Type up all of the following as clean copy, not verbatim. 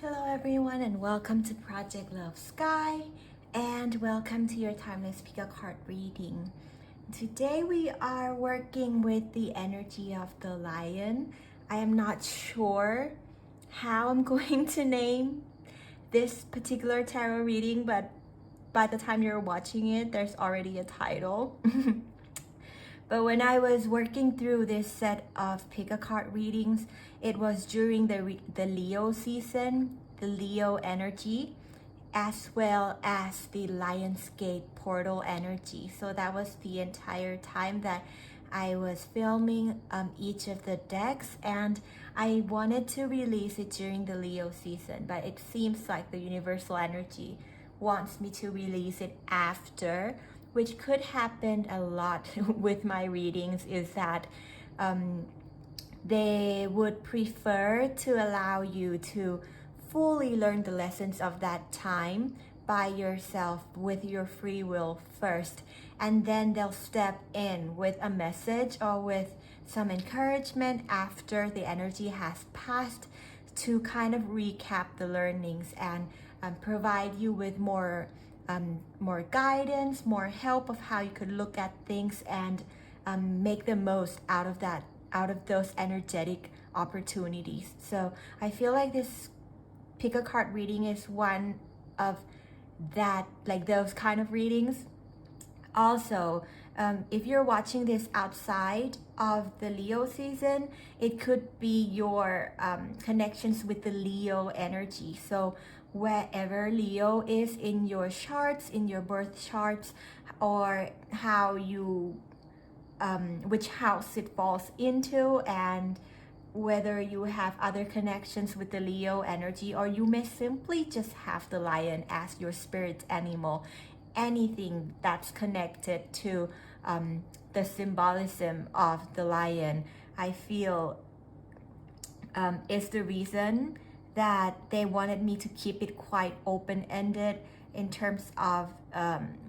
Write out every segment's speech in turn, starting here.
Hello everyone and welcome to Project Love Sky and welcome to your timeless pick a card reading. Today we are working with the energy of the lion. I am not sure how I'm going to name this particular tarot reading, but by the time you're watching it, there's already a title. But when I was working through this set of pick a card readings, it was during the Leo season, the Leo energy, as well as the lionsgate portal energy. So that was the entire time that I was filming each of the decks, and I wanted to release it during the Leo season, but it seems like the universal energy wants me to release it after, which could happen a lot with my readings, is that they would prefer to allow you to fully learn the lessons of that time by yourself with your free will first, and then they'll step in with a message or with some encouragement after the energy has passed to kind of recap the learnings and provide you with more guidance, more help of how you could look at things and make the most out of those energetic opportunities. So I feel like this pick a card reading is one of that, like those kind of readings. Also, if you're watching this outside of the Leo season, it could be your connections with the Leo energy. So wherever Leo is in your charts, in your birth charts, or how you, which house it falls into, and whether you have other connections with the Leo energy, or you may simply just have the lion as your spirit animal. Anything that's connected to the symbolism of the lion, I feel is the reason that they wanted me to keep it quite open-ended in terms of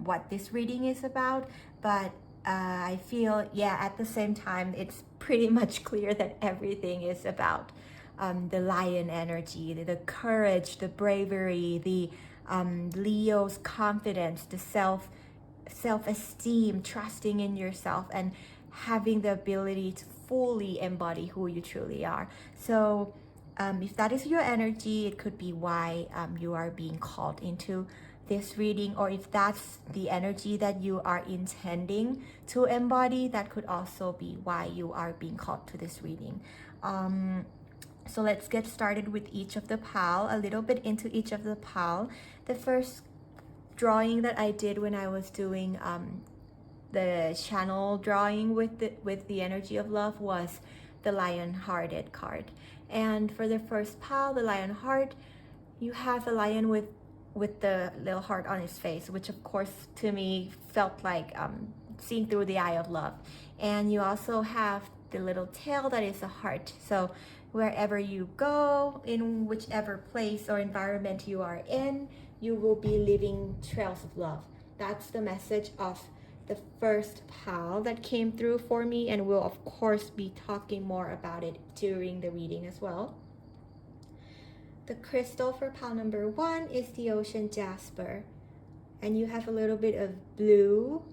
what this reading is about. But I feel, yeah, at the same time, it's pretty much clear that everything is about the lion energy, the courage, the bravery, the Leo's confidence, the self-esteem, trusting in yourself, and having the ability to fully embody who you truly are. So if that is your energy, it could be why you are being called into this reading, or if that's the energy that you are intending to embody, that could also be why you are being called to this reading. So let's get started with each of the pile, a little bit into each of the pile. The first drawing that I did when I was doing the channel drawing with the energy of love was the lion-hearted card. And for the first pile, the lion heart, you have a lion with the little heart on his face, which of course to me felt like seeing through the eye of love. And you also have the little tail that is a heart. So wherever you go, in whichever place or environment you are in, you will be leaving trails of love. That's the message of the first pile that came through for me, and we'll of course be talking more about it during the reading as well. The crystal for pile number 1 is the ocean jasper, and you have a little bit of blue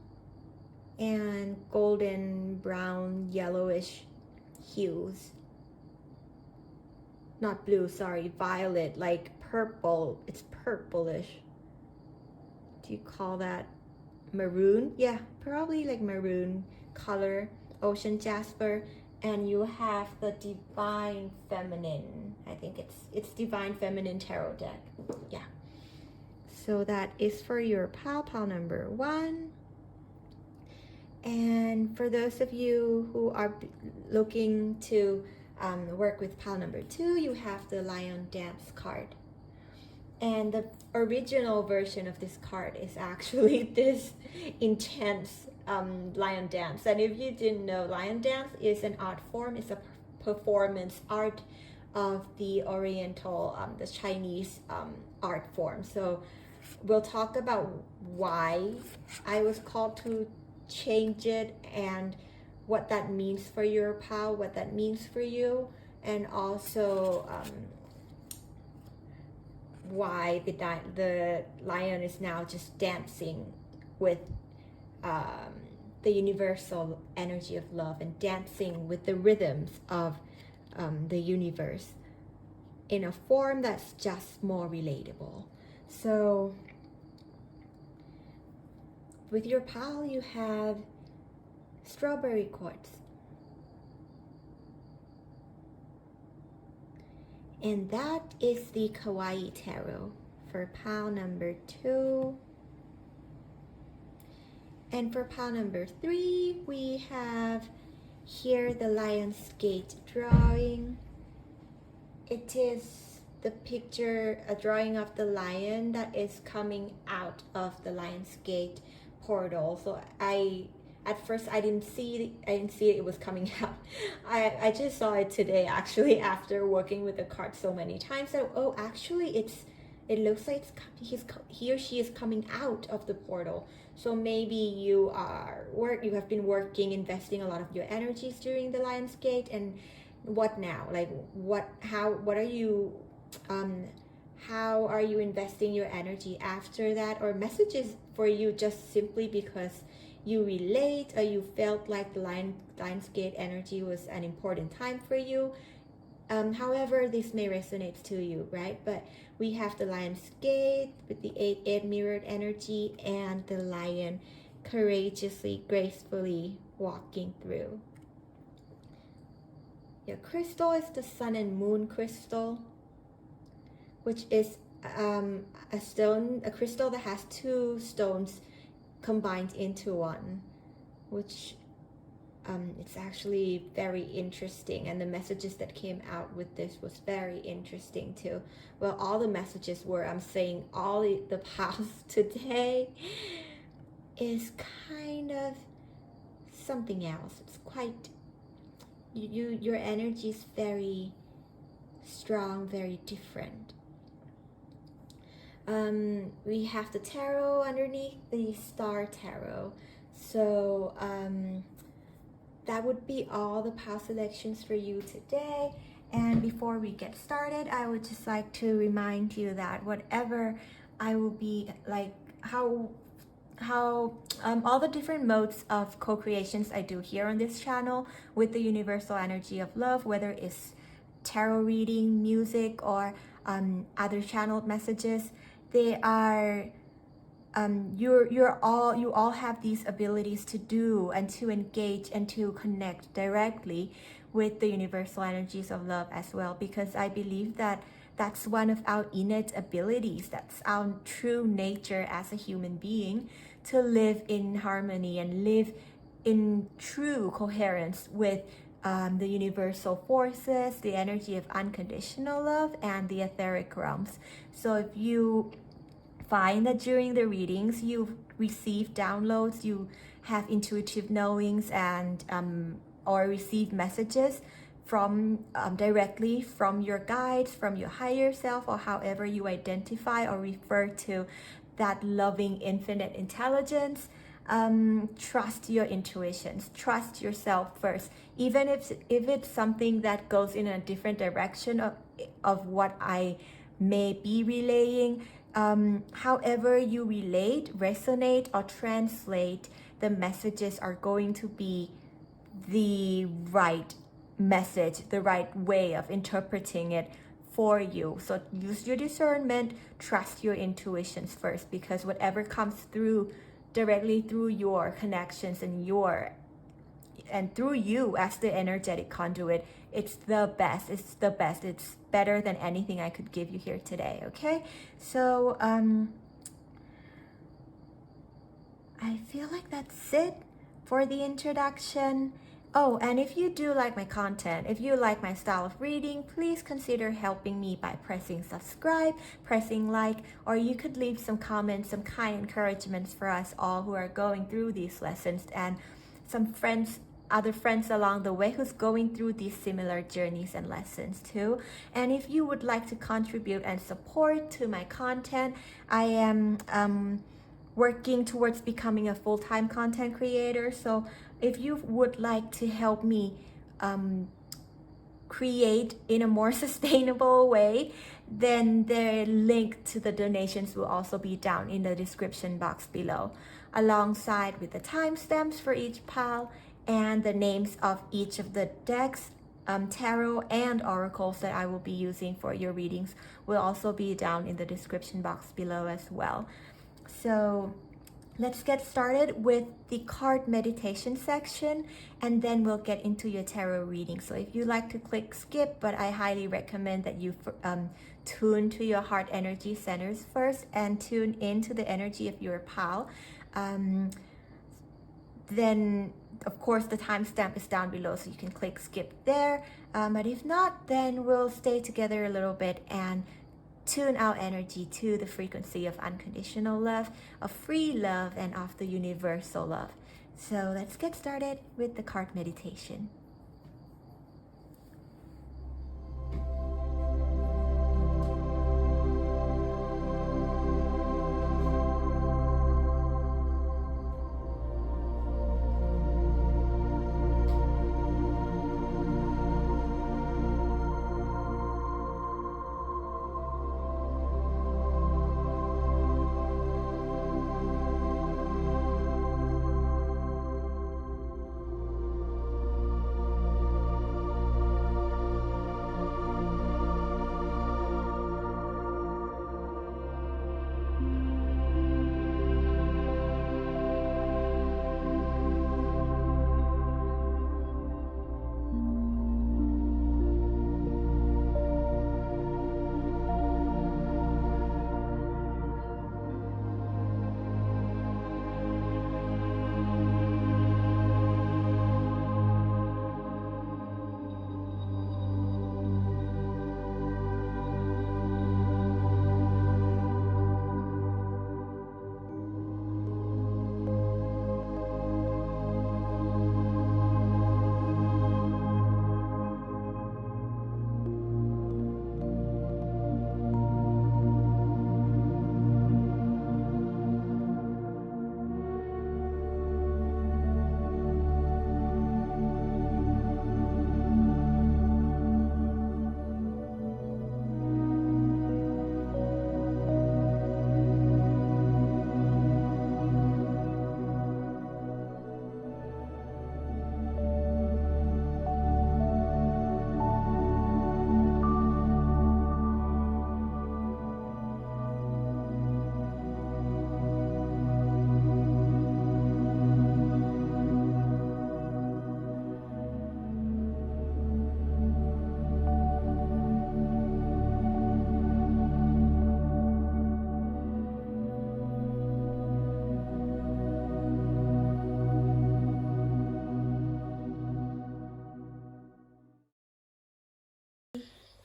and golden brown yellowish hues. Not blue, sorry, violet, like purple. It's purplish. Do you call that maroon? Yeah, probably like maroon color, ocean jasper. And you have the divine feminine. I think it's divine feminine tarot deck. Yeah. So that is for your pile number 1. And for those of you who are looking to work with pile number 2, you have the lion dance card. And the original version of this card is actually this intense lion dance. And if you didn't know, lion dance is an art form. It's a performance art of the Oriental, the Chinese art form. So we'll talk about why I was called to change it and what that means for your pal, what that means for you, and also why the lion is now just dancing with the universal energy of love and dancing with the rhythms of the universe in a form that's just more relatable. So with your pal, you have strawberry quartz. And that is the Kawaii Tarot for pile number 2. And for pile number 3, we have here the lionsgate drawing. It is the picture, a drawing of the lion that is coming out of the lionsgate portal. So at first I didn't see it was coming out. I just saw it today actually after working with the card so many times. So oh, actually it looks like he or she is coming out of the portal. So maybe you have been working, investing a lot of your energies during the lionsgate, and what now? Like how are you investing your energy after that? Or messages for you just simply because you relate, or you felt like the lionsgate energy was an important time for you. However this may resonate to you, right? But we have the lionsgate with the 8-8 mirrored energy and the lion courageously, gracefully walking through. Your crystal is the sun and moon crystal, which is a crystal that has 2 stones combined into one, which it's actually very interesting, and the messages that came out with this was very interesting too. Well, all the messages were, I'm saying all the past today is kind of something else. It's quite, your energy is very strong, very different. We have the tarot underneath, the star tarot. So that would be all the past selections for you today. And before we get started, I would just like to remind you that whatever I will be like, how all the different modes of co-creations I do here on this channel with the universal energy of love, whether it's tarot reading, music, or other channeled messages, they are you all have these abilities to do and to engage and to connect directly with the universal energies of love as well, because I believe that that's one of our innate abilities. That's our true nature as a human being, to live in harmony and live in true coherence with the universal forces, the energy of unconditional love, and the etheric realms. So if you find that during the readings you receive downloads, you have intuitive knowings, and or receive messages from directly from your guides, from your higher self, or however you identify or refer to that loving infinite intelligence, trust your intuitions, trust yourself first, even if it's something that goes in a different direction of what I may be relaying. However you relate, resonate, or translate, the messages are going to be the right message, the right way of interpreting it for you. So use your discernment, trust your intuitions first, because whatever comes through directly through your connections and through you as the energetic conduit, it's the best. It's better than anything I could give you here today. Okay, so I feel like that's it for the introduction. Oh, and if you do like my content, if you like my style of reading, please consider helping me by pressing subscribe, pressing like, or you could leave some comments, some kind encouragements for us all who are going through these lessons, and some other friends along the way who's going through these similar journeys and lessons too. And if you would like to contribute and support to my content, I am working towards becoming a full-time content creator. So if you would like to help me create in a more sustainable way, then the link to the donations will also be down in the description box below, alongside with the timestamps for each pile and the names of each of the decks, tarot and oracles that I will be using for your readings will also be down in the description box below as well. So let's get started with the card meditation section, and then we'll get into your tarot reading. So if you like to click skip, but I highly recommend that you tune to your heart energy centers first and tune into the energy of your pal. Then of course the timestamp is down below, so you can click skip there. But if not, then we'll stay together a little bit and tune our energy to the frequency of unconditional love, of free love, and of the universal love. So let's get started with the card meditation.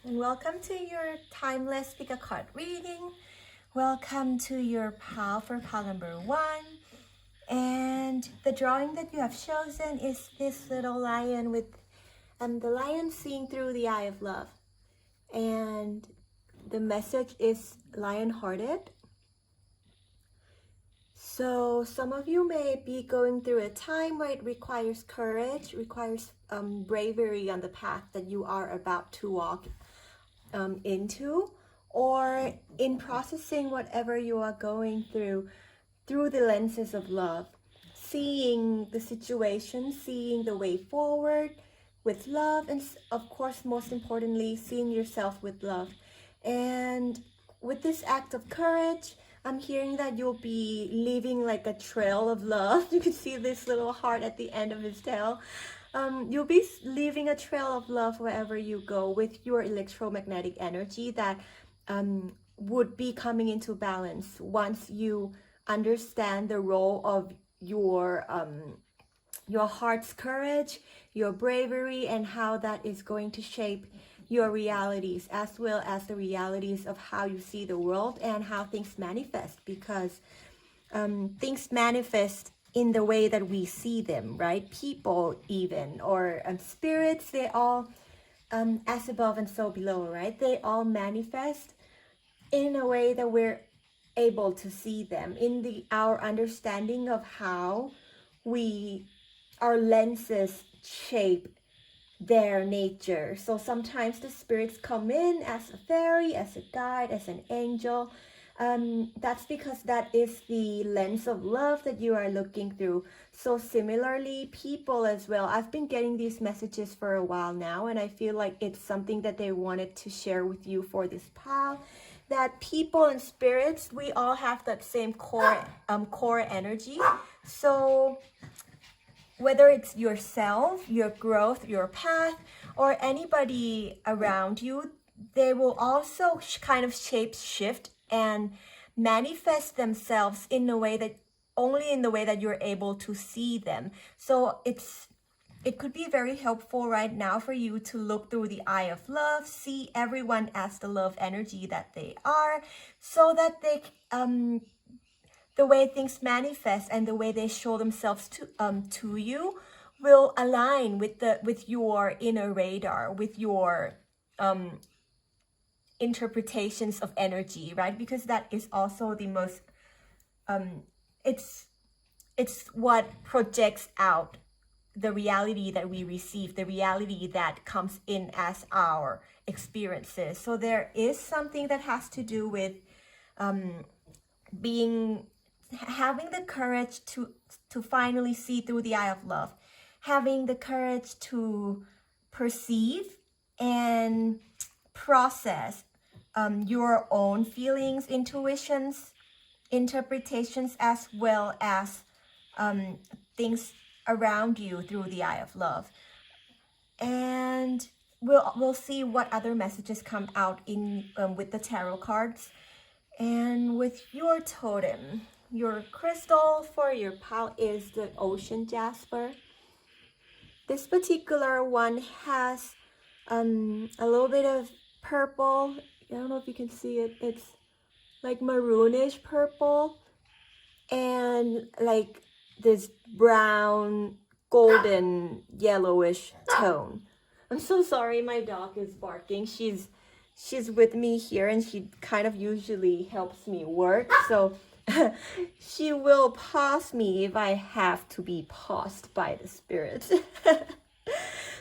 And welcome to your timeless pick a card reading. Welcome to your pile for pile number 1. And the drawing that you have chosen is this little lion with the lion seeing through the eye of love. And the message is lion-hearted. So some of you may be going through a time where it requires courage, requires bravery on the path that you are about to walk into, or in processing whatever you are going through the lenses of love, seeing the situation, seeing the way forward with love, and of course most importantly seeing yourself with love. And with this act of courage, I'm hearing that you'll be leaving like a trail of love. You can see this little heart at the end of his tail. You'll be leaving a trail of love wherever you go with your electromagnetic energy that would be coming into balance once you understand the role of your heart's courage, your bravery, and how that is going to shape your realities, as well as the realities of how you see the world and how things manifest, because things manifest in the way that we see them, right? People even, or spirits, they all, as above and so below, right? They all manifest in a way that we're able to see them, in our understanding of how our lenses shape their nature. So sometimes the spirits come in as a fairy, as a guide, as an angel. That's because that is the lens of love that you are looking through. So similarly, people as well. I've been getting these messages for a while now, and I feel like it's something that they wanted to share with you for this pile. That people and spirits, we all have that same core energy. So whether it's yourself, your growth, your path, or anybody around you, they will also kind of shape shift and manifest themselves in a way that only in the way that you're able to see them. So it could be very helpful right now for you to look through the eye of love, see everyone as the love energy that they are, so that they the way things manifest and the way they show themselves to you will align with your inner radar, with your interpretations of energy, right? Because that is also the most it's what projects out the reality that we receive, the reality that comes in as our experiences. So there is something that has to do with having the courage to finally see through the eye of love, having the courage to perceive and process your own feelings, intuitions, interpretations, as well as things around you through the eye of love. And we'll see what other messages come out in with the tarot cards. And with your totem, your crystal for your pile is the ocean jasper. This particular one has a little bit of purple. I don't know if you can see it. It's like maroonish purple and like this brown, golden, yellowish tone. I'm so sorry, my dog is barking. She's with me here and she kind of usually helps me work. So she will pause me if I have to be paused by the spirits.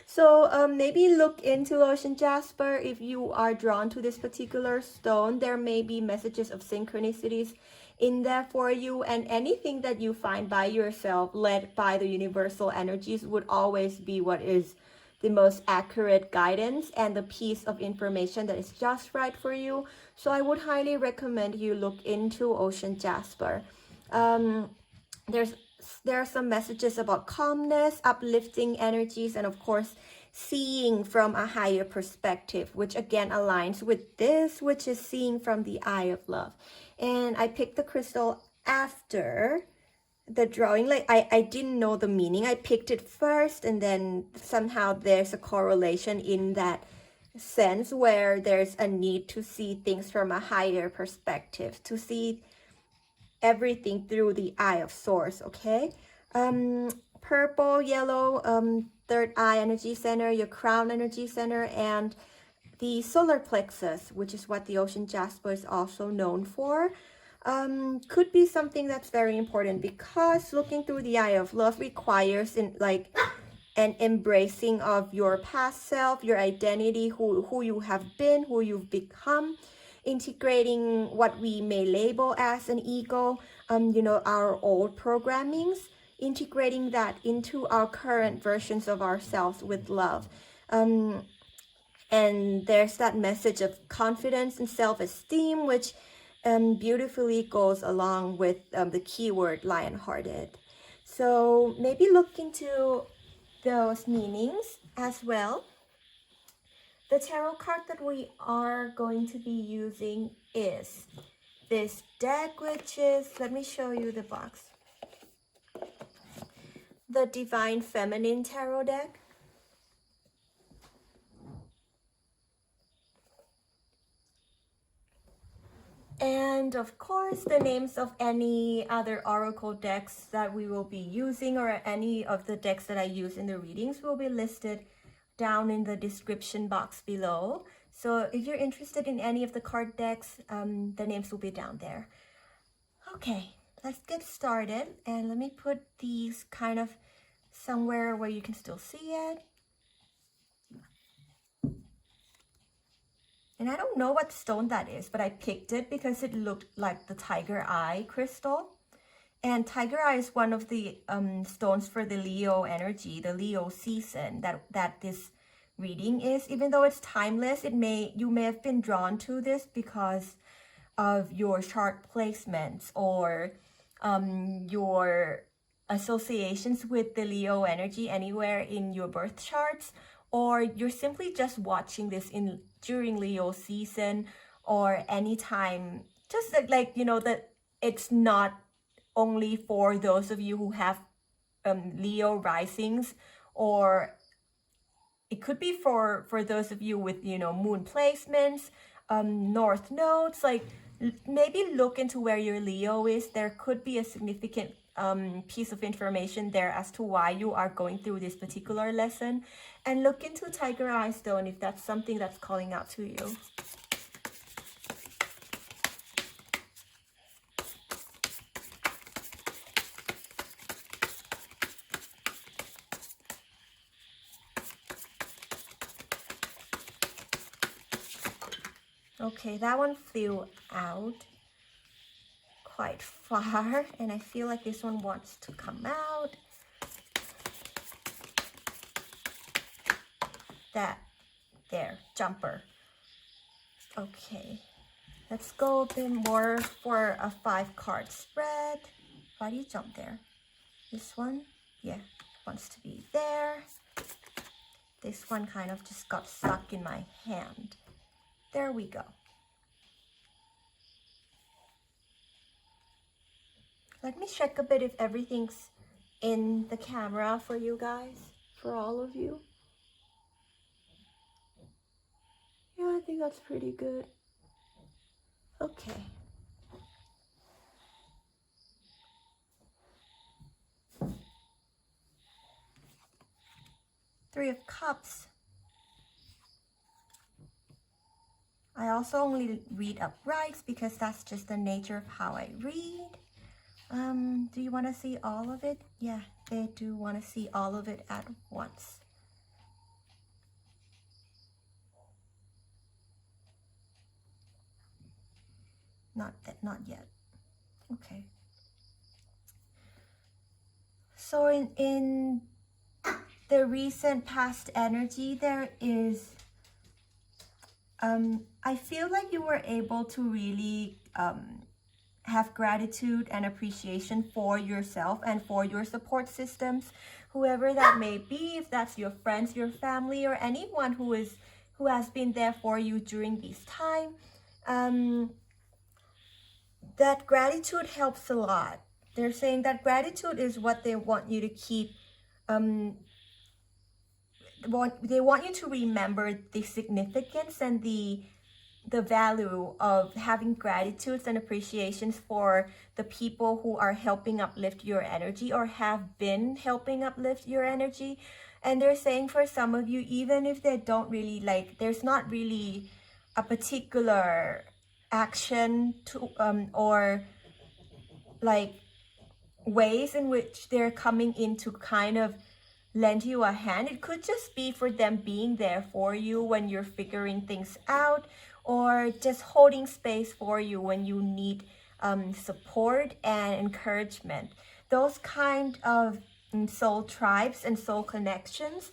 So maybe look into ocean jasper if you are drawn to this particular stone. There may be messages of synchronicities in there for you, and anything that you find by yourself led by the universal energies would always be what is the most accurate guidance and the piece of information that is just right for you. So I would highly recommend you look into ocean jasper. There are some messages about calmness, uplifting energies, and of course seeing from a higher perspective, which again aligns with this, which is seeing from the eye of love. And I picked the crystal after the drawing. Like I didn't know the meaning. I picked it first, and then somehow there's a correlation in that sense where there's a need to see things from a higher perspective, to see everything through the eye of source. Okay, purple, yellow, third eye energy center, your crown energy center, and the solar plexus, which is what the ocean jasper is also known for. Could be something that's very important, because looking through the eye of love requires an embracing of your past self, your identity, who you have been, who you've become, integrating what we may label as an ego, our old programmings, integrating that into our current versions of ourselves with love. And there's that message of confidence and self-esteem, which beautifully goes along with the keyword lion-hearted. So maybe look into those meanings as well. The tarot card that we are going to be using is this deck, which is, let me show you the box, the Divine Feminine Tarot deck. And of course, the names of any other oracle decks that we will be using, or any of the decks that I use in the readings, will be listed down in the description box below. So if you're interested in any of the card decks, the names will be down there. Okay, let's get started. And let me put these kind of somewhere where you can still see it. And I don't know what stone that is, but I picked it because it looked like the tiger eye crystal. And tiger eye is one of the stones for the Leo energy, the Leo season that this reading is. Even though it's timeless, you may have been drawn to this because of your chart placements or your associations with the Leo energy anywhere in your birth charts, or you're simply just watching this during Leo season or anytime, just like you know that it's not only for those of you who have Leo risings, or it could be for those of you with, you know, moon placements, north nodes. Like maybe look into where your Leo is. There could be a significant piece of information there as to why you are going through this particular lesson. And look into tiger eye stone if that's something that's calling out to you. Okay, that one flew out quite far, and I feel like this one wants to come out. That, there, jumper. Okay, let's go a bit more for a 5-card spread. Why do you jump there? This one, yeah, wants to be there. This one kind of just got stuck in my hand. There we go. Let me check a bit if everything's in the camera for you guys, for all of you. Yeah, I think that's pretty good. Okay. Three of Cups. I also only read uprights because that's just the nature of how I read. Do you want to see all of it? Yeah, they do want to see all of it at once. Not yet. Okay. So in the recent past energy, there is I feel like you were able to really have gratitude and appreciation for yourself and for your support systems, whoever that may be, if that's your friends, your family, or anyone who has been there for you during this time. That gratitude helps a lot. They're saying that gratitude is what they want you to keep. They want you to remember the significance and the value of having gratitudes and appreciations for the people who are helping uplift your energy or have been helping uplift your energy. And they're saying for some of you, even if they don't really like, there's not really a particular action to or like ways in which they're coming in to kind of lend you a hand. It could just be for them being there for you when you're figuring things out, or just holding space for you when you need support and encouragement. Those kind of soul tribes and soul connections,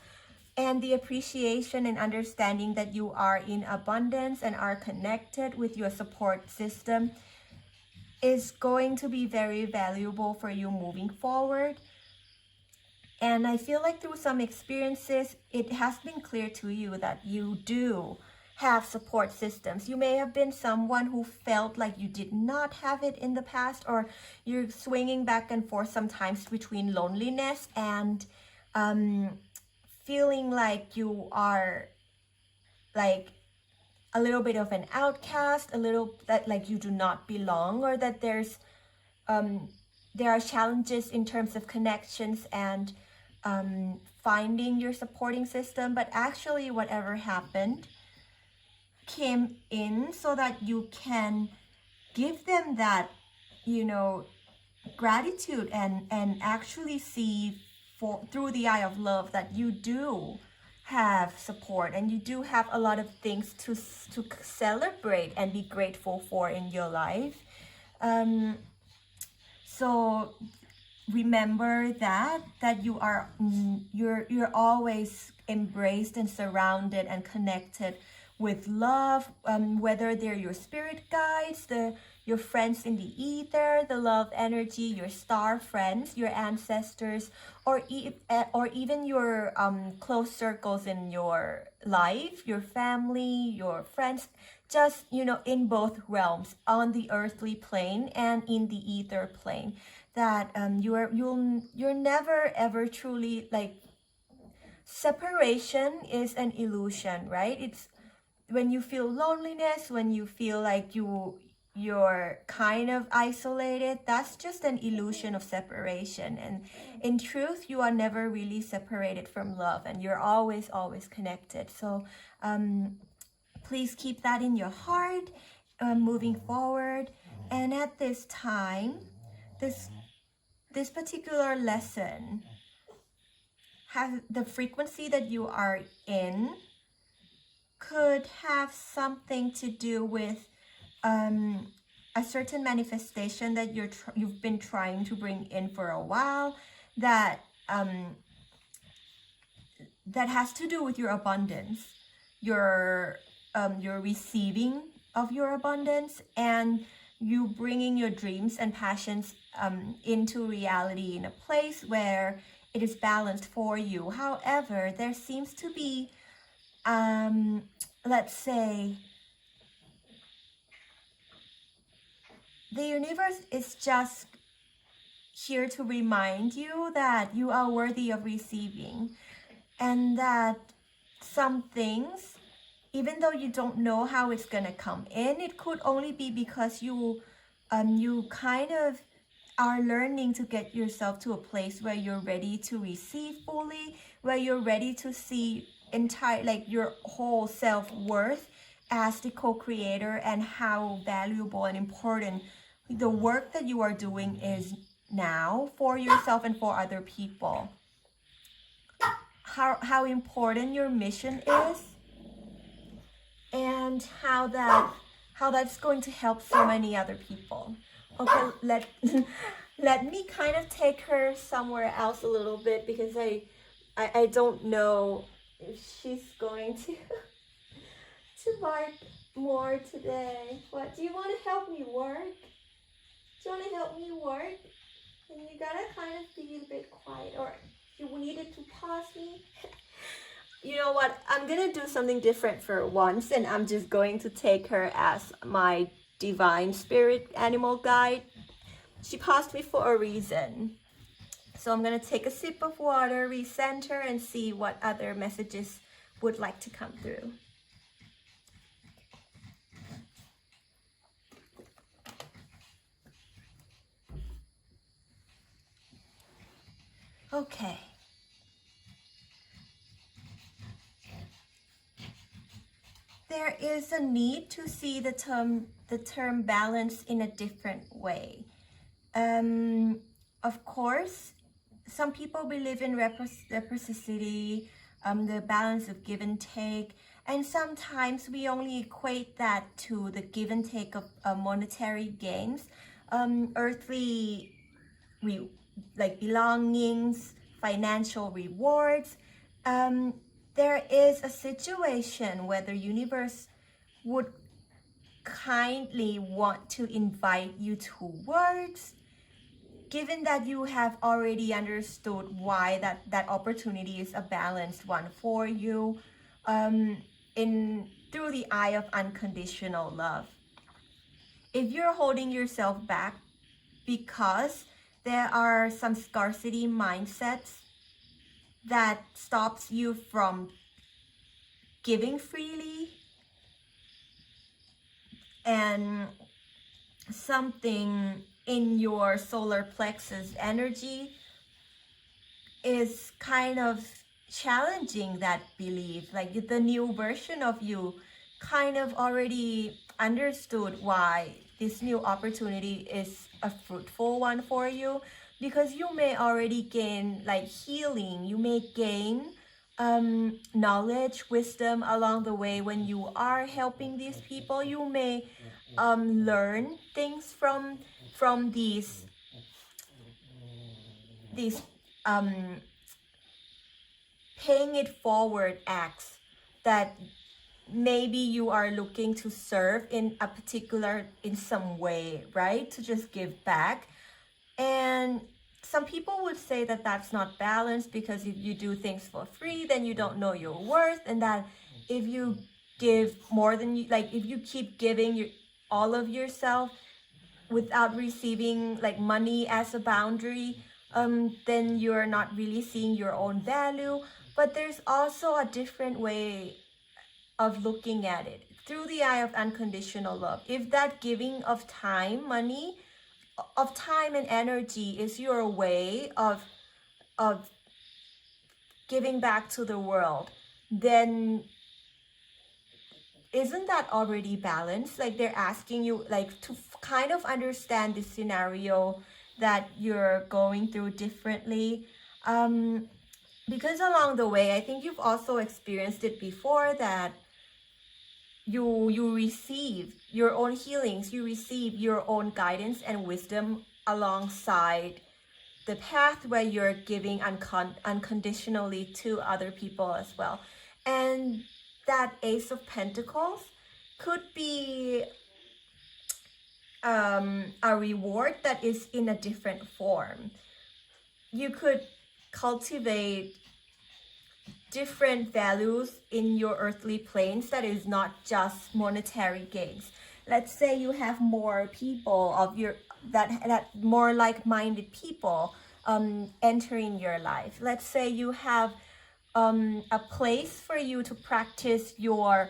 and the appreciation and understanding that you are in abundance and are connected with your support system is going to be very valuable for you moving forward. And I feel like through some experiences, it has been clear to you that you do have support systems. You may have been someone who felt like you did not have it in the past, or you're swinging back and forth sometimes between loneliness and feeling like you are like a little bit of an outcast, a little that like you do not belong, or that there are challenges in terms of connections and finding your supporting system. But actually whatever happened came in so that you can give them that, you know, gratitude and actually see through the eye of love that you do have support, and you do have a lot of things to celebrate and be grateful for in your life. So remember that you are you're always embraced and surrounded and connected with love, whether they're your spirit guides, your friends in the ether, the love energy, your star friends, your ancestors, or even your close circles in your life, your family, your friends, just in both realms, on the earthly plane and in the ether plane, that you're never ever truly like, separation is an illusion, right? It's when you feel loneliness, when you feel like you're kind of isolated, that's just an illusion of separation. And in truth, you are never really separated from love, and you're always connected. So please keep that in your heart, moving forward. And at this time, this particular lesson has the frequency that you are in could have something to do with a certain manifestation that you've been trying to bring in for a while, that that has to do with your abundance, your receiving of your abundance, and you bringing your dreams and passions into reality in a place where it is balanced for you. However, there seems to be, let's say, the universe is just here to remind you that you are worthy of receiving, and that some things, even though you don't know how it's gonna come in, it could only be because you kind of are learning to get yourself to a place where you're ready to receive fully, where you're ready to see your whole self-worth as the co-creator, and how valuable and important the work that you are doing is now for yourself and for other people. How important your mission is, and how that's going to help so many other people. Okay, let me kind of take her somewhere else a little bit, because I don't know if she's going to bark more today. What, do you want to help me work? Do you want to help me work? And you gotta kind of be a bit quiet, or you needed to pause me. You know what? I'm gonna do something different for once, and I'm just going to take her as my divine spirit animal guide. She paused me for a reason. So I'm gonna take a sip of water, recenter, and see what other messages would like to come through. Okay. There is a need to see the term balance in a different way. Of course, some people believe in reciprocity, the balance of give and take, and sometimes we only equate that to the give and take of monetary gains, earthly like belongings, financial rewards. There is a situation where the universe would kindly want to invite you towards, given that you have already understood why that opportunity is a balanced one for you, through the eye of unconditional love. If you're holding yourself back because there are some scarcity mindsets that stops you from giving freely, and something in your solar plexus energy is kind of challenging that belief, like the new version of you kind of already understood why this new opportunity is a fruitful one for you, because you may already gain like healing, you may gain knowledge, wisdom along the way. When you are helping these people, you may learn things from these paying it forward acts that maybe you are looking to serve in a particular, in some way, right? To just give back. And some people would say that that's not balanced, because if you do things for free, then you don't know your worth, and that if you give more than you, like if you keep giving all of yourself without receiving like money as a boundary, then you're not really seeing your own value. But there's also a different way of looking at it through the eye of unconditional love. If that giving of time, money, of time and energy is your way of giving back to the world, then isn't that already balanced? Like they're asking you like to kind of understand the scenario that you're going through differently. Because along the way, I think you've also experienced it before, that you receive your own healings, you receive your own guidance and wisdom alongside the path where you're giving unconditionally to other people as well. And that Ace of Pentacles could be a reward that is in a different form. You could cultivate different values in your earthly planes that is not just monetary gains. Let's say you have more people of your that more like-minded people entering your life. Let's say you have a place for you to practice your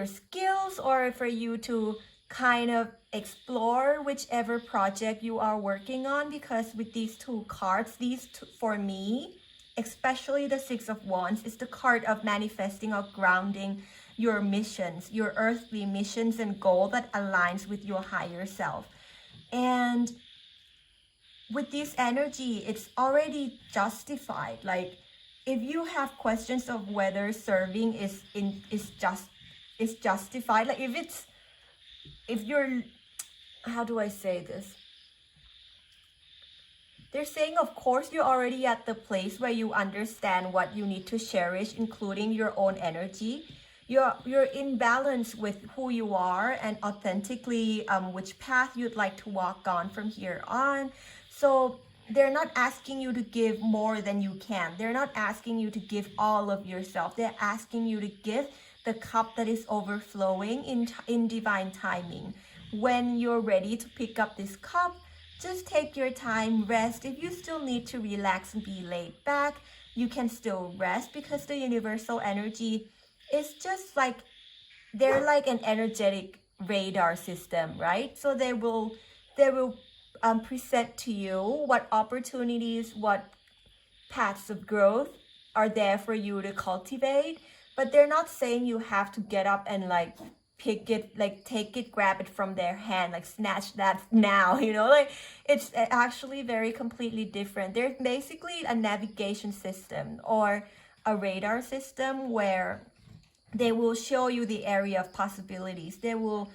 skills, or for you to kind of explore whichever project you are working on. Because with these two cards, these two, for me, especially the Six of Wands, is the card of manifesting or grounding your missions, your earthly missions and goal that aligns with your higher self. And with this energy, it's already justified. Like if you have questions of whether serving is justified, like if you're, how do I say this? They're saying, of course, you're already at the place where you understand what you need to cherish, including your own energy. You're in balance with who you are and authentically which path you'd like to walk on from here on. So they're not asking you to give more than you can. They're not asking you to give all of yourself. They're asking you to give the cup that is overflowing in divine timing. When you're ready to pick up this cup, just take your time, rest. If you still need to relax and be laid back, you can still rest, because the universal energy is just like, they're like an energetic radar system, right? So they will present to you what opportunities, what paths of growth are there for you to cultivate. But they're not saying you have to get up and like pick it, like take it, grab it from their hand, like snatch that now, you know, like it's actually very completely different. They're basically a navigation system or a radar system where they will show you the area of possibilities. They will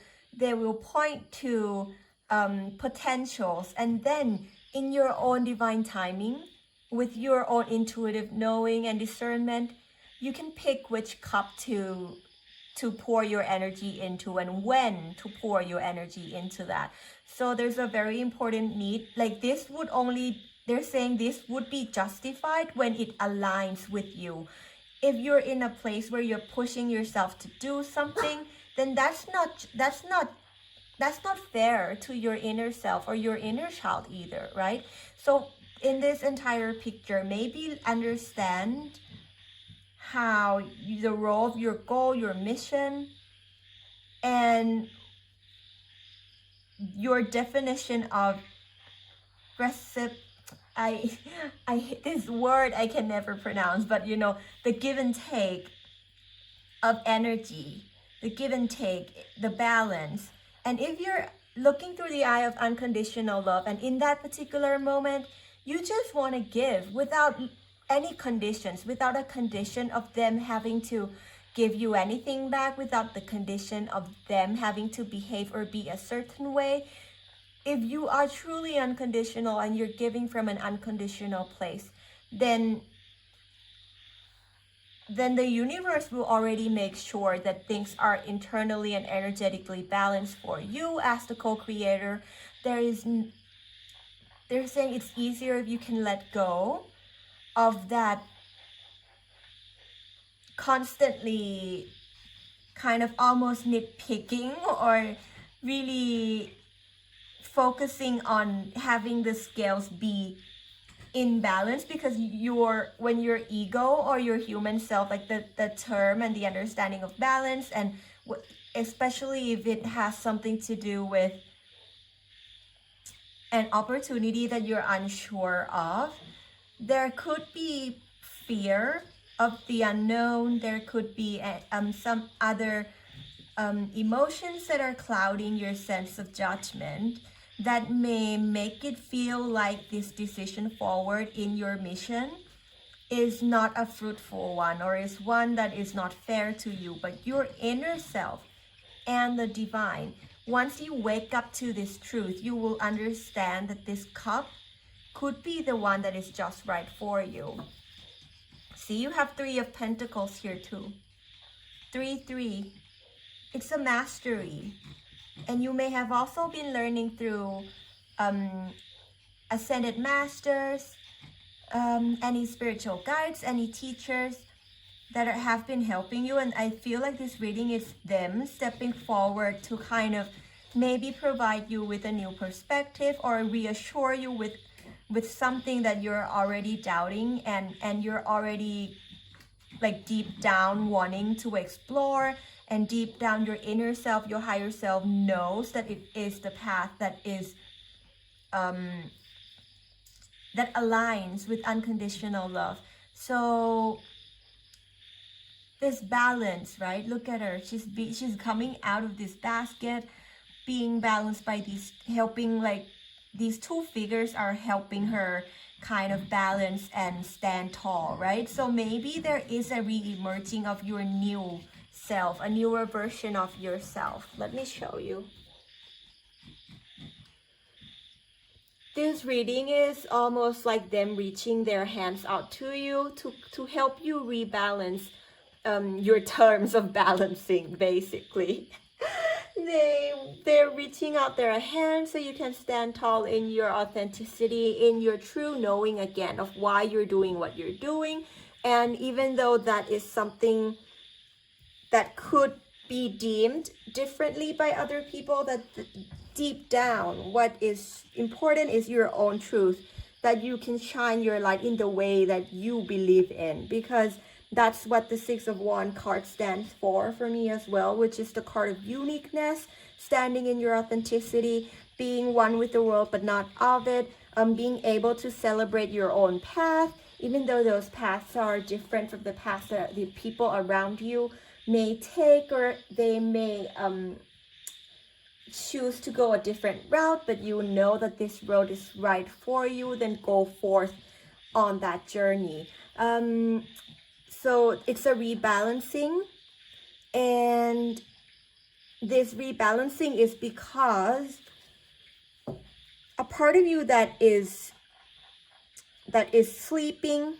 point to potentials, and then in your own divine timing, with your own intuitive knowing and discernment, you can pick which cup to pour your energy into and when to pour your energy into that. So there's a very important need. Like this would only, they're saying this would be justified when it aligns with you. If you're in a place where you're pushing yourself to do something, then that's not fair to your inner self or your inner child either, right? So in this entire picture, maybe understand how the role of your goal, your mission, and your definition of I this word I can never pronounce, but you know, the give and take of energy, the give and take, the balance. And if you're looking through the eye of unconditional love, and in that particular moment, you just want to give without any conditions, without a condition of them having to give you anything back, without the condition of them having to behave or be a certain way. If you are truly unconditional and you're giving from an unconditional place, then the universe will already make sure that things are internally and energetically balanced for you as the co-creator. They're saying it's easier if you can let go of that constantly kind of almost nitpicking or really focusing on having the scales be in balance, because when your ego or your human self, like the term and the understanding of balance, and especially if it has something to do with an opportunity that you're unsure of, there could be fear of the unknown. There could be some other emotions that are clouding your sense of judgment that may make it feel like this decision forward in your mission is not a fruitful one, or is one that is not fair to you. But your inner self and the divine, once you wake up to this truth, you will understand that this cup could be the one that is just right for you. See, you have 3 of Pentacles here too. 3. It's a mastery. And you may have also been learning through ascended masters, any spiritual guides, any teachers that have been helping you. And I feel like this reading is them stepping forward to kind of maybe provide you with a new perspective, or reassure you with something that you're already doubting, and you're already like deep down wanting to explore. And deep down, your inner self, your higher self knows that it is the path that is that aligns with unconditional love. So this balance, right? Look at her. She's coming out of this basket, being balanced by these, helping, like these 2 figures are helping her kind of balance and stand tall, right? So maybe there is a re-emerging of your new self, a newer version of yourself. Let me show you. This reading is almost like them reaching their hands out to you to help you rebalance your terms of balancing, basically. They're reaching out their hands so you can stand tall in your authenticity, in your true knowing again of why you're doing what you're doing. And even though that is something that could be deemed differently by other people, that deep down what is important is your own truth, that you can shine your light in the way that you believe in, because that's what the 6 of Wands card stands for me as well, which is the card of uniqueness, standing in your authenticity, being one with the world but not of it, being able to celebrate your own path, even though those paths are different from the paths that the people around you may take, or they may choose to go a different route, but you know that this road is right for you, then go forth on that journey. So it's a rebalancing, and this rebalancing is because a part of you that is sleeping,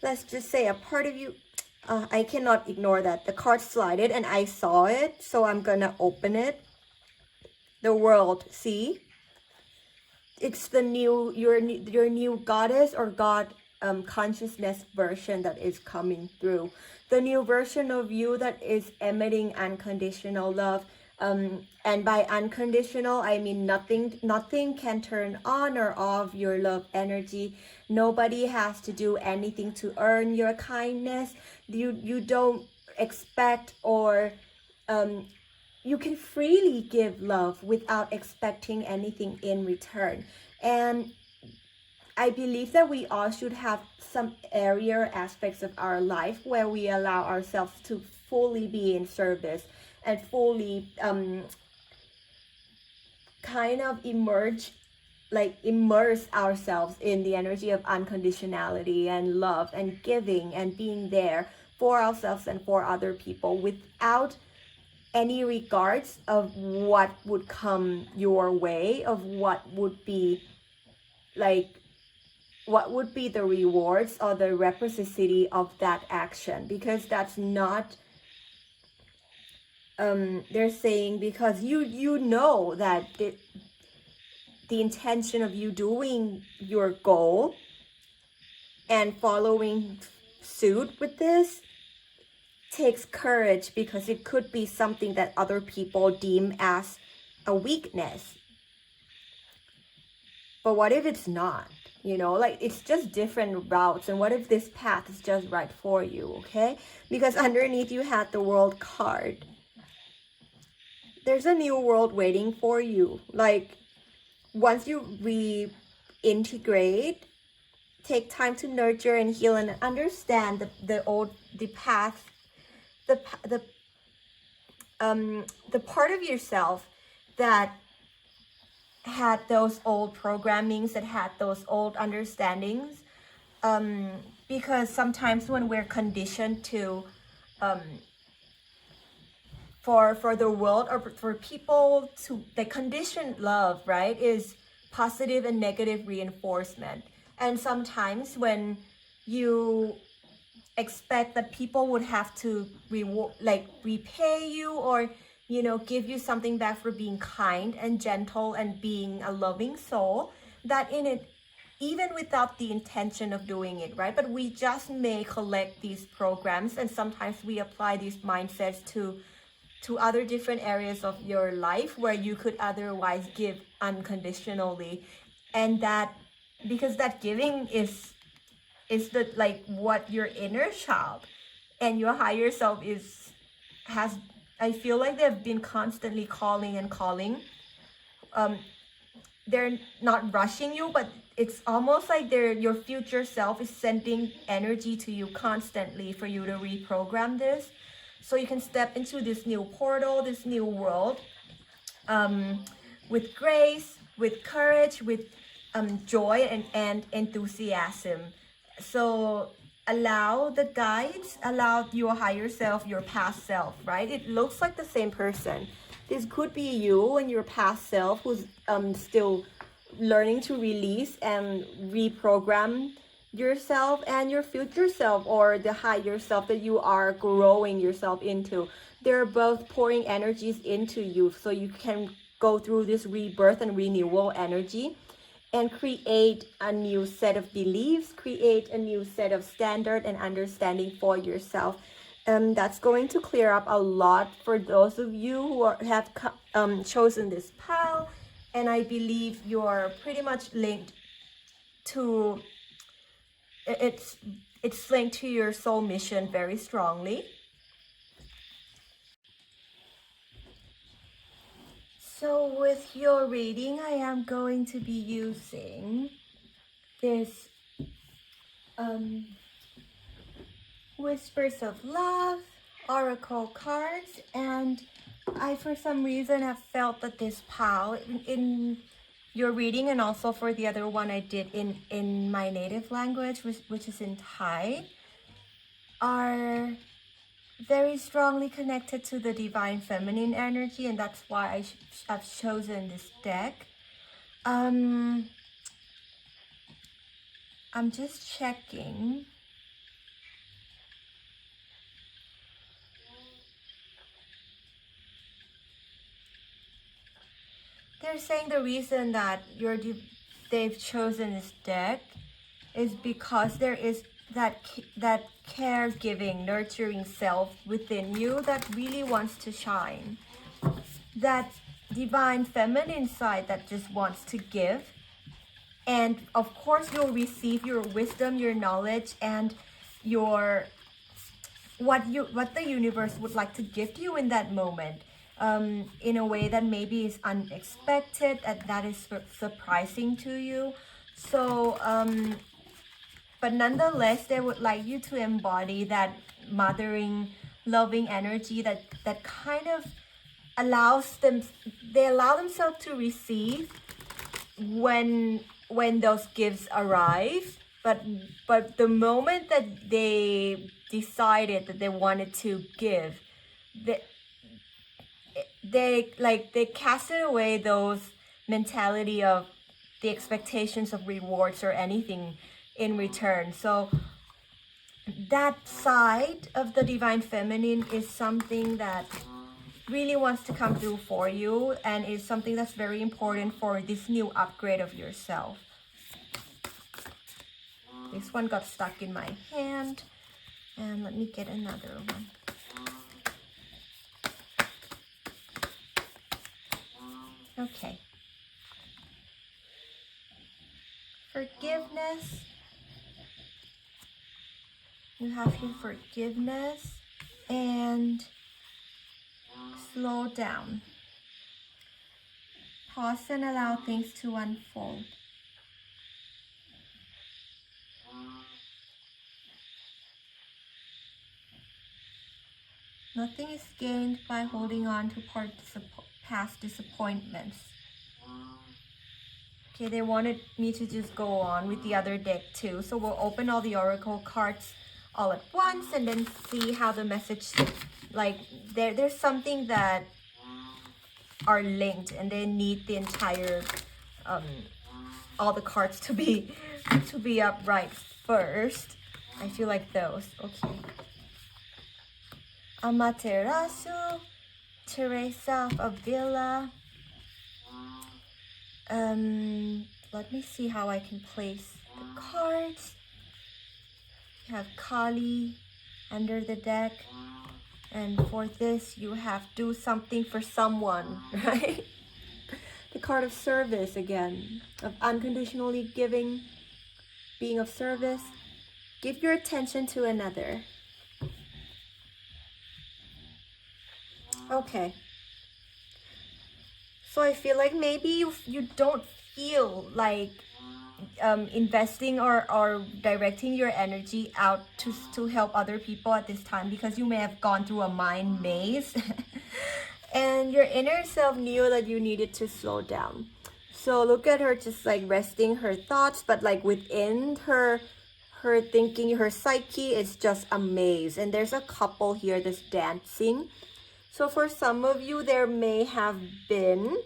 let's just say a part of you, I cannot ignore that. The card slided and I saw it, so I'm gonna open it. The world, see? It's the new, your new goddess or God consciousness version that is coming through. The new version of you that is emitting unconditional love. And by unconditional, I mean nothing can turn on or off your love energy. Nobody has to do anything to earn your kindness. You don't expect, or you can freely give love without expecting anything in return. And I believe that we all should have some area or aspects of our life where we allow ourselves to fully be in service and fully kind of emerge like immerse ourselves in the energy of unconditionality and love and giving and being there for ourselves and for other people without any regards of what would come your way, of what would be like, what would be the rewards or the reciprocity of that action, because that's not, they're saying, because you know that the intention of you doing your goal and following suit with this takes courage, because it could be something that other people deem as a weakness. But what if it's not? You know, like, it's just different routes. And what if this path is just right for you, okay? Because underneath you had the world card. There's a new world waiting for you. Like, once you reintegrate, take time to nurture and heal and understand the path, the part of yourself that had those old programmings, that had those old understandings, because sometimes when we're conditioned to for the world or for people to, the conditioned love, right, is positive and negative reinforcement. And sometimes when you expect that people would have to repay you, or give you something back for being kind and gentle and being a loving soul, that in it, even without the intention of doing it, right, but we just may collect these programs, and sometimes we apply these mindsets to other different areas of your life where you could otherwise give unconditionally. And that, because that giving is the, like, what your inner child and your higher self has, I feel like they've been constantly calling and calling. They're not rushing you, but it's almost like your future self is sending energy to you constantly for you to reprogram this, so you can step into this new portal, this new world, with grace, with courage, with joy and enthusiasm. So allow the guides, allow your higher self, your past self, right? It looks like the same person. This could be you and your past self who's still learning to release and reprogram yourself, and your future self, or the higher self that you are growing yourself into. They're both pouring energies into you, so you can go through this rebirth and renewal energy and create a new set of beliefs, create a new set of standard and understanding for yourself. That's going to clear up a lot for those of you who have chosen this path. And I believe you're pretty much linked to, it's linked to your soul mission very strongly. So with your reading, I am going to be using this Whispers of Love oracle cards, and I, for some reason, have felt that this pal in your reading, and also for the other one I did in my native language, which is in Thai, are very strongly connected to the divine feminine energy, and that's why I've chosen this deck. I'm just checking. They're saying the reason that they've chosen this deck is because there is that caregiving, nurturing self within you that really wants to shine. That divine feminine side that just wants to give. And of course, you'll receive your wisdom, your knowledge, and your what the universe would like to gift you in that moment, in a way that maybe is unexpected, that is surprising to you. So but nonetheless, they would like you to embody that mothering, loving energy that kind of allows them, they allow themselves to receive when those gifts arrive, but the moment that they decided that they wanted to give, they casted away those mentality of the expectations of rewards or anything in return. So that side of the divine feminine is something that really wants to come through for you, and is something that's very important for this new upgrade of yourself. This one got stuck in my hand, and let me get another one. Okay. Forgiveness. You have here forgiveness and slow down. Pause and allow things to unfold. Nothing is gained by holding on to past disappointments. Okay, they wanted me to just go on with the other deck too. So we'll open all the oracle cards all at once and then see how the message, like there's something that are linked and they need the entire, all the cards to be upright first. I feel like those. Okay. Amaterasu, Teresa of Avila. Let me see how I can place the cards. You have Kali under the deck. And for this, you have do something for someone, right? The card of service again, of unconditionally giving, being of service. Give your attention to another. Okay. So I feel like maybe you don't feel like investing or directing your energy out to help other people at this time, because you may have gone through a mind maze and your inner self knew that you needed to slow down. So look at her just like resting her thoughts, but like within her thinking, her psyche is just a maze. And there's a couple here that's dancing. So for some of you, there may have been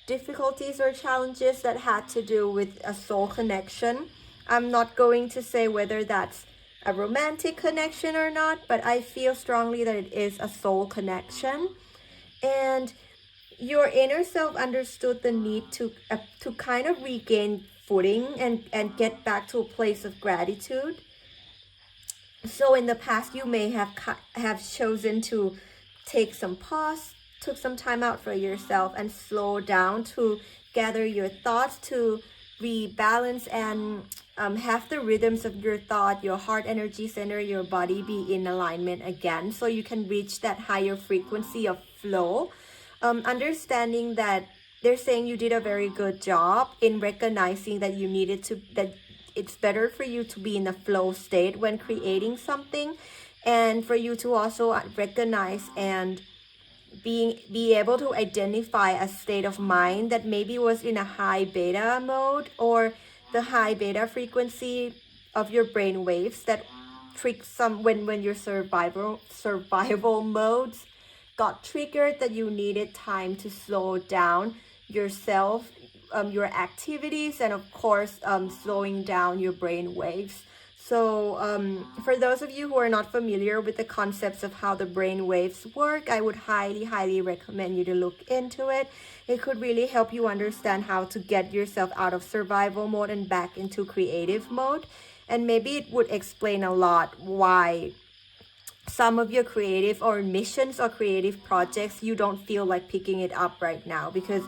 difficulties or challenges that had to do with a soul connection. I'm not going to say whether that's a romantic connection or not, but I feel strongly that it is a soul connection. And your inner self understood the need to kind of regain footing and get back to a place of gratitude. So in the past, you may have chosen to take some pause, took some time out for yourself and slow down to gather your thoughts, to rebalance and have the rhythms of your thought, your heart energy center, your body be in alignment again, so you can reach that higher frequency of flow. Understanding that they're saying you did a very good job in recognizing that you needed to, that it's better for you to be in a flow state when creating something, and for you to also recognize and be able to identify a state of mind that maybe was in a high beta mode, or the high beta frequency of your brain waves that trick some when your survival modes got triggered, that you needed time to slow down yourself, your activities, and of course slowing down your brain waves. So for those of you who are not familiar with the concepts of how the brain waves work, I would highly recommend you to look into it. It could really help you understand how to get yourself out of survival mode and back into creative mode. And maybe it would explain a lot why some of your creative or missions or creative projects, you don't feel like picking it up right now, because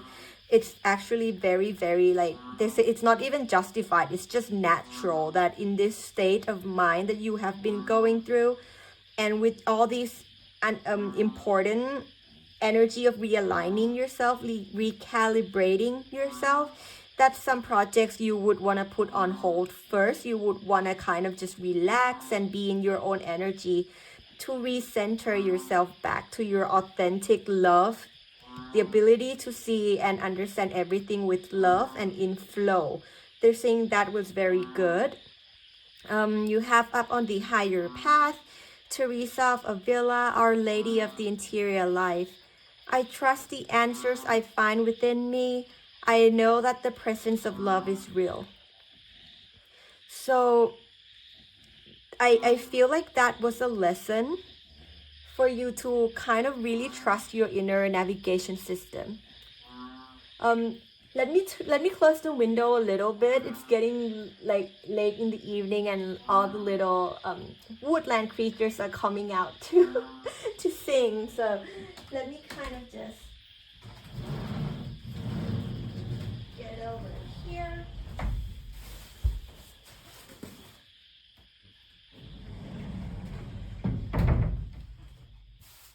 it's actually very like they say, it's not even justified, it's just natural that in this state of mind that you have been going through, and with all these important energy of realigning yourself, recalibrating yourself, that some projects you would want to put on hold first. You would want to kind of just relax and be in your own energy to recenter yourself back to your authentic love the ability to see and understand everything with love and in flow. They're saying that was very good. You have up on the higher path, Teresa of Avila, Our Lady of the Interior Life. I trust the answers I find within me. I know that the presence of love is real. So I feel like that was a lesson for you to kind of really trust your inner navigation system. Um, let me close the window a little bit. It's getting like late in the evening, and all the little woodland creatures are coming out to to sing. So let me kind of just get over here.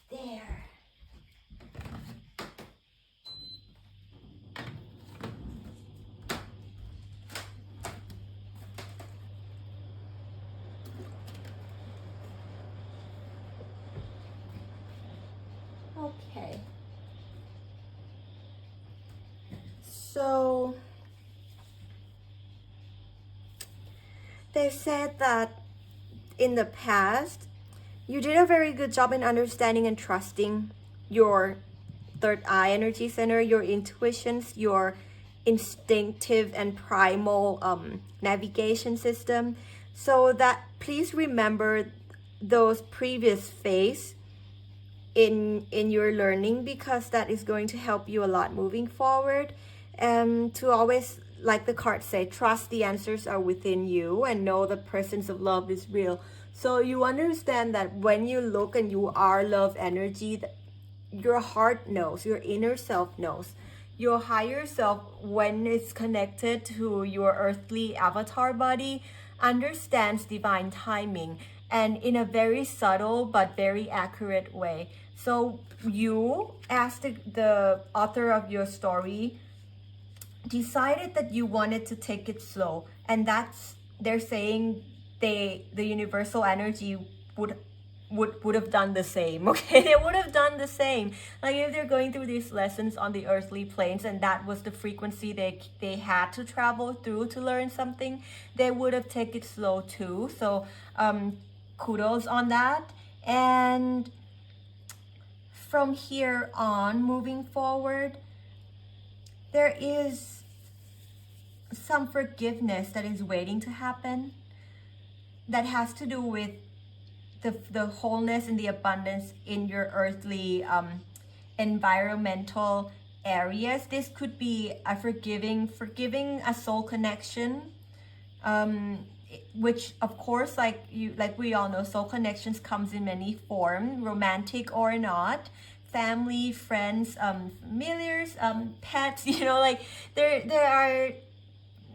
There. Okay. So they said that in the past, you did a very good job in understanding and trusting your third eye energy center, your intuitions, your instinctive and primal navigation system. So that please remember those previous phase in your learning, because that is going to help you a lot moving forward. To always, like the cards say, trust the answers are within you and know the presence of love is real. So you understand that when you look and you are love energy, your heart knows, your inner self knows. Your higher self, when it's connected to your earthly avatar body, understands divine timing, and in a very subtle but very accurate way. So you, as the author of your story, decided that you wanted to take it slow, and that's, they're saying, the universal energy would have done the same. Okay, they would have done the same. Like if they're going through these lessons on the earthly planes, and that was the frequency they had to travel through to learn something, they would have taken it slow too. So kudos on that. And from here on, moving forward, there is some forgiveness that is waiting to happen, that has to do with the wholeness and the abundance in your earthly environmental areas. This could be a forgiving a soul connection, which of course, like we all know, soul connections comes in many forms, romantic or not, family, friends, familiars, pets, like there are,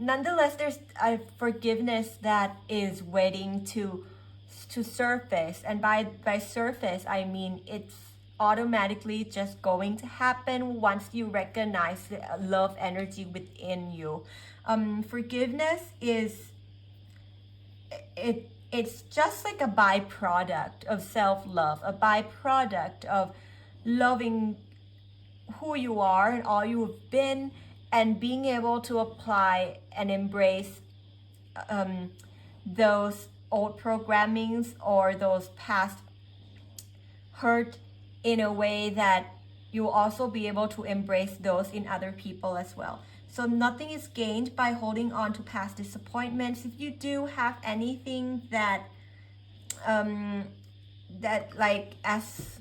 nonetheless, there's a forgiveness that is waiting to surface. And by surface, I mean it's automatically just going to happen once you recognize the love energy within you. Forgiveness is, it's just like a byproduct of self-love, a byproduct of loving who you are and all you have been, and being able to apply and embrace those old programmings or those past hurt in a way that you'll also be able to embrace those in other people as well. So nothing is gained by holding on to past disappointments. If you do have anything that that, like, as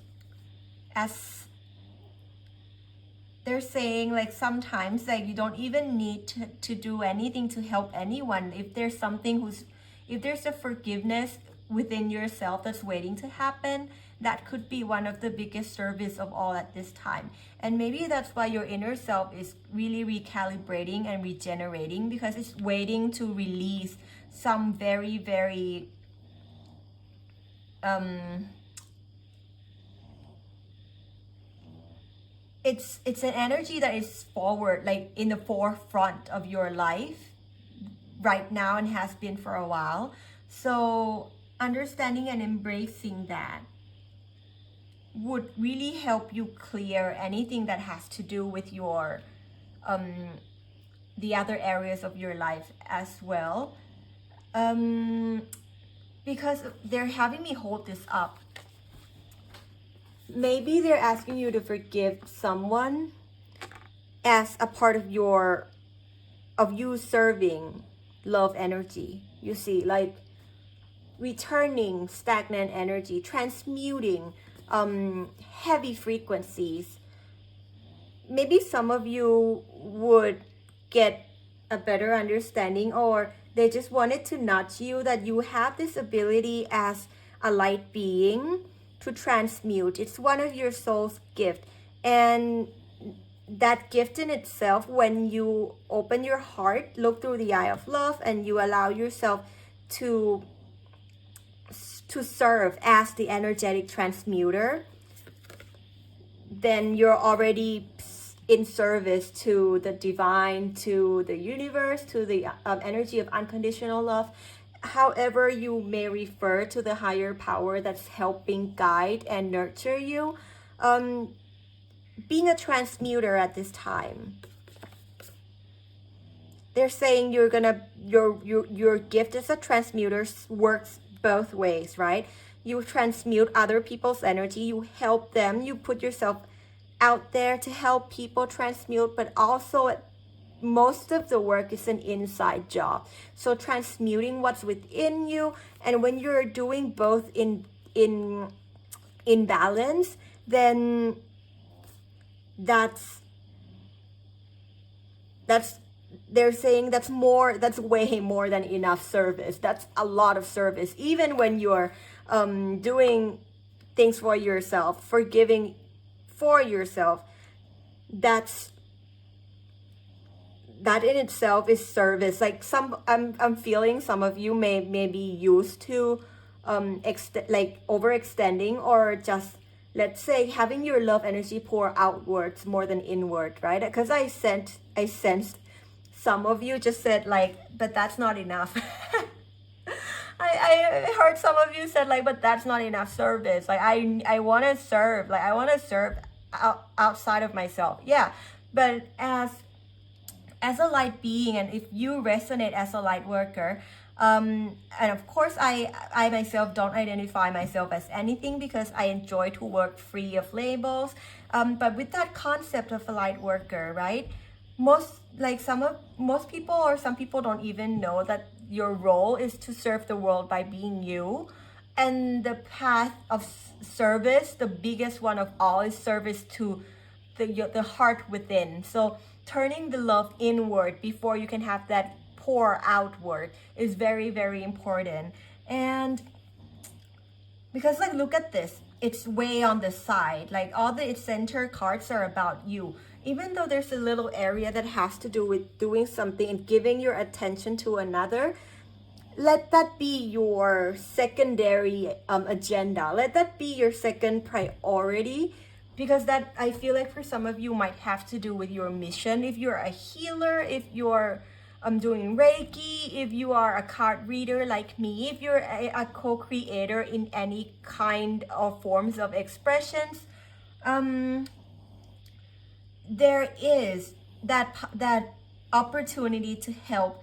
they're saying, like sometimes, like you don't even need to do anything to help anyone. If there's if there's a forgiveness within yourself that's waiting to happen, that could be one of the biggest service of all at this time. And maybe that's why your inner self is really recalibrating and regenerating, because it's waiting to release some very, very it's an energy that is forward, like in the forefront of your life right now, and has been for a while. So understanding and embracing that. would really help you clear anything that has to do with your the other areas of your life as well. Because they're having me hold this up. Maybe they're asking you to forgive someone as a part of you serving love energy. You see, like returning stagnant energy, transmuting heavy frequencies. Maybe some of you would get a better understanding, or they just wanted to nudge you that you have this ability as a light being to transmute. It's one of your soul's gift, and that gift in itself, when you open your heart, look through the eye of love, and you allow yourself to serve as the energetic transmuter, then you're already in service to the divine, to the universe, to the energy of unconditional love. However you may refer to the higher power that's helping guide and nurture you, being a transmuter at this time. They're saying you're gonna your gift as a transmuter works both ways, right? You transmute other people's energy, you help them, you put yourself out there to help people transmute, but also most of the work is an inside job. So transmuting what's within you, and when you're doing both in balance, then that's they're saying that's way more than enough service. That's a lot of service, even when you're doing things for yourself, forgiving for yourself. That in itself is service. Like I'm feeling some of you may be used to like overextending, or just, let's say, having your love energy pour outwards more than inward, right? Because I sensed some of you just said like, but that's not enough. I heard some of you said like, but that's not enough service. Like I want to serve, like I want to serve outside of myself. Yeah, but as a light being, and if you resonate as a light worker, and of course I myself don't identify myself as anything, because I enjoy to work free of labels, but with that concept of a light worker, right, most people, or some people, don't even know that your role is to serve the world by being you. And the path of service, the biggest one of all, is service to the heart within. So turning the love inward before you can have that pour outward is very, very important. And because, like, look at this, it's way on the side, like all the center cards are about you, even though there's a little area that has to do with doing something and giving your attention to another. Let that be your secondary agenda. Let that be your second priority, because that, I feel like, for some of you might have to do with your mission. If you're a healer, if you're doing Reiki, if you are a card reader like me, if you're a co-creator in any kind of forms of expressions, there is that opportunity to help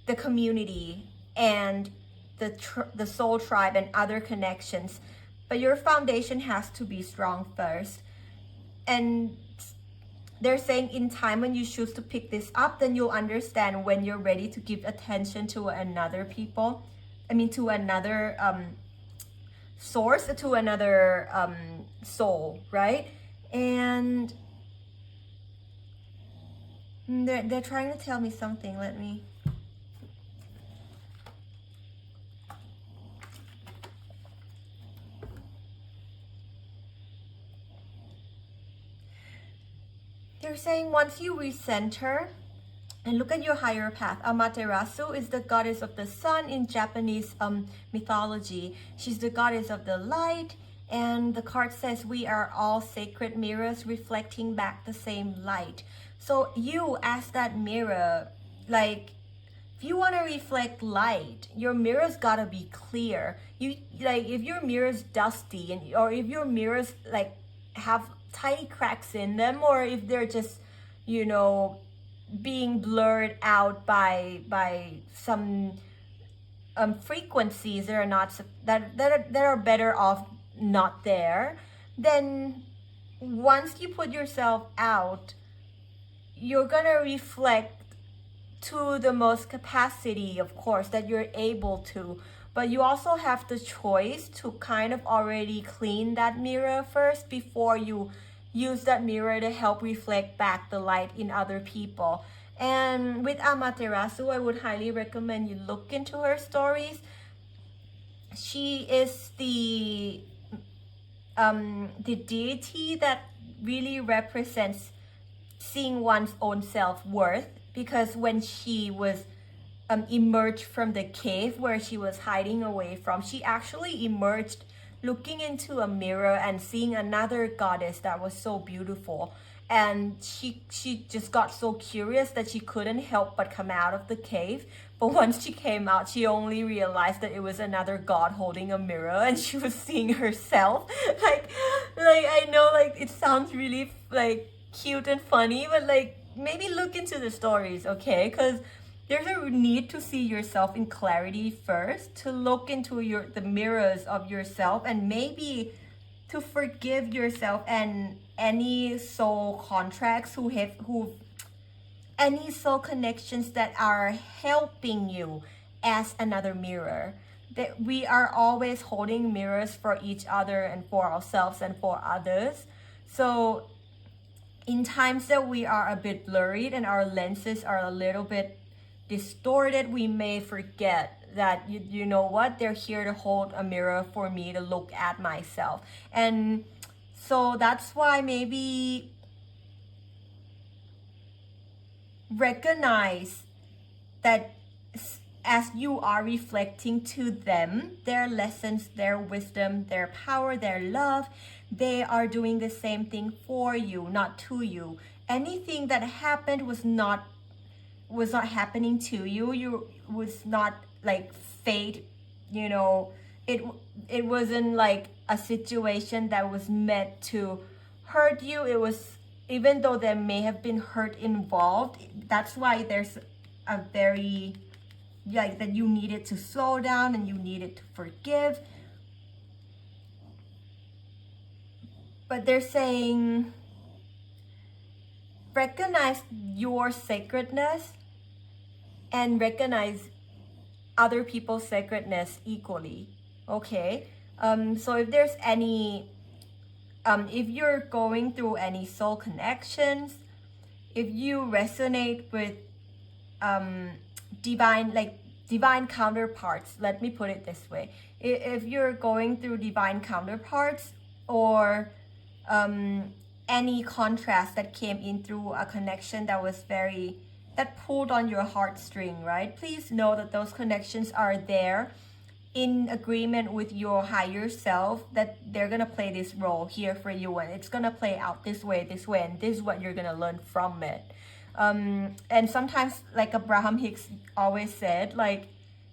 the community and the soul tribe and other connections. But your foundation has to be strong first. And they're saying in time, when you choose to pick this up, then you'll understand when you're ready to give attention to another to another source, to another soul, right? And they're trying to tell me something. Let me... They're saying once you recenter and look at your higher path, Amaterasu is the goddess of the sun in Japanese mythology. She's the goddess of the light, and the card says we are all sacred mirrors reflecting back the same light. So you, as that mirror, like, if you want to reflect light, your mirror's gotta be clear. You like if your mirror's dusty and or if your mirrors like have tiny cracks in them, or if they're just, you know, being blurred out by some frequencies that are not that are better off not there, then once you put yourself out, you're gonna reflect to the most capacity, of course, that you're able to. But you also have the choice to kind of already clean that mirror first before you use that mirror to help reflect back the light in other people. And with Amaterasu, I would highly recommend you look into her stories. She is the deity that really represents seeing one's own self-worth, because when she was emerged from the cave where she was hiding away from, she actually emerged looking into a mirror and seeing another goddess that was so beautiful, and she just got so curious that she couldn't help but come out of the cave. But once she came out, she only realized that it was another god holding a mirror and she was seeing herself. like I know, like, it sounds really like cute and funny, but like maybe look into the stories, okay? Because there's a need to see yourself in clarity first, to look into the mirrors of yourself, and maybe to forgive yourself and any soul contracts who any soul connections that are helping you as another mirror. That we are always holding mirrors for each other and for ourselves and for others. So in times that we are a bit blurred and our lenses are a little bit distorted, we may forget that you know what, they're here to hold a mirror for me to look at myself. And so that's why maybe recognize that as you are reflecting to them their lessons, their wisdom, their power, their love, they are doing the same thing for you, not to you. Anything that happened was not happening to you. You was not like fate, you know. It wasn't like a situation that was meant to hurt you. It was, even though there may have been hurt involved, that's why there's a very, like, that you needed to slow down and you needed to forgive. But they're saying recognize your sacredness and recognize other people's sacredness equally, okay? So if there's any if you're going through any soul connections, if you resonate with divine counterparts, let me put it this way. If you're going through divine counterparts, or any contrast that came in through a connection that pulled on your heartstring, right? Please know that those connections are there in agreement with your higher self, that they're gonna play this role here for you, and it's gonna play out this way, and this is what you're gonna learn from it. And sometimes, like Abraham Hicks always said, like,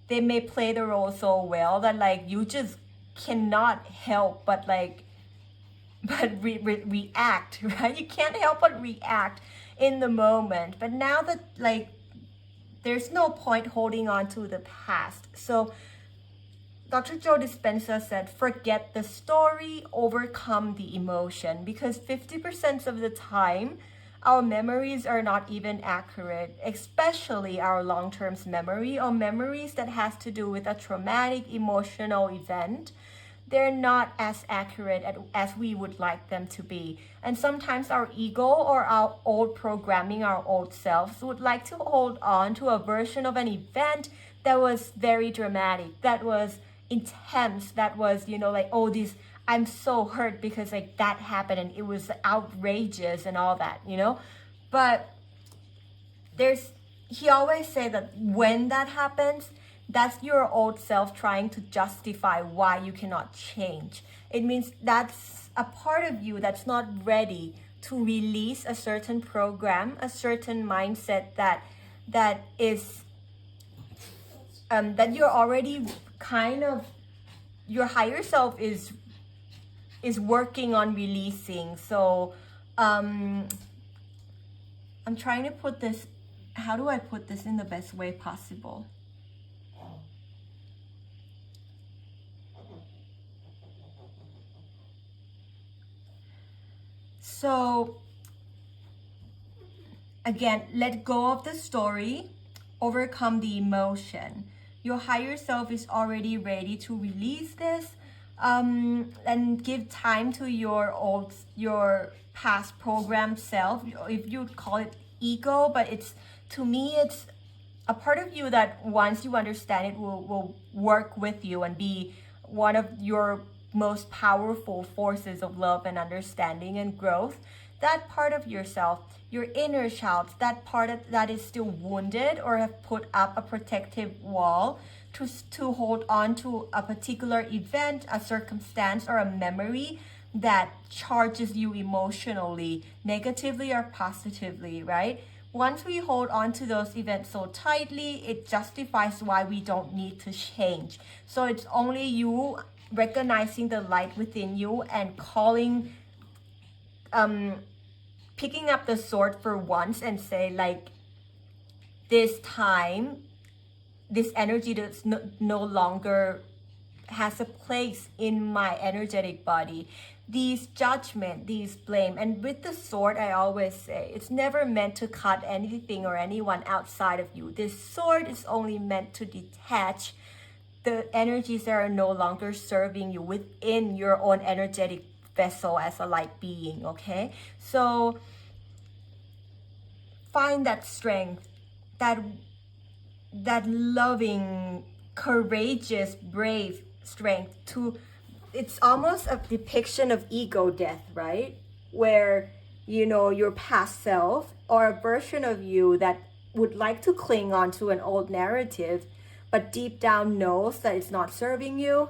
they may play the role so well that like you just cannot help but react, right? You can't help but react in the moment. But now that, like, there's no point holding on to the past. So Dr. Joe Dispenza said, forget the story, overcome the emotion, because 50% of the time, our memories are not even accurate, especially our long-term memory, or memories that has to do with a traumatic emotional event. They're not as accurate as we would like them to be. And sometimes our ego or our old programming, our old selves, would like to hold on to a version of an event that was very dramatic, that was intense, that was, you know, like, oh, this, I'm so hurt because like that happened and it was outrageous and all that, you know. But he always said that when that happens, that's your old self trying to justify why you cannot change. It means that's a part of you that's not ready to release a certain program, a certain mindset that is that you're already kind of, your higher self is working on releasing. So I'm trying to put this, how do I put this in the best way possible? So again, let go of the story, overcome the emotion. Your higher self is already ready to release this, and give time to your past programmed self, if you call it ego, but it's, to me, it's a part of you that once you understand it will work with you and be one of your most powerful forces of love and understanding and growth. That part of yourself, your inner child, that part that is still wounded or have put up a protective wall to hold on to a particular event, a circumstance, or a memory that charges you emotionally, negatively or positively, right? Once we hold on to those events so tightly, it justifies why we don't need to change. So it's only you recognizing the light within you and calling, picking up the sword for once and say, like, this time, this energy does no longer has a place in my energetic body. These judgment, these blame, and with the sword, I always say, it's never meant to cut anything or anyone outside of you. This sword is only meant to detach the energies that are no longer serving you within your own energetic vessel as a light being, okay? So find that strength, that loving, courageous, brave strength to, it's almost a depiction of ego death, right? Where, you know, your past self or a version of you that would like to cling on to an old narrative, but deep down knows that it's not serving you,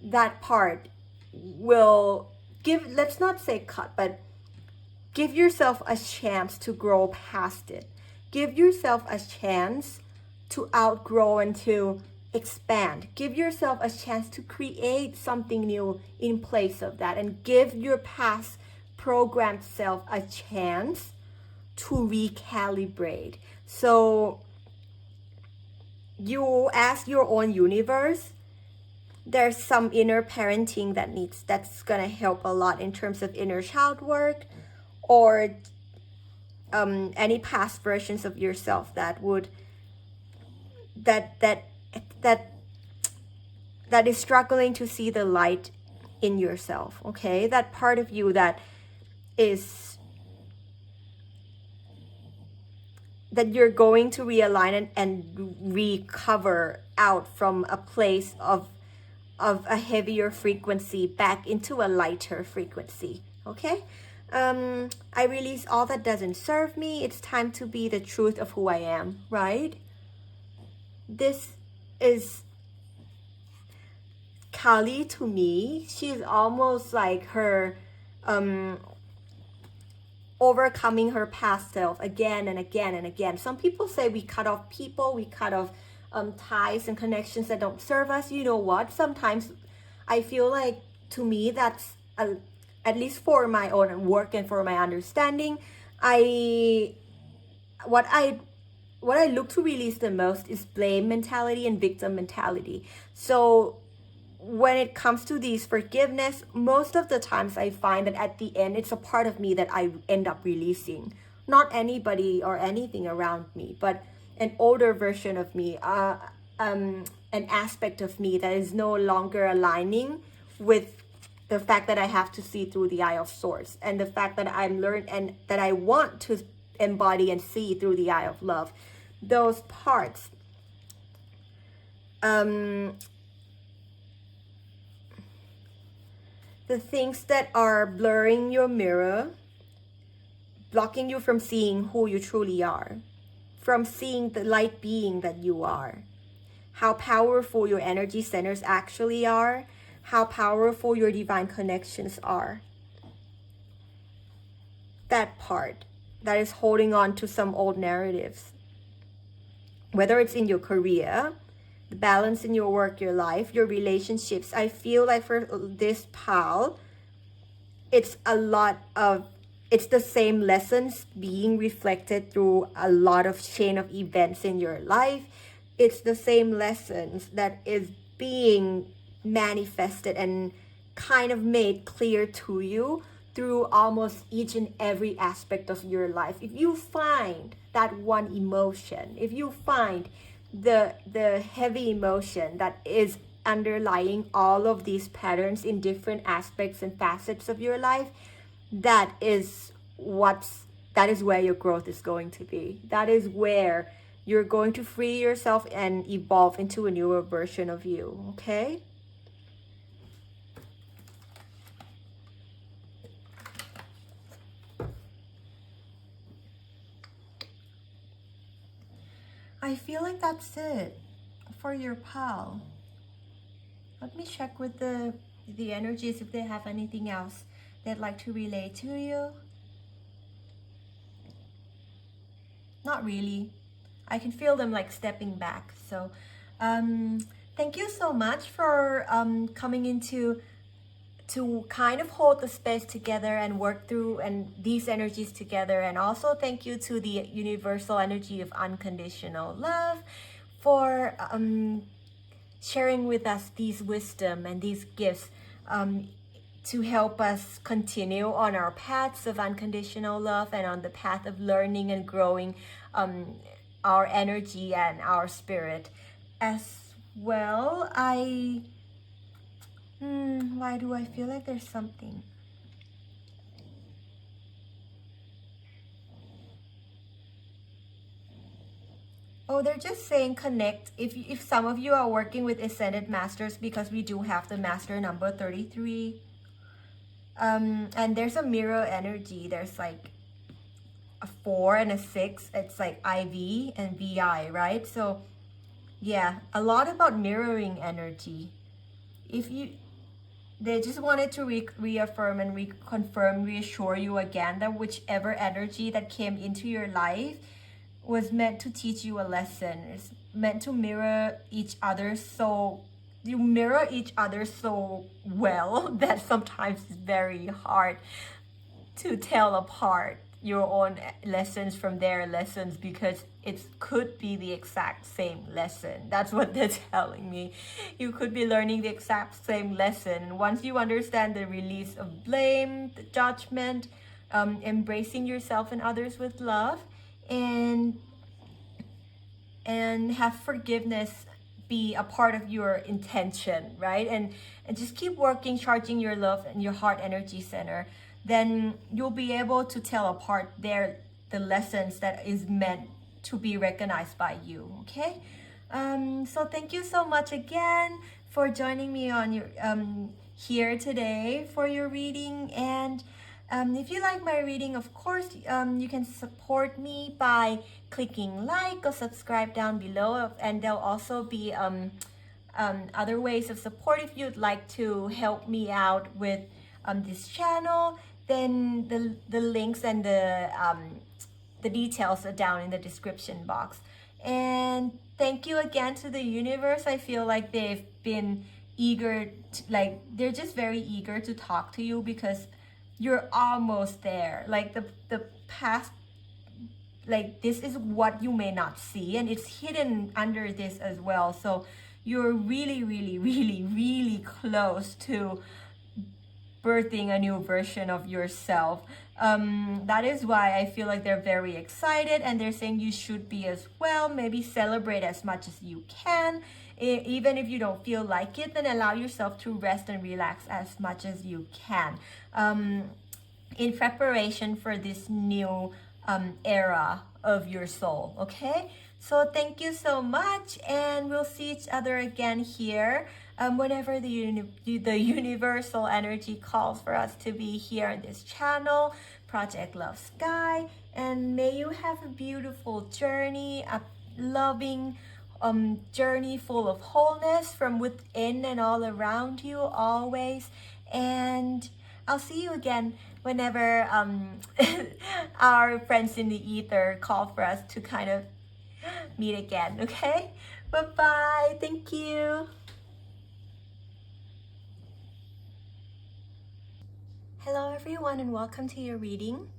that part will give, let's not say cut, but give yourself a chance to grow past it. Give yourself a chance to outgrow and to expand. Give yourself a chance to create something new in place of that, and give your past programmed self a chance to recalibrate. So you, as your own universe, there's some inner parenting that's gonna help a lot in terms of inner child work, or any past versions of yourself that would that is struggling to see the light in yourself, okay? That part of you that is, that you're going to realign and recover out from a place of a heavier frequency back into a lighter frequency, okay? I release all that doesn't serve me. It's time to be the truth of who I am, right? This is Kali to me. She's almost like her overcoming her past self again and again and again. Some people say we cut off people, we cut off ties and connections that don't serve us. You know what? Sometimes I feel like, to me, that's at least for my own work and for my understanding, what I look to release the most is blame mentality and victim mentality. So when it comes to these forgiveness, most of the times I find that at the end, it's a part of me that I end up releasing. Not anybody or anything around me, but an older version of me, an aspect of me that is no longer aligning with the fact that I have to see through the eye of source, and the fact that I'm learned and that I want to embody and see through the eye of love. Those parts. The things that are blurring your mirror, blocking you from seeing who you truly are, from seeing the light being that you are, how powerful your energy centers actually are, how powerful your divine connections are. That part that is holding on to some old narratives, whether it's in your career, the balance in your work, your life, your relationships. I feel like for this pal, it's it's the same lessons being reflected through a lot of chain of events in your life. It's the same lessons that is being manifested and kind of made clear to you through almost each and every aspect of your life. If you find that one emotion, if you find the heavy emotion that is underlying all of these patterns in different aspects and facets of your life, that is where your growth is going to be. That is where you're going to free yourself and evolve into a newer version of you. Okay? I feel like that's it for your pal. Let me check with the energies if they have anything else they'd like to relay to you. Not really. I can feel them like stepping back. So thank you so much for coming into to kind of hold the space together and work through and these energies together. And also thank you to the universal energy of unconditional love for sharing with us these wisdom and these gifts to help us continue on our paths of unconditional love and on the path of learning and growing our energy and our spirit as well. Why do I feel like there's something? Oh, they're just saying connect. If some of you are working with Ascended Masters, because we do have the Master number 33. And there's a mirror energy. There's like a 4 and a 6. It's like IV and VI, right? So yeah, a lot about mirroring energy. They just wanted to reaffirm and reconfirm, reassure you again that whichever energy that came into your life was meant to teach you a lesson. It's meant to mirror each other. So you mirror each other so well that sometimes it's very hard to tell apart your own lessons from their lessons, because it could be the exact same lesson. That's what they're telling me. You could be learning the exact same lesson. Once you understand the release of blame, the judgment, embracing yourself and others with love, and have forgiveness be a part of your intention, right? And just keep working, charging your love and your heart energy center, then you'll be able to tell apart the lessons that is meant to be recognized by you. Okay, so thank you so much again for joining me on your here today for your reading. And if you like my reading, of course, you can support me by clicking like or subscribe down below, and there'll also be other ways of support. If you'd like to help me out with this channel, then the links and the details are down in the description box. And thank you again to the universe. I feel like they've been eager to, like, they're just very eager to talk to you, because you're almost there. Like the past, like, this is what you may not see, and it's hidden under this as well. So you're really, really, really, really close to birthing a new version of yourself. That is why I feel like they're very excited, and they're saying you should be as well. Maybe celebrate as much as you can. Even if you don't feel like it, then allow yourself to rest and relax as much as you can, in preparation for this new era of your soul. Okay, so thank you so much, and we'll see each other again here whenever the universal energy calls for us to be here on this channel, Project Love Sky. And may you have a beautiful journey, a loving journey full of wholeness from within and all around you always. And I'll see you again whenever our friends in the ether call for us to kind of meet again. Okay, Bye-bye. Thank you. Hello everyone and welcome to your reading.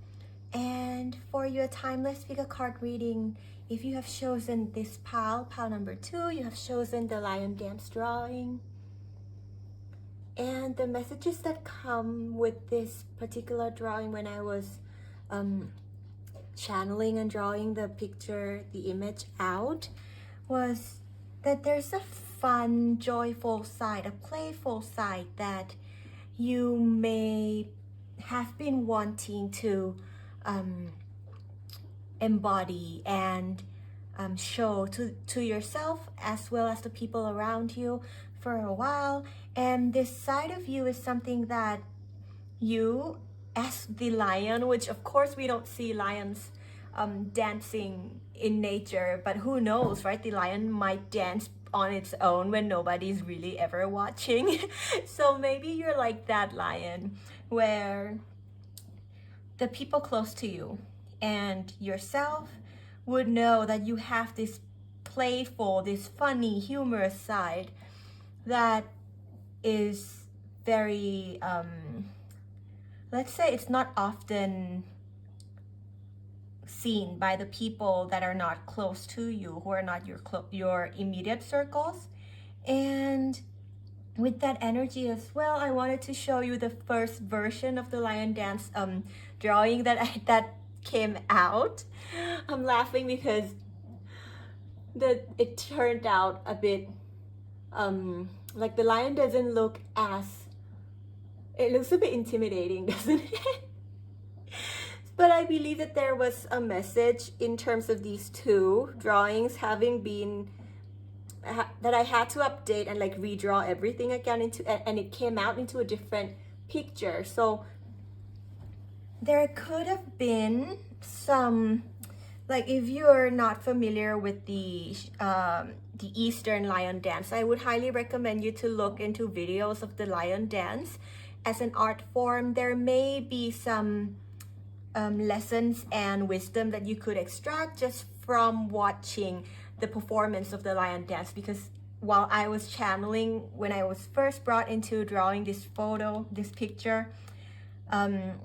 And for your timeless figure card reading, if you have chosen this pile number 2, you have chosen the lion dance drawing. And the messages that come with this particular drawing, when I was channeling and drawing the picture, the image out, was that there's a fun, joyful side, a playful side that you may have been wanting to embody and show to yourself as well as the people around you for a while. And this side of you is something that you, as the lion, which of course we don't see lions dancing in nature, but who knows, right? The lion might dance on its own when nobody's really ever watching. So maybe you're like that lion where the people close to you and yourself would know that you have this playful, this funny, humorous side that is very, let's say it's not often seen by the people that are not close to you, who are not your immediate circles. And with that energy as well, I wanted to show you the first version of the lion dance drawing that came out. I'm laughing because it turned out a bit like the lion doesn't look as, it looks a bit intimidating, doesn't it? But I believe that there was a message in terms of these two drawings having been that I had to update and like redraw everything again and it came out into a different picture. So there could have been some, like, if you're not familiar with the Eastern lion dance, I would highly recommend you to look into videos of the lion dance as an art form. There may be some lessons and wisdom that you could extract just from watching the performance of the lion dance, because while I was channeling, when I was first brought into drawing this picture, I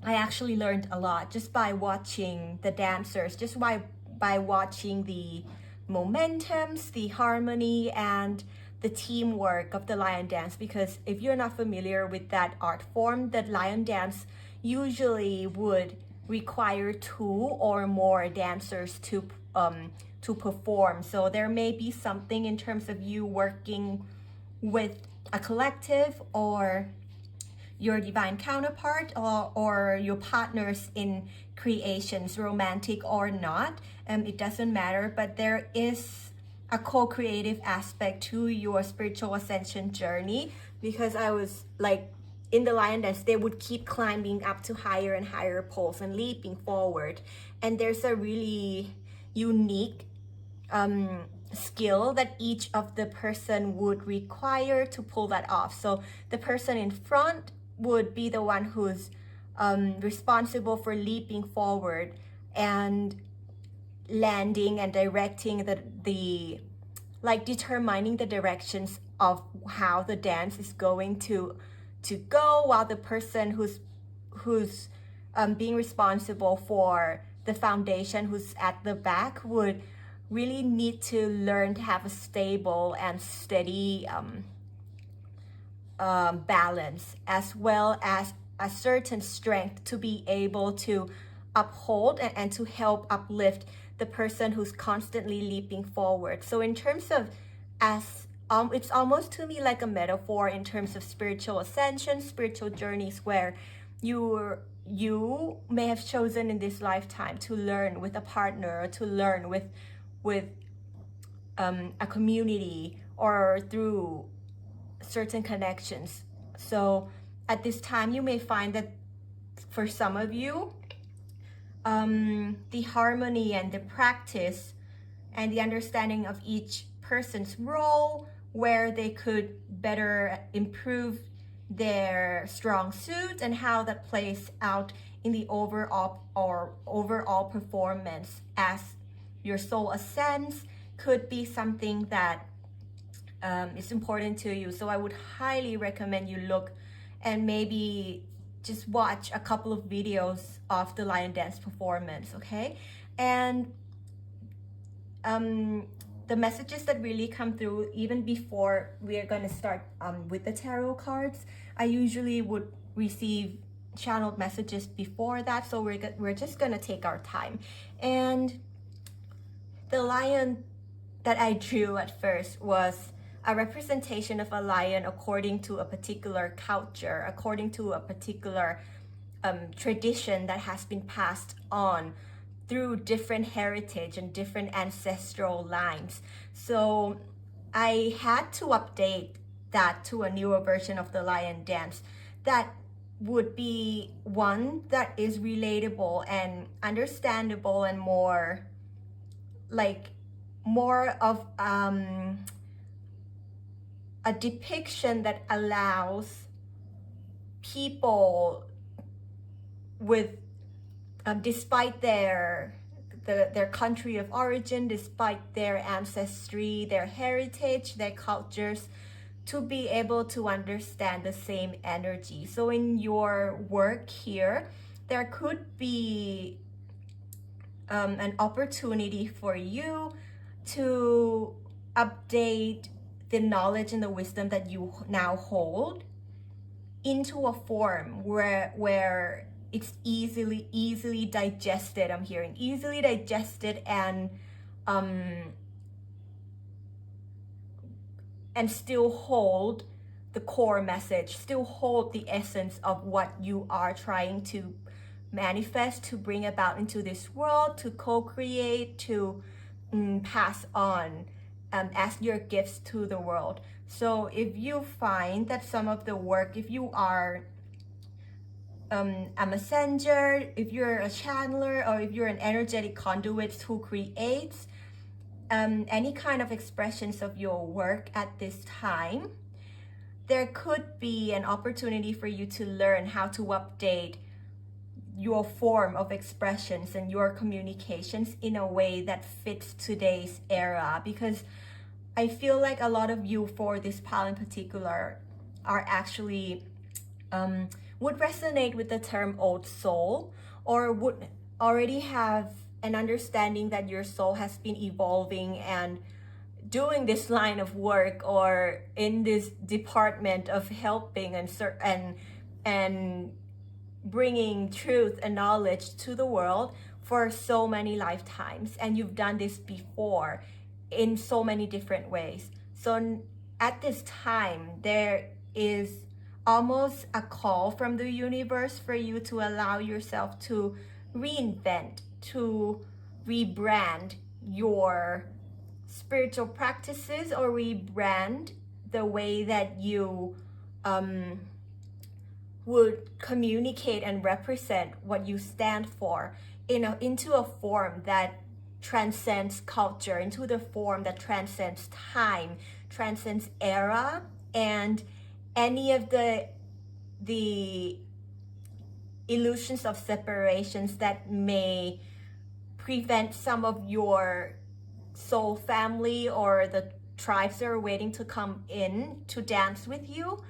actually learned a lot just by watching the dancers, just by watching the momentums, the harmony, and the teamwork of the lion dance. Because if you're not familiar with that art form, that lion dance usually would require 2 or more dancers to perform. So there may be something in terms of you working with a collective or your divine counterpart or your partners in creations, romantic or not, it doesn't matter, but there is a co-creative aspect to your spiritual ascension journey. Because I was like, in the lion dance, they would keep climbing up to higher and higher poles and leaping forward. And there's a really unique skill that each of the person would require to pull that off. So the person in front would be the one who's responsible for leaping forward and landing and directing the like determining the directions of how the dance is going to go, while the person who's being responsible for the foundation, who's at the back, would really need to learn to have a stable and steady balance, as well as a certain strength to be able to uphold and to help uplift the person who's constantly leaping forward. So in terms of, as it's almost to me like a metaphor in terms of spiritual ascension, spiritual journeys, where you may have chosen in this lifetime to learn with a partner, or to learn with a community, or through certain connections. So at this time, you may find that for some of you, the harmony and the practice and the understanding of each person's role, where they could better improve their strong suit, and how that plays out in the overall performance as your soul ascends, could be something that is important to you. So I would highly recommend you look and maybe just watch a couple of videos of the lion dance performance, okay? And the messages that really come through even before we are going to start with the tarot cards, I usually would receive channeled messages before that, so we're just going to take our time. And the lion that I drew at first was a representation of a lion according to a particular culture, according to a particular tradition that has been passed on through different heritage and different ancestral lines. So I had to update that to a newer version of the lion dance that would be one that is relatable and understandable and more of a depiction that allows people with despite their country of origin, despite their ancestry, their heritage, their cultures, to be able to understand the same energy. So in your work here, there could be an opportunity for you to update the knowledge and the wisdom that you now hold into a form where it's easily digested. I'm hearing easily digested and still hold the core message, still hold the essence of what you are trying to manifest, to bring about into this world, to co-create, to pass on as your gifts to the world. So if you find that some of the work, if you are a messenger, if you're a channeler, or if you're an energetic conduit who creates any kind of expressions of your work at this time, there could be an opportunity for you to learn how to update your form of expressions and your communications in a way that fits today's era. Because I feel like a lot of you, for this pal in particular, are actually would resonate with the term old soul, or would already have an understanding that your soul has been evolving and doing this line of work, or in this department of helping and bringing truth and knowledge to the world for so many lifetimes, and you've done this before in so many different ways. So at this time, there is almost a call from the universe for you to allow yourself to reinvent, to rebrand your spiritual practices, or rebrand the way that you would communicate and represent what you stand for into a form that transcends culture, into the form that transcends time, transcends era, and any of the illusions of separations that may prevent some of your soul family or the tribes that are waiting to come in to dance with you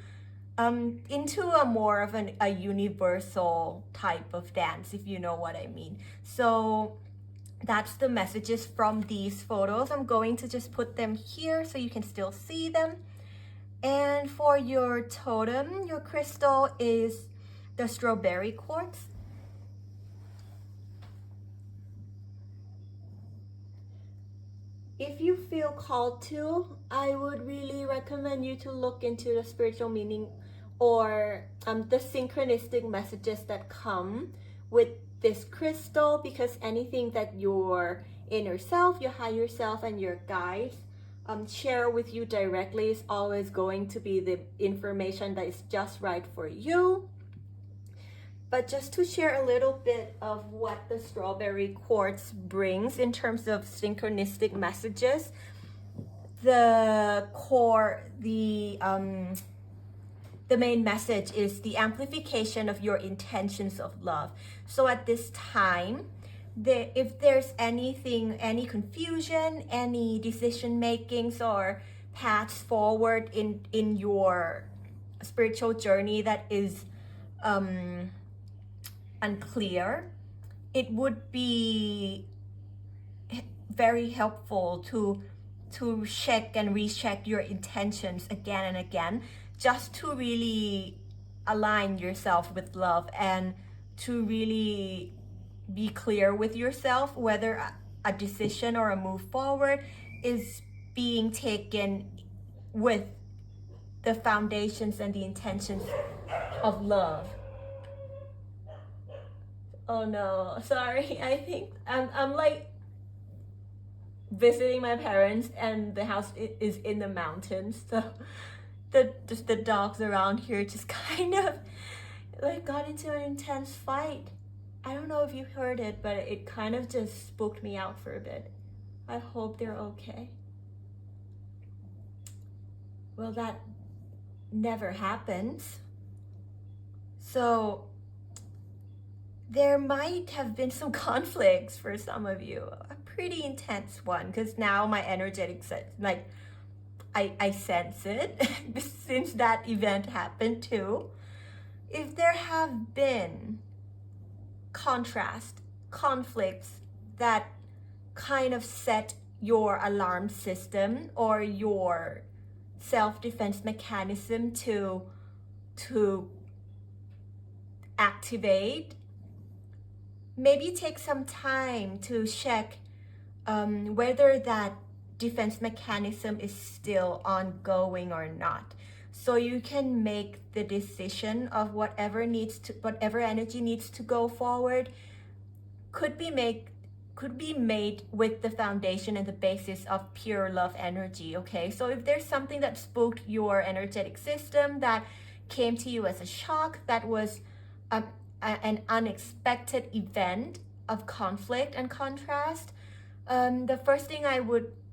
into a more of a universal type of dance, if you know what I mean. So that's the messages from these photos. I'm going to just put them here so you can still see them. And for your totem, your crystal is the strawberry quartz. If you feel called to, I would really recommend you to look into the spiritual meaning or the synchronistic messages that come with this crystal, because anything that your inner self, your higher self, and your guides share with you directly is always going to be the information that is just right for you. But just to share a little bit of what the strawberry quartz brings in terms of synchronistic messages, the main message is the amplification of your intentions of love. So at this time, if there's anything, any confusion, any decision makings or paths forward in your spiritual journey that is unclear, it would be very helpful to check and recheck your intentions again and again, just to really align yourself with love and to really be clear with yourself whether a decision or a move forward is being taken with the foundations and the intentions of love. Oh no, sorry. I think I'm like visiting my parents, and the house is in the mountains, so the dogs around here just kind of like got into an intense fight. I don't know if you heard it, but it kind of just spooked me out for a bit. I hope they're okay. Well, that never happens. So there might have been some conflicts for some of you, a pretty intense one, because now my energetic set, like I sense it since that event happened too. If there have been conflicts that kind of set your alarm system or your self-defense mechanism to activate, maybe take some time to check whether that defense mechanism is still ongoing or not, so you can make the decision of whatever energy needs to go forward could be made with the foundation and the basis of pure love energy. Okay, so if there's something that spooked your energetic system, that came to you as a shock, that was an unexpected event of conflict and contrast, the first thing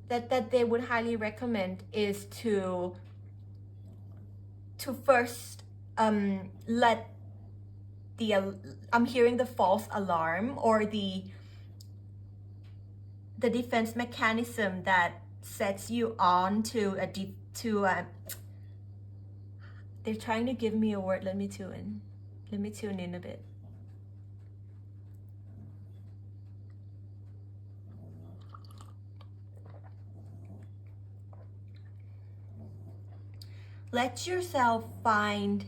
that they would highly recommend is to first let I'm hearing the false alarm or the defense mechanism that sets you on to they're trying to give me a word. Let me tune in a bit. Let yourself find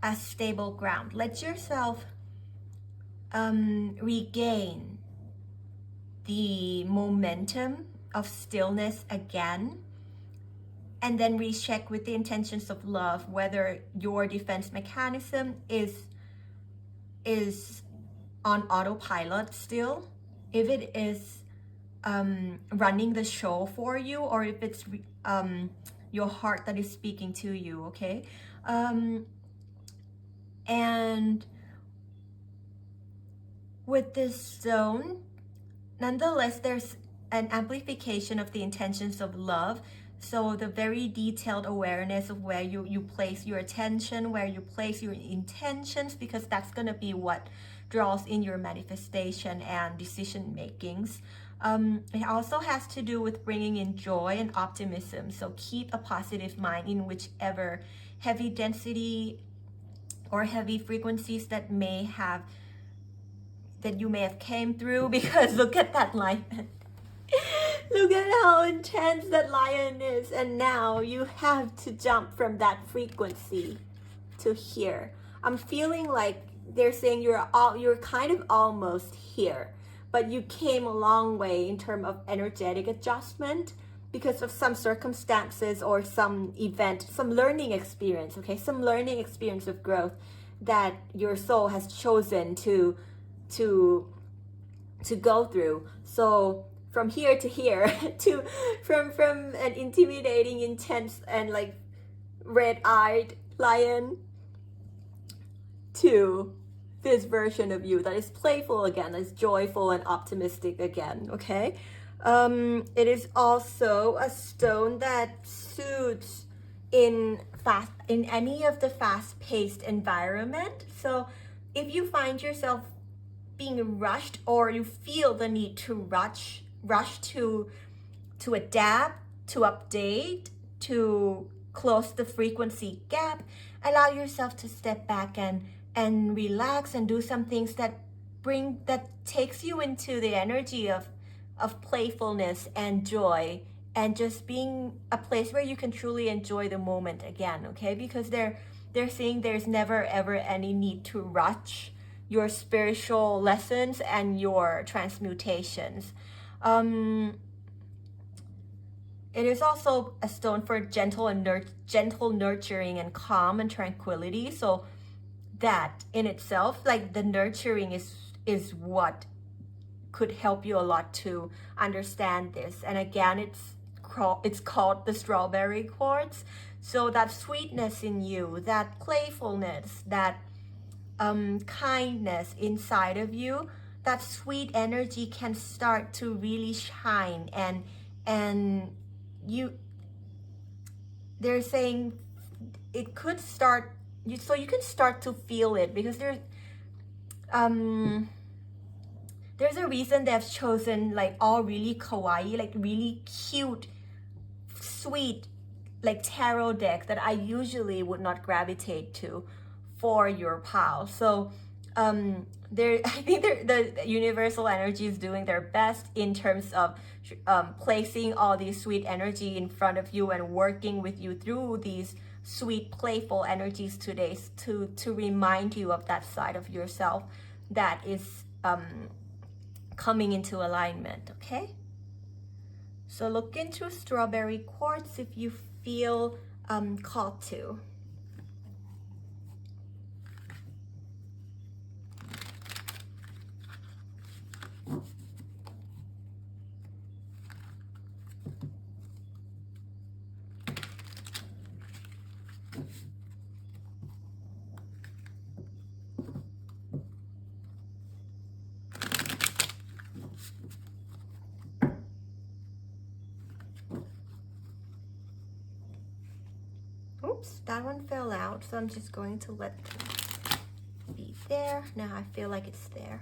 a stable ground. Let yourself regain the momentum of stillness again, and then recheck with the intentions of love whether your defense mechanism is on autopilot still, if it is running the show for you, or if it's your heart that is speaking to you. Okay, and with this zone, nonetheless, there's an amplification of the intentions of love. So the very detailed awareness of where you place your attention, where you place your intentions, because that's going to be what draws in your manifestation and decision makings. It also has to do with bringing in joy and optimism. So keep a positive mind in whichever heavy density or heavy frequencies that you may have came through, because look at that lion. Look at how intense that lion is, and now you have to jump from that frequency to here. I'm feeling like they're saying you're kind of almost here, but you came a long way in terms of energetic adjustment because of some circumstances or some event, some learning experience, okay? Some learning experience of growth that your soul has chosen to go through. So from here to here, from an intimidating, intense, and like red-eyed lion to this version of you that is playful again, that is joyful and optimistic again. Okay, it is also a stone that suits in any of the fast-paced environment. So if you find yourself being rushed, or you feel the need to rush to adapt, to update, to close the frequency gap, allow yourself to step back and relax and do some things that takes you into the energy of playfulness and joy, and just being a place where you can truly enjoy the moment again, okay? Because they're saying there's never ever any need to rush your spiritual lessons and your transmutations. It is also a stone for gentle nurturing and calm and tranquility. So that in itself, like the nurturing is what could help you a lot to understand this. And again, it's called the strawberry quartz. So that sweetness in you, that playfulness, that kindness inside of you, that sweet energy can start to really shine, and they're saying it could start so you can start to feel it, because there's a reason they've chosen like all really kawaii, like really cute, sweet, like tarot deck that I usually would not gravitate to for your pal. So I think the universal energy is doing their best in terms of placing all these sweet energy in front of you and working with you through these sweet, playful energies today to remind you of that side of yourself that is coming into alignment, okay? So look into strawberry quartz if you feel called to. Oops, that one fell out, so I'm just going to let it be there. Now I feel like it's there.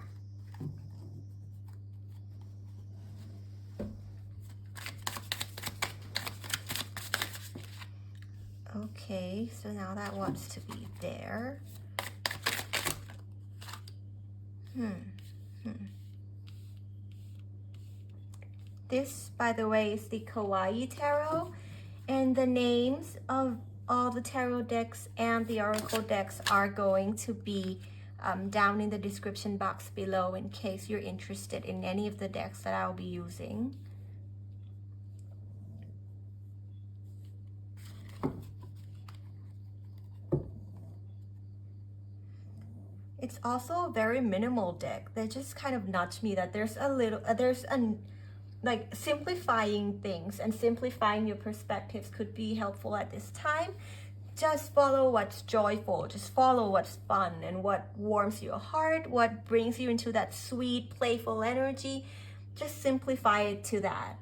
Okay, so now that wants to be there. This, by the way, is the Kawaii Tarot, and the names of all the tarot decks and the oracle decks are going to be down in the description box below in case you're interested in any of the decks that I'll be using. It's also a very minimal deck that just kind of nudged me that there's like simplifying things and simplifying your perspectives could be helpful at this time. Just follow what's joyful, just follow what's fun and what warms your heart, what brings you into that sweet, playful energy. Just simplify it to that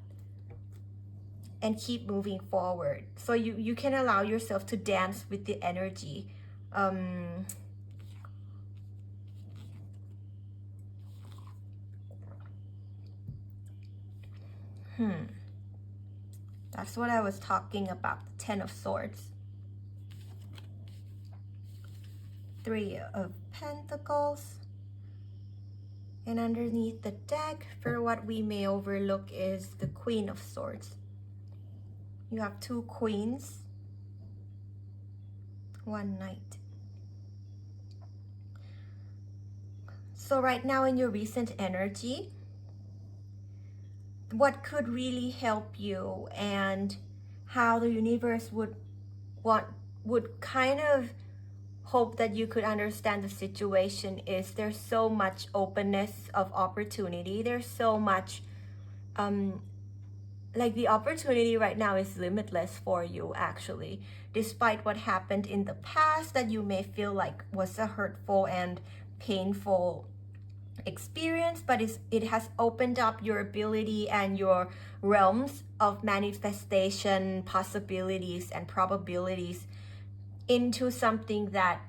and keep moving forward. So you can allow yourself to dance with the energy. That's what I was talking about, the Ten of Swords. Three of Pentacles. And underneath the deck, for what we may overlook, is the Queen of Swords. You have two queens, one knight. So right now in your recent energy, what could really help you and how the universe would kind of hope that you could understand the situation is there's so much openness of opportunity. There's so much like the opportunity right now is limitless for you, actually, despite what happened in the past that you may feel like was a hurtful and painful experience, but it has opened up your ability and your realms of manifestation possibilities and probabilities into something that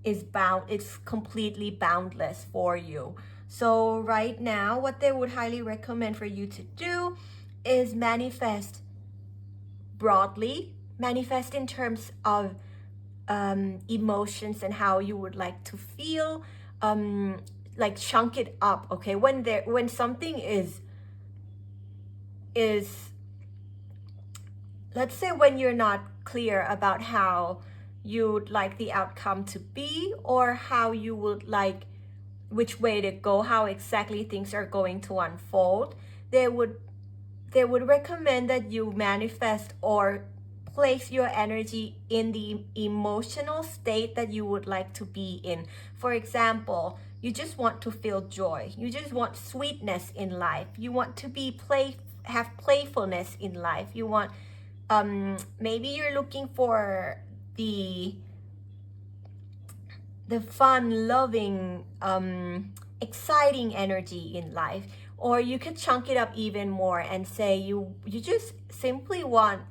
it's completely boundless for you. So right now, what they would highly recommend for you to do is manifest broadly, manifest in terms of emotions and how you would like to feel. Like chunk it up, okay? When something is let's say when you're not clear about how you'd like the outcome to be, or how you would like which way to go, how exactly things are going to unfold, they would recommend that you manifest or place your energy in the emotional state that you would like to be in. For example, you just want to feel joy. You just want sweetness in life. You want to be have playfulness in life. You want maybe you're looking for the fun, loving, exciting energy in life. Or you could chunk it up even more and say you just simply want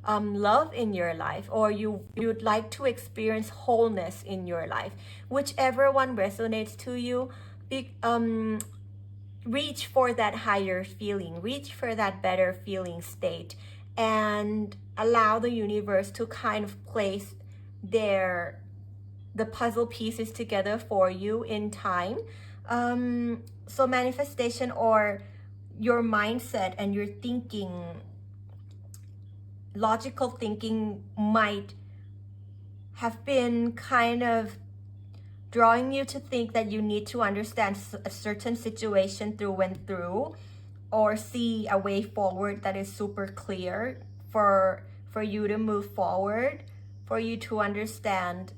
love in your life, or you'd like to experience wholeness in your life. Whichever one resonates to you, reach for that higher feeling, reach for that better feeling state, and allow the universe to kind of place the puzzle pieces together for you in time. So manifestation, or your mindset and your thinking, logical thinking, might have been kind of drawing you to think that you need to understand a certain situation through and through, or see a way forward that is super clear for you to move forward, for you to understand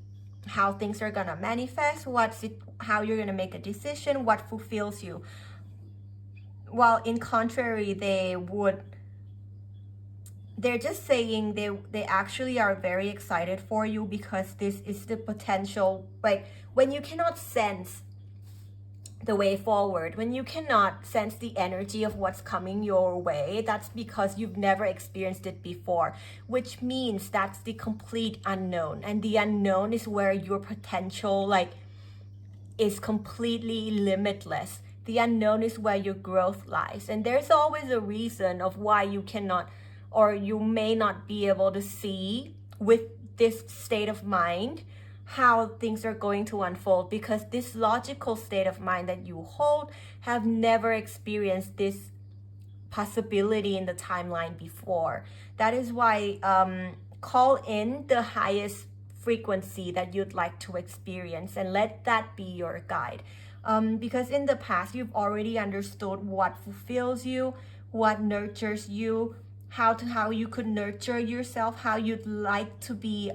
how things are gonna manifest, how you're gonna make a decision, what fulfills you. While in contrary, they're just saying they actually are very excited for you, because this is the potential. Like when you cannot sense the way forward, when you cannot sense the energy of what's coming your way, that's because you've never experienced it before, which means that's the complete unknown. And the unknown is where your potential is completely limitless. The unknown is where your growth lies. And there's always a reason of why you cannot, or you may not be able to see with this state of mind how things are going to unfold, because this logical state of mind that you hold have never experienced this possibility in the timeline before. That is why call in the highest frequency that you'd like to experience, and let that be your guide. Because in the past, you've already understood what fulfills you, what nurtures you, how you could nurture yourself, how you'd like to be,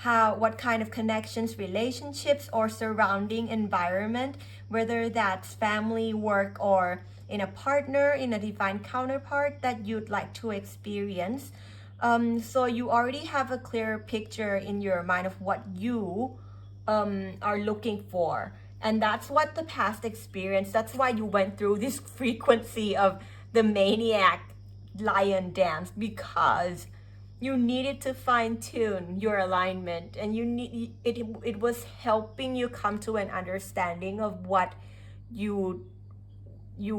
what kind of connections, relationships, or surrounding environment, whether that's family, work, or in a partner, in a divine counterpart, that you'd like to experience. So you already have a clear picture in your mind of what you are looking for. And that's what the past experience, that's why you went through this frequency of the maniac lion dance, because you needed to fine-tune your alignment, and it was helping you come to an understanding of what you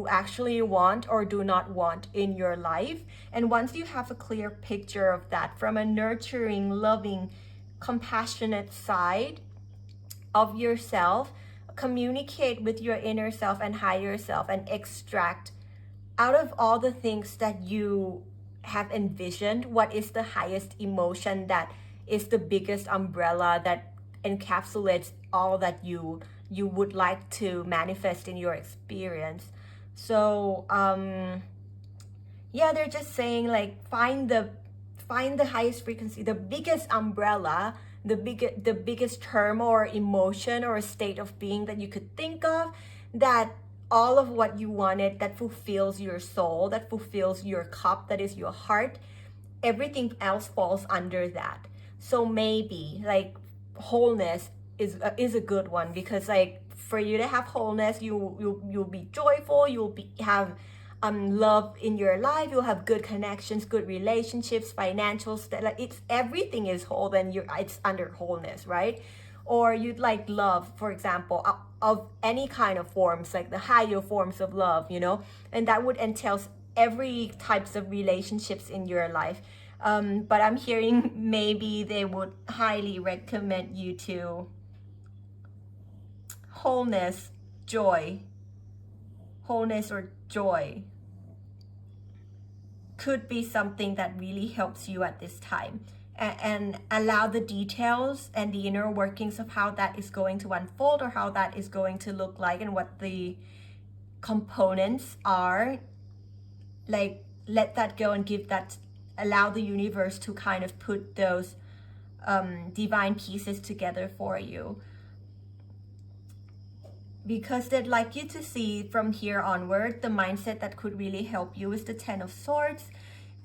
actually want or do not want in your life. And once you have a clear picture of that from a nurturing, loving, compassionate side of yourself, communicate with your inner self and higher self, and extract out of all the things that you have envisioned, what is the highest emotion that is the biggest umbrella that encapsulates all that you would like to manifest in your experience. So yeah, they're just saying find the highest frequency, the biggest umbrella, the biggest term or emotion or state of being that you could think of, that all of what you wanted, that fulfills your soul, that fulfills your cup, that is your heart, everything else falls under that. So maybe wholeness is a good one, because for you to have wholeness, you'll be joyful, you'll have love in your life. You'll have good connections, good relationships, financials. That like it's everything is whole. Then it's under wholeness, right? Or you'd like love, for example, of any kind of forms, like the higher forms of love, and that would entail every types of relationships in your life. But I'm hearing maybe they would highly recommend you to wholeness, joy, wholeness or joy could be something that really helps you at this time, and allow the details and the inner workings of how that is going to unfold, or how that is going to look like, and what the components are. Like, let that go and allow the universe to kind of put those divine pieces together for you, because they'd like you to see from here onward the mindset that could really help you is the Ten of Swords.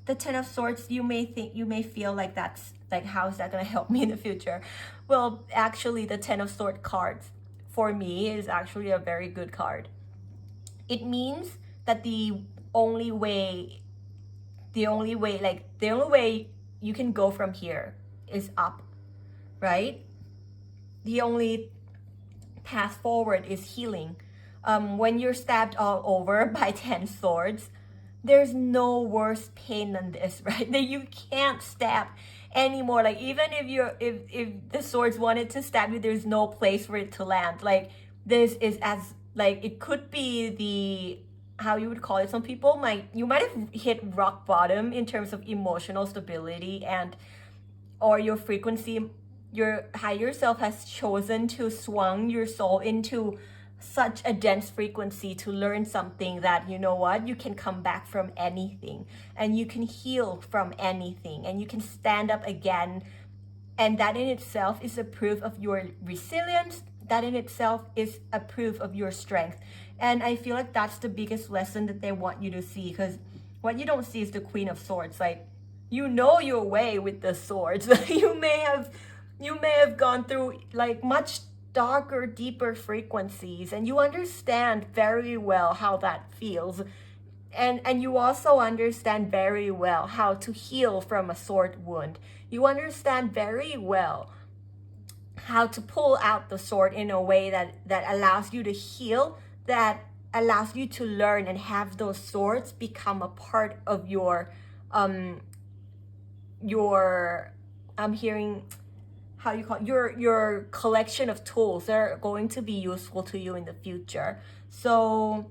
The Ten of Swords, you may feel like that's like, how is that going to help me in the future? Well, actually, the Ten of Swords cards for me is actually a very good card. It means that the only way you can go from here is up, right? The only path forward is healing. When you're stabbed all over by 10 swords, there's no worse pain than this, right? That you can't stab anymore. Like, even if the swords wanted to stab you, there's no place for it to land. Like, this is as, like, it could be the, how you would call it, some people you might have hit rock bottom in terms of emotional stability, or your frequency. Your higher self has chosen to swung your soul into such a dense frequency to learn something that, you know what, you can come back from anything, and you can heal from anything, and you can stand up again. And that in itself is a proof of your resilience. That in itself is a proof of your strength. And I feel like that's the biggest lesson that they want you to see, because what you don't see is the Queen of Swords. Like, you know your way with the swords. you may have gone through like much darker, deeper frequencies, and you understand very well how that feels. And you also understand very well how to heal from a sword wound. You understand very well how to pull out the sword in a way that allows you to heal, that allows you to learn and have those swords become a part of your I'm hearing, how you call it, your collection of tools that are going to be useful to you in the future. So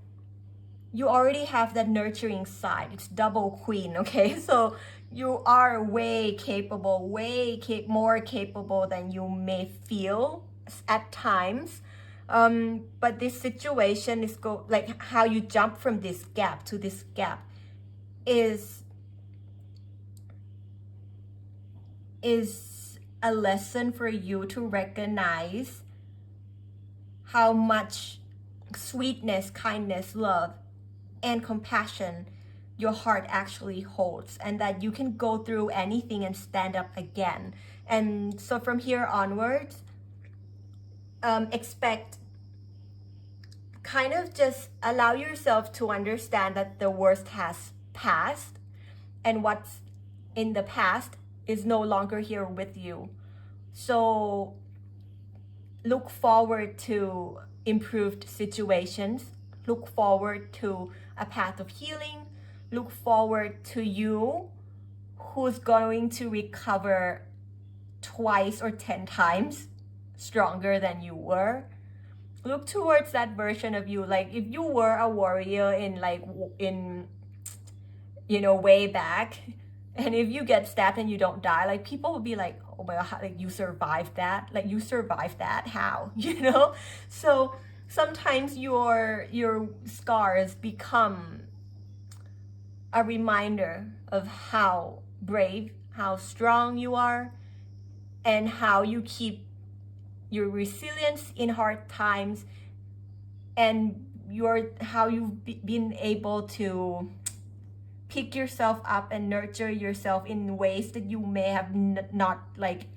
you already have that nurturing side. It's double queen, okay? So you are way capable, more capable than you may feel at times. But this situation is like, how you jump from this gap to this gap is a lesson for you to recognize how much sweetness, kindness, love, and compassion your heart actually holds, and that you can go through anything and stand up again. And so from here onwards, expect, kind of just allow yourself to understand that the worst has passed, and what's in the past is no longer here with you. So look forward to improved situations. Look forward to a path of healing. Look forward to you who's going to recover twice or 10 times stronger than you were. Look towards that version of you. Like, if you were a warrior in way back, and if you get stabbed and you don't die, like, people would be like, oh my god, like, you survived that? Like, you survived that? How? So sometimes your scars become a reminder of how brave, how strong you are, and how you keep your resilience in hard times, and how you've been able to pick yourself up and nurture yourself in ways that you may have not like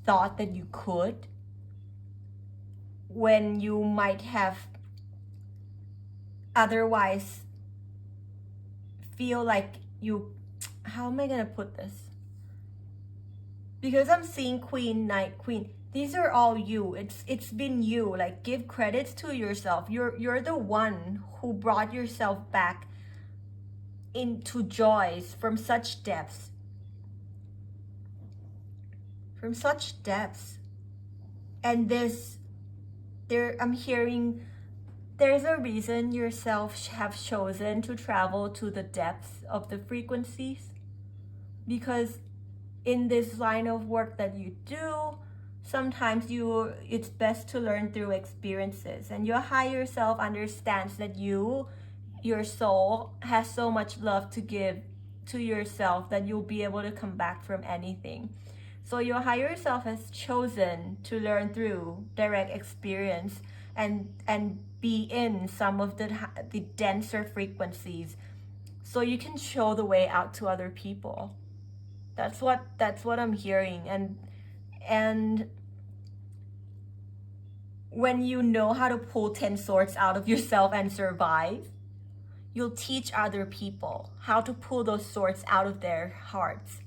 thought that you could, when you might have otherwise feel like you, how am I gonna put this? Because I'm seeing Queen, Knight, Queen. These are all you. It's been you. Like, give credits to yourself. You're the one who brought yourself back into joys from such depths. From such depths. And I'm hearing there's a reason yourself have chosen to travel to the depths of the frequencies, because in this line of work that you do, sometimes it's best to learn through experiences, and your higher self understands that your soul has so much love to give to yourself that you'll be able to come back from anything. So your higher self has chosen to learn through direct experience and be in some of the denser frequencies, so you can show the way out to other people. That's what I'm hearing. And when you know how to pull 10 swords out of yourself and survive, you'll teach other people how to pull those swords out of their hearts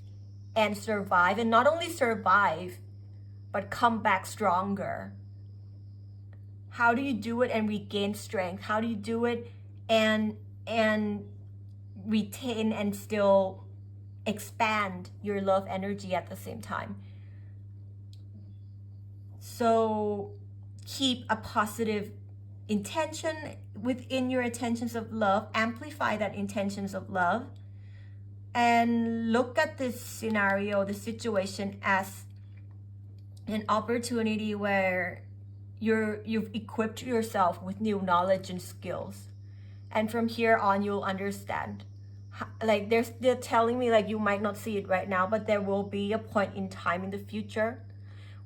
and survive, and not only survive, but come back stronger. How do you do it and regain strength? How do you do it and retain and still expand your love energy at the same time? So keep a positive intention within your intentions of love, amplify that intentions of love, and look at this scenario, the situation, as an opportunity where you've equipped yourself with new knowledge and skills. And from here on, you'll understand. Like, they're telling me, like, you might not see it right now, but there will be a point in time in the future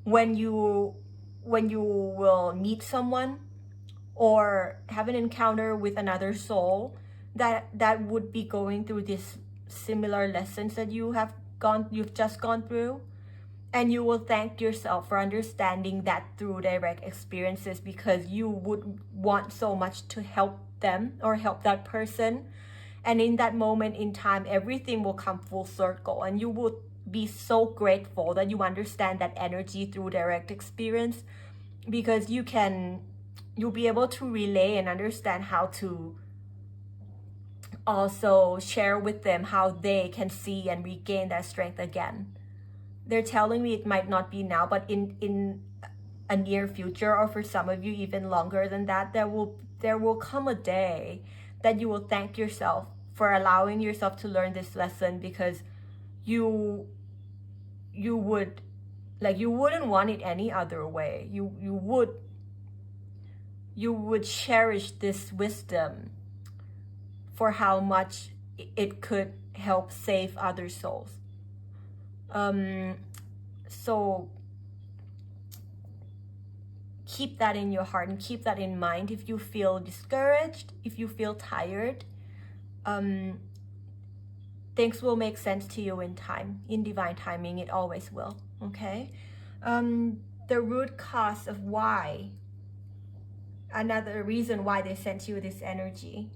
when you will meet someone or have an encounter with another soul that would be going through this similar lessons that you've just gone through, and you will thank yourself for understanding that through direct experiences, because you would want so much to help them or help that person. And in that moment in time, everything will come full circle, and you will be so grateful that you understand that energy through direct experience, because you'll be able to relay and understand how to also share with them how they can see and regain that strength again. They're telling me it might not be now, but in a near future, or for some of you even longer than that, there will come a day that you will thank yourself for allowing yourself to learn this lesson, because you wouldn't want it any other way. You would cherish this wisdom for how much it could help save other souls. So keep that in your heart and keep that in mind. If you feel discouraged, if you feel tired, things will make sense to you in time, in divine timing. It always will. Okay. The root cause of why, another reason why they sent you this energy,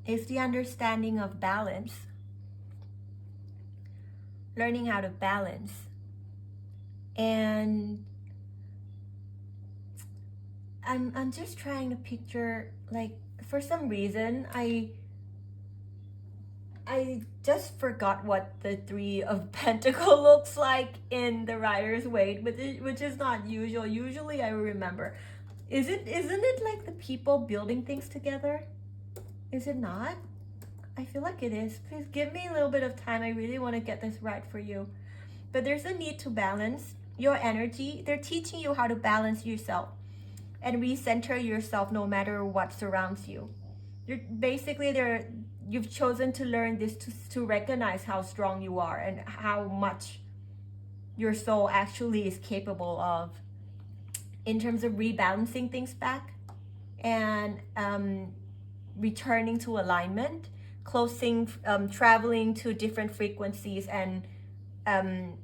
is the understanding of balance, learning how to balance. And I'm just trying to picture, like, for some reason I just forgot what the Three of Pentacles looks like in the Rider's Waite, which is not usual. Usually I remember. Isn't it like the people building things together? Is it not? I feel like it is. Please give me a little bit of time. I really want to get this right for you. But there's a need to balance your energy. They're teaching you how to balance yourself and recenter yourself no matter what surrounds you. You've chosen to learn this to recognize how strong you are and how much your soul actually is capable of in terms of rebalancing things back and returning to alignment, traveling to different frequencies, and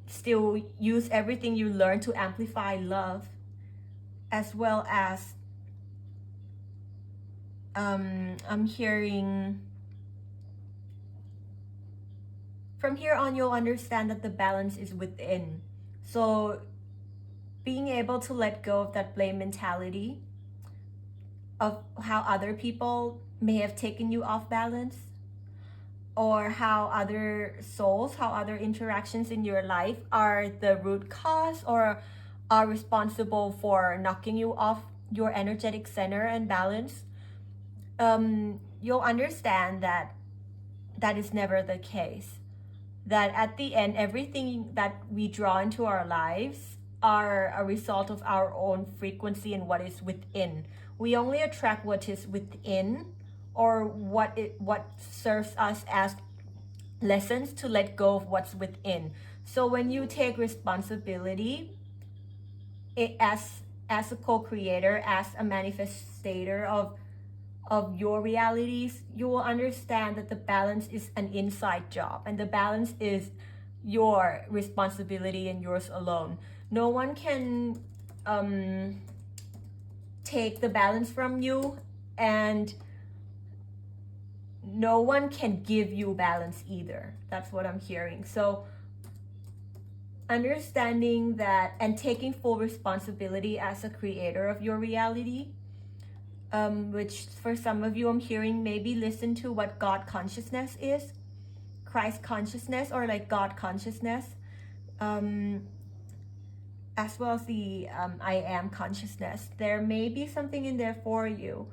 still use everything you learn to amplify love as well as I'm hearing from here on, you'll understand that the balance is within. So being able to let go of that blame mentality of how other people may have taken you off balance, or how other souls, how other interactions in your life are the root cause or are responsible for knocking you off your energetic center and balance. You'll understand that that is never the case. That at the end, everything that we draw into our lives are a result of our own frequency and what is within. We only attract what is within, or what serves us as lessons to let go of what's within. So when you take responsibility, as a co-creator, as a manifestator of your realities, you will understand that the balance is an inside job, and the balance is your responsibility and yours alone. No one can take the balance from you, and no one can give you balance either. That's what I'm hearing. So understanding that and taking full responsibility as a creator of your reality, which for some of you, I'm hearing maybe listen to what God consciousness is, Christ consciousness, or like God consciousness, as well as the I am consciousness. There may be something in there for you.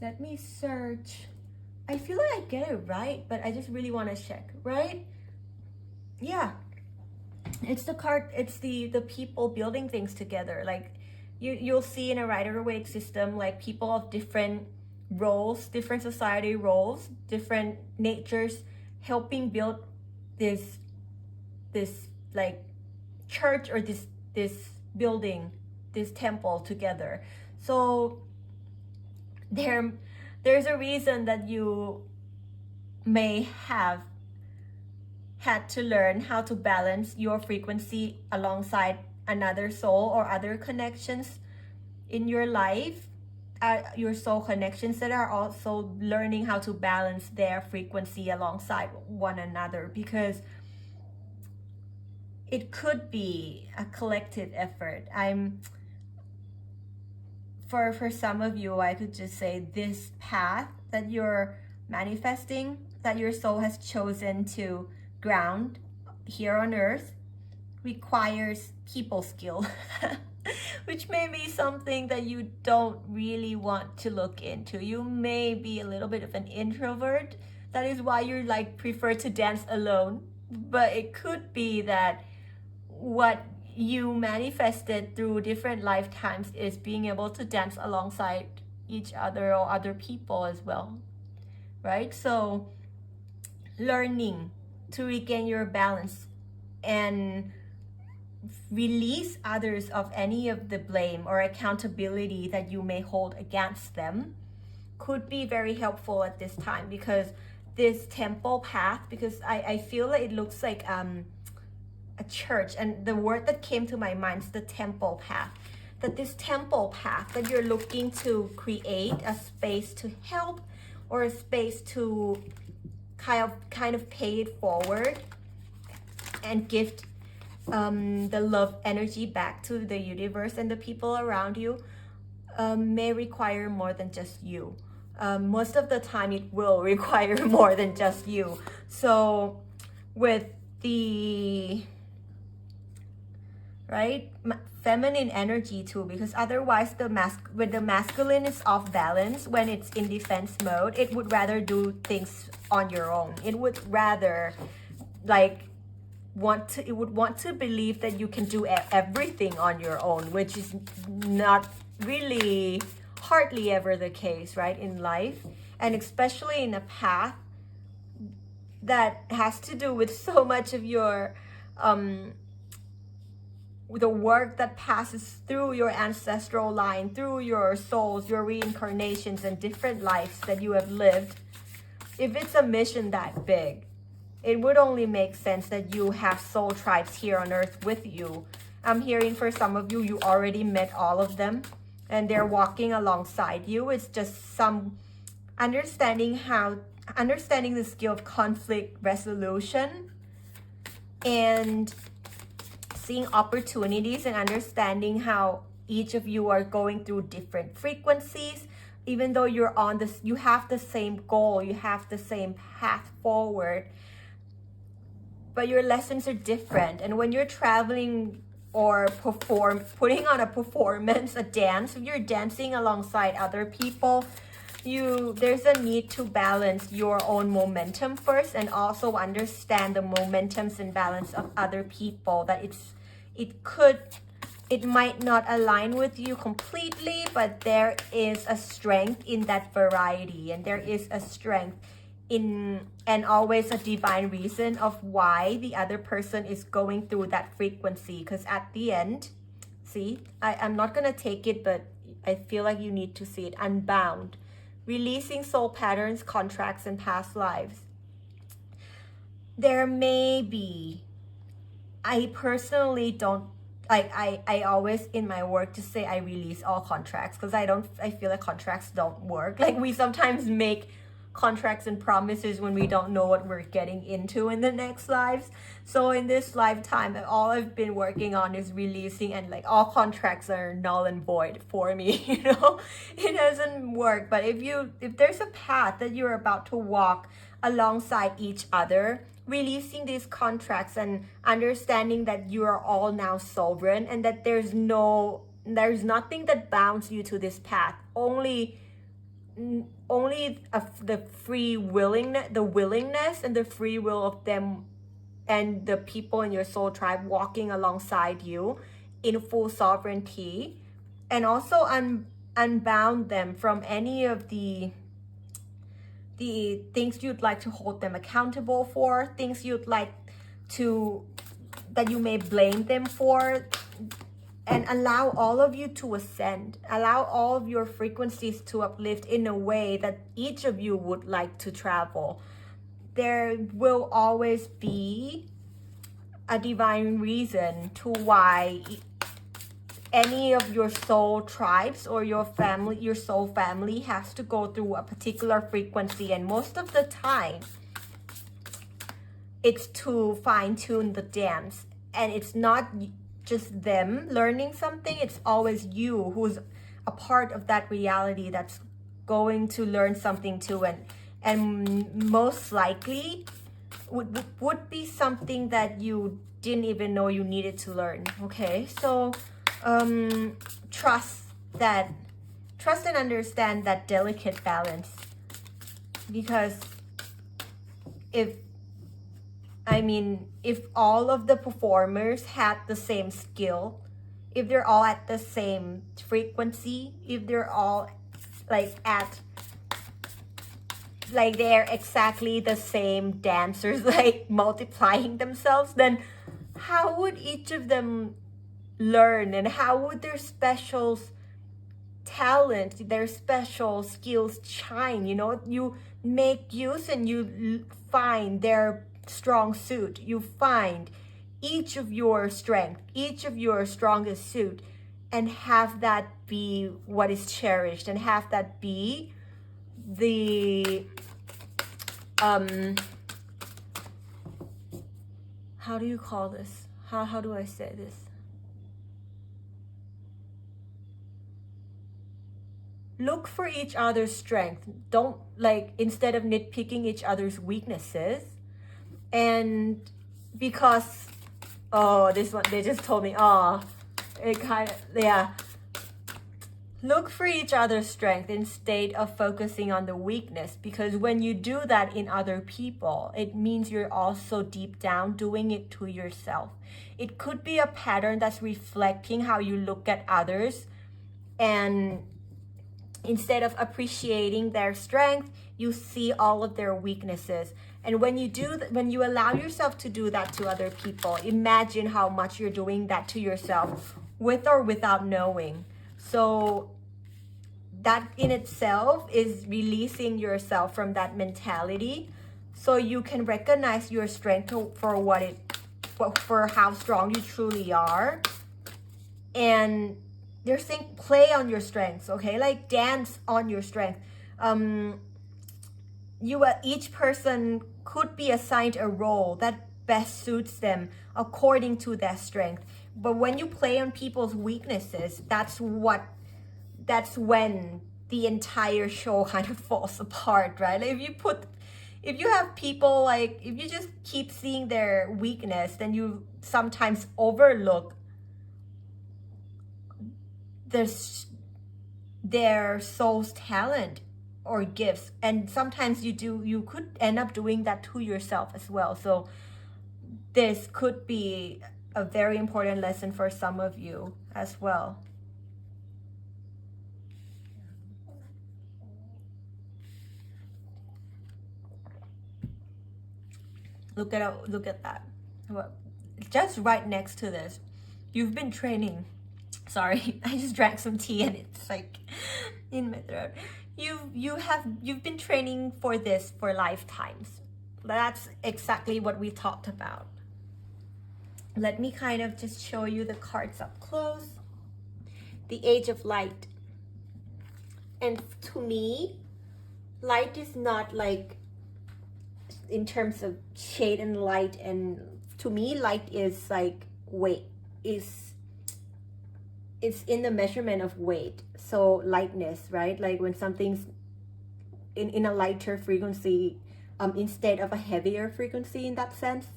Let me search. I feel like I get it right, but I just really want to check, right? Yeah. It's the card, it's the people building things together. Like you'll see in a Rider-Waite system, like people of different roles, different society roles, different natures, helping build this like church, or this building, this temple together. So there's a reason that you may have had to learn how to balance your frequency alongside another soul or other connections in your life, your soul connections that are also learning how to balance their frequency alongside one another, because it could be a collective effort. For some of you, I could just say this path that you're manifesting, that your soul has chosen to ground here on earth, requires people skill, which may be something that you don't really want to look into. You may be a little bit of an introvert. That is why you like prefer to dance alone. But it could be that what you manifested through different lifetimes is being able to dance alongside each other or other people as well, right? So learning to regain your balance and release others of any of the blame or accountability that you may hold against them could be very helpful at this time, because this temple path, because I feel that it looks like a church, and the word that came to my mind is the temple path. That this temple path that you're looking to create a space to help, or a space to kind of pay it forward and gift the love energy back to the universe and the people around you, may require more than just you. Most of the time it will require more than just you. So with the feminine energy too, because otherwise when the masculine is off balance, when it's in defense mode, it would rather do things on your own. It would rather want to believe that you can do everything on your own, which is not really, hardly ever the case, right, in life, and especially in a path that has to do with so much of your the work that passes through your ancestral line, through your souls, your reincarnations, and different lives that you have lived. If it's a mission that big, it would only make sense that you have soul tribes here on earth with you, I'm hearing for some of you, you already met all of them and they're walking alongside you. It's just some understanding the skill of conflict resolution and seeing opportunities and understanding how each of you are going through different frequencies. Even though you're on this, you have the same goal, you have the same path forward, but your lessons are different. And when you're traveling or putting on a performance, a dance, if you're dancing alongside other people, there's a need to balance your own momentum first, and also understand the momentums and balance of other people. That it might not align with you completely, but there is a strength in that variety, and there is a strength in, and always a divine reason of why the other person is going through that frequency. Because at the end, see, I'm not gonna take it, but I feel like you need to see it. Unbound, releasing soul patterns, contracts, and past lives. There may be, I personally don't, I always in my work to say I release all contracts, because I feel like contracts don't work. Like, we sometimes make contracts and promises when we don't know what we're getting into in the next lives. So in this lifetime, all I've been working on is releasing, and like all contracts are null and void for me. You know, it doesn't work. But if there's a path that you're about to walk alongside each other, releasing these contracts and understanding that you are all now sovereign, and that there's nothing that bounds you to this path. Only the willingness and the free will of them and the people in your soul tribe walking alongside you in full sovereignty, and also unbound them from any of the things you'd like to hold them accountable for, things you'd like that you may blame them for, and allow all of you to ascend, allow all of your frequencies to uplift in a way that each of you would like to travel. There will always be a divine reason to why any of your soul tribes or your soul family has to go through a particular frequency. And most of the time, it's to fine-tune the dance. And it's not just them learning something, it's always you who's a part of that reality that's going to learn something too, and most likely would be something that you didn't even know you needed to learn. Okay, so trust and understand that delicate balance, because if all of the performers had the same skill, if they're all at the same frequency, if they're all they're exactly the same dancers, like multiplying themselves, then how would each of them learn, and how would their special talent, their special skills shine? You know, you make use and you find their strong suit, you find each of your strength, each of your strongest suit, and have that be what is cherished, and have that be the how do you call this, how do I say this, look for each other's strength. Don't, instead of nitpicking each other's weaknesses. And because this one, they just told me, it kind of, yeah, look for each other's strength instead of focusing on the weakness, because when you do that in other people, it means you're also deep down doing it to yourself. It could be a pattern that's reflecting how you look at others, and instead of appreciating their strength, you see all of their weaknesses. And when you allow yourself to do that to other people, imagine how much you're doing that to yourself, with or without knowing. So that in itself is releasing yourself from that mentality, so you can recognize your strength for how strong you truly are, And they're saying play on your strengths, okay? Like dance on your strength. Each person could be assigned a role that best suits them according to their strength. But when you play on people's weaknesses, that's when the entire show kind of falls apart, right? Like if you have people, like if you just keep seeing their weakness, then you sometimes overlook their soul's talent or gifts, and sometimes you could end up doing that to yourself as well. So this could be a very important lesson for some of you as well. Look at that. Just right next to this, you've been training. Sorry, I just drank some tea and it's like in my throat. You've been training for this for lifetimes. That's exactly what we talked about. Let me kind of just show you the cards up close. The Age of Light. And to me, light is not like in terms of shade and light, and to me light is like weight, it's in the measurement of weight. So lightness, right? Like when something's in a lighter frequency instead of a heavier frequency in that sense.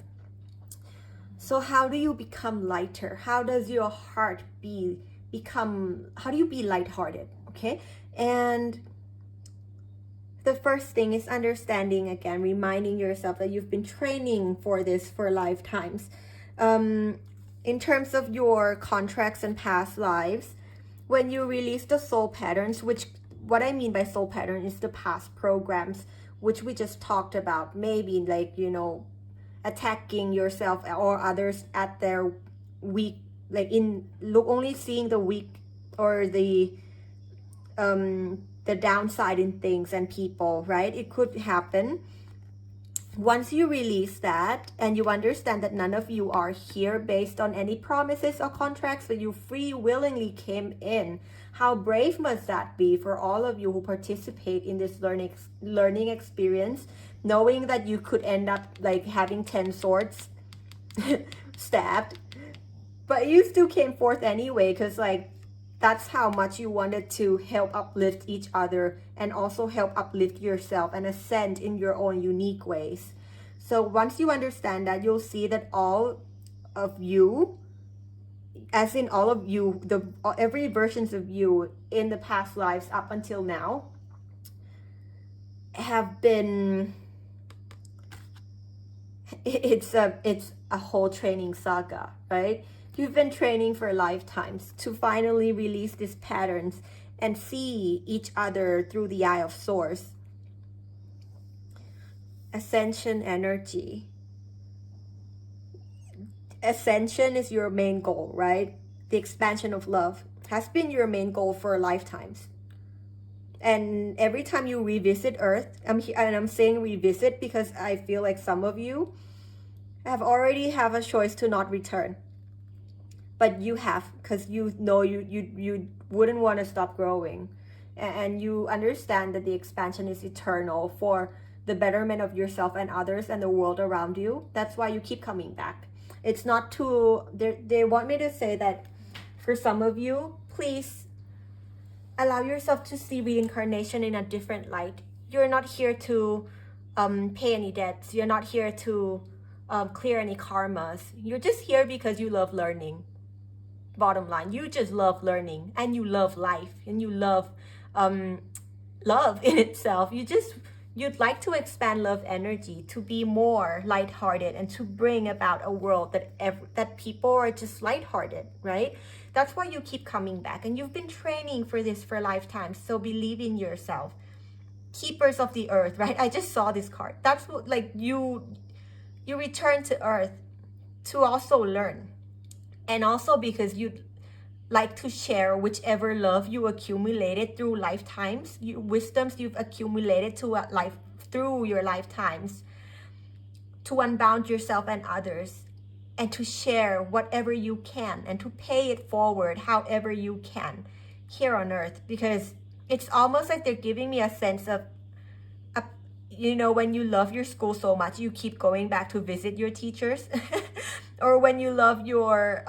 So how do you become lighter? How does your heart how do you be lighthearted? Okay, and the first thing is understanding, again, reminding yourself that you've been training for this for lifetimes. In terms of your contracts and past lives, when you release the soul patterns, which what I mean by soul pattern is the past programs, which we just talked about, maybe like, you know, attacking yourself or others at their weak, like only seeing the weak or the downside in things and people, right? It could happen. Once you release that and you understand that none of you are here based on any promises or contracts, but you free willingly came in, how brave must that be for all of you who participate in this learning experience, knowing that you could end up like having 10 swords stabbed, but you still came forth anyway, because like that's how much you wanted to help uplift each other and also help uplift yourself and ascend in your own unique ways. So once you understand that, you'll see that all of you, as in all of you, every versions of you in the past lives up until now have been, it's a whole training saga, right? You've been training for lifetimes to finally release these patterns and see each other through the eye of source. Ascension energy. Ascension is your main goal, right? The expansion of love has been your main goal for lifetimes. And every time you revisit Earth, I'm saying revisit because I feel like some of you already have a choice to not return. But you have, because you know you wouldn't want to stop growing, and you understand that the expansion is eternal for the betterment of yourself and others and the world around you. That's why you keep coming back. It's not they want me to say that for some of you, please allow yourself to see reincarnation in a different light. You're not here to pay any debts. You're not here to clear any karmas. You're just here because you love learning. Bottom line, you just love learning, and you love life, and you love love in itself. You'd like to expand love energy to be more lighthearted and to bring about a world that people are just lighthearted, right? That's why you keep coming back, and you've been training for this for lifetimes. So believe in yourself. Keepers of the earth, right? I just saw this card. That's what, like, you return to earth to also learn. And also because you'd like to share whichever love you accumulated through lifetimes, wisdoms you've accumulated through your lifetimes, to unbound yourself and others and to share whatever you can and to pay it forward however you can here on earth, because it's almost like they're giving me a sense of, you know, when you love your school so much, you keep going back to visit your teachers, or when you love your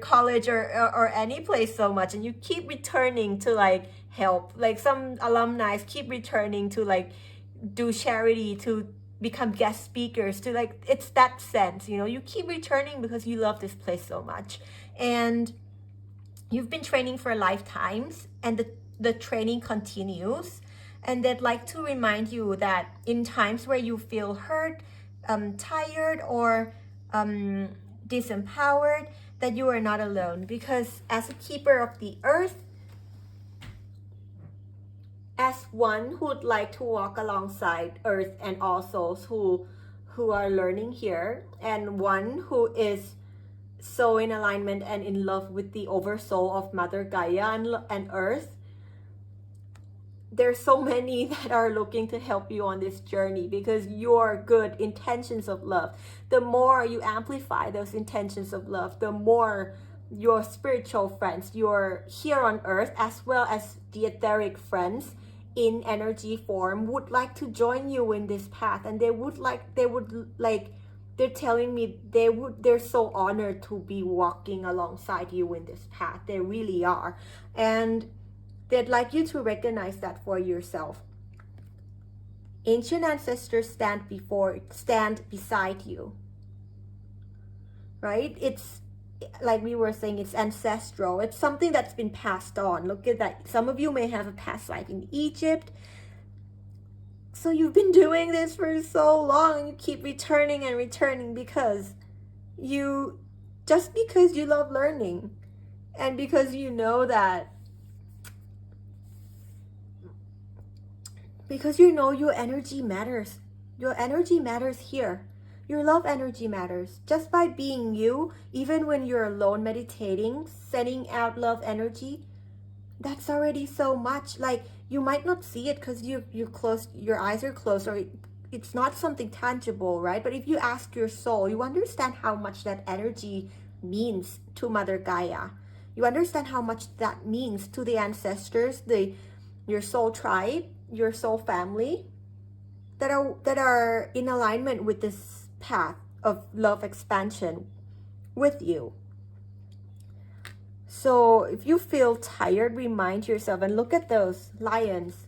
college or any place so much, and you keep returning to like help, like some alumni keep returning to like do charity, to become guest speakers, to like, it's that sense, you know, you keep returning because you love this place so much, and you've been training for lifetimes, and the training continues. And they'd like to remind you that in times where you feel hurt, tired, or disempowered, that you are not alone, because as a keeper of the earth, as one who would like to walk alongside earth and all souls who are learning here, and one who is so in alignment and in love with the oversoul of Mother Gaia and earth, there's so many that are looking to help you on this journey, because your good intentions of love, the more you amplify those intentions of love, the more your spiritual friends, your here on earth as well as the etheric friends in energy form would like to join you in this path. And they're telling me they're so honored to be walking alongside you in this path. They really are. And they'd like you to recognize that for yourself. Ancient ancestors stand beside you, right? It's like we were saying, it's ancestral. It's something that's been passed on. Look at that. Some of you may have a past life in Egypt. So you've been doing this for so long, and you keep returning and returning because you love learning, and because you know that, because you know your energy matters. Your energy matters here. Your love energy matters. Just by being you, even when you're alone meditating, sending out love energy, that's already so much. Like, you might not see it because you're closed, your eyes are closed, or it's not something tangible, right? But if you ask your soul, you understand how much that energy means to Mother Gaia. You understand how much that means to the ancestors, your soul tribe, your soul family, that are in alignment with this path of love expansion with you. So if you feel tired, remind yourself, and look at those lions.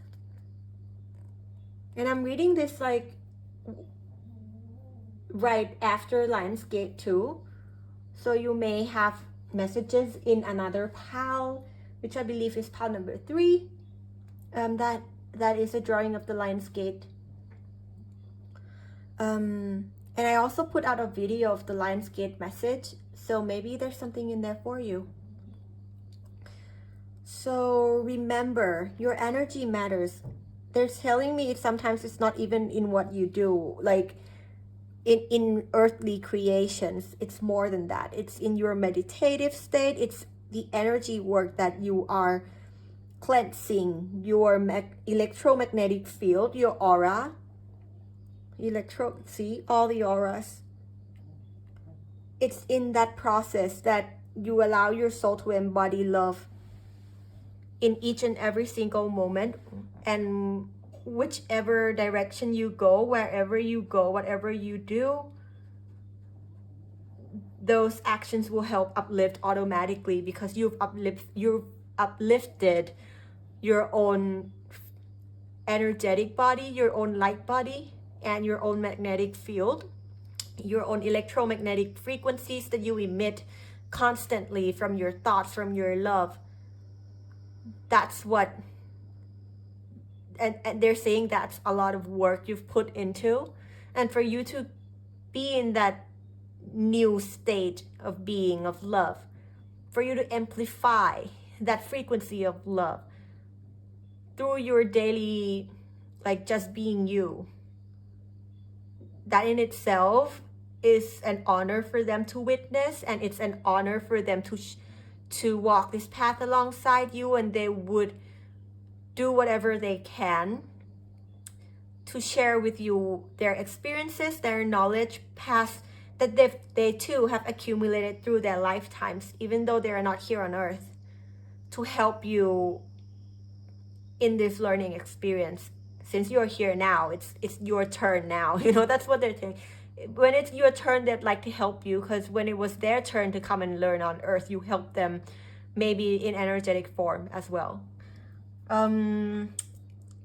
And I'm reading this like right after Lionsgate too. So you may have messages in another pile, which I believe is pile number 3. That is a drawing of the Lionsgate. And I also put out a video of the Lionsgate message, so maybe there's something in there for you. So remember, your energy matters. They're telling me sometimes it's not even in what you do, like in earthly creations. It's more than that. It's in your meditative state. It's the energy work that you are cleansing, your electromagnetic field, your aura. See all the auras. It's in that process that you allow your soul to embody love in each and every single moment, and whichever direction you go, wherever you go, whatever you do, those actions will help uplift automatically, because you've uplifted your own energetic body, your own light body, and your own magnetic field, your own electromagnetic frequencies that you emit constantly from your thoughts, from your love. That's what, and they're saying that's a lot of work you've put into. And for you to be in that new state of being, of love, for you to amplify that frequency of love through your daily, like just being you, that in itself is an honor for them to witness, and it's an honor for them to walk this path alongside you, and they would do whatever they can to share with you their experiences, their knowledge, past that they too have accumulated through their lifetimes, even though they are not here on earth, to help you in this learning experience. Since you're here now, it's your turn now. That's what they're saying. When it's your turn, they'd like to help you, because when it was their turn to come and learn on earth, you helped them maybe in energetic form as well.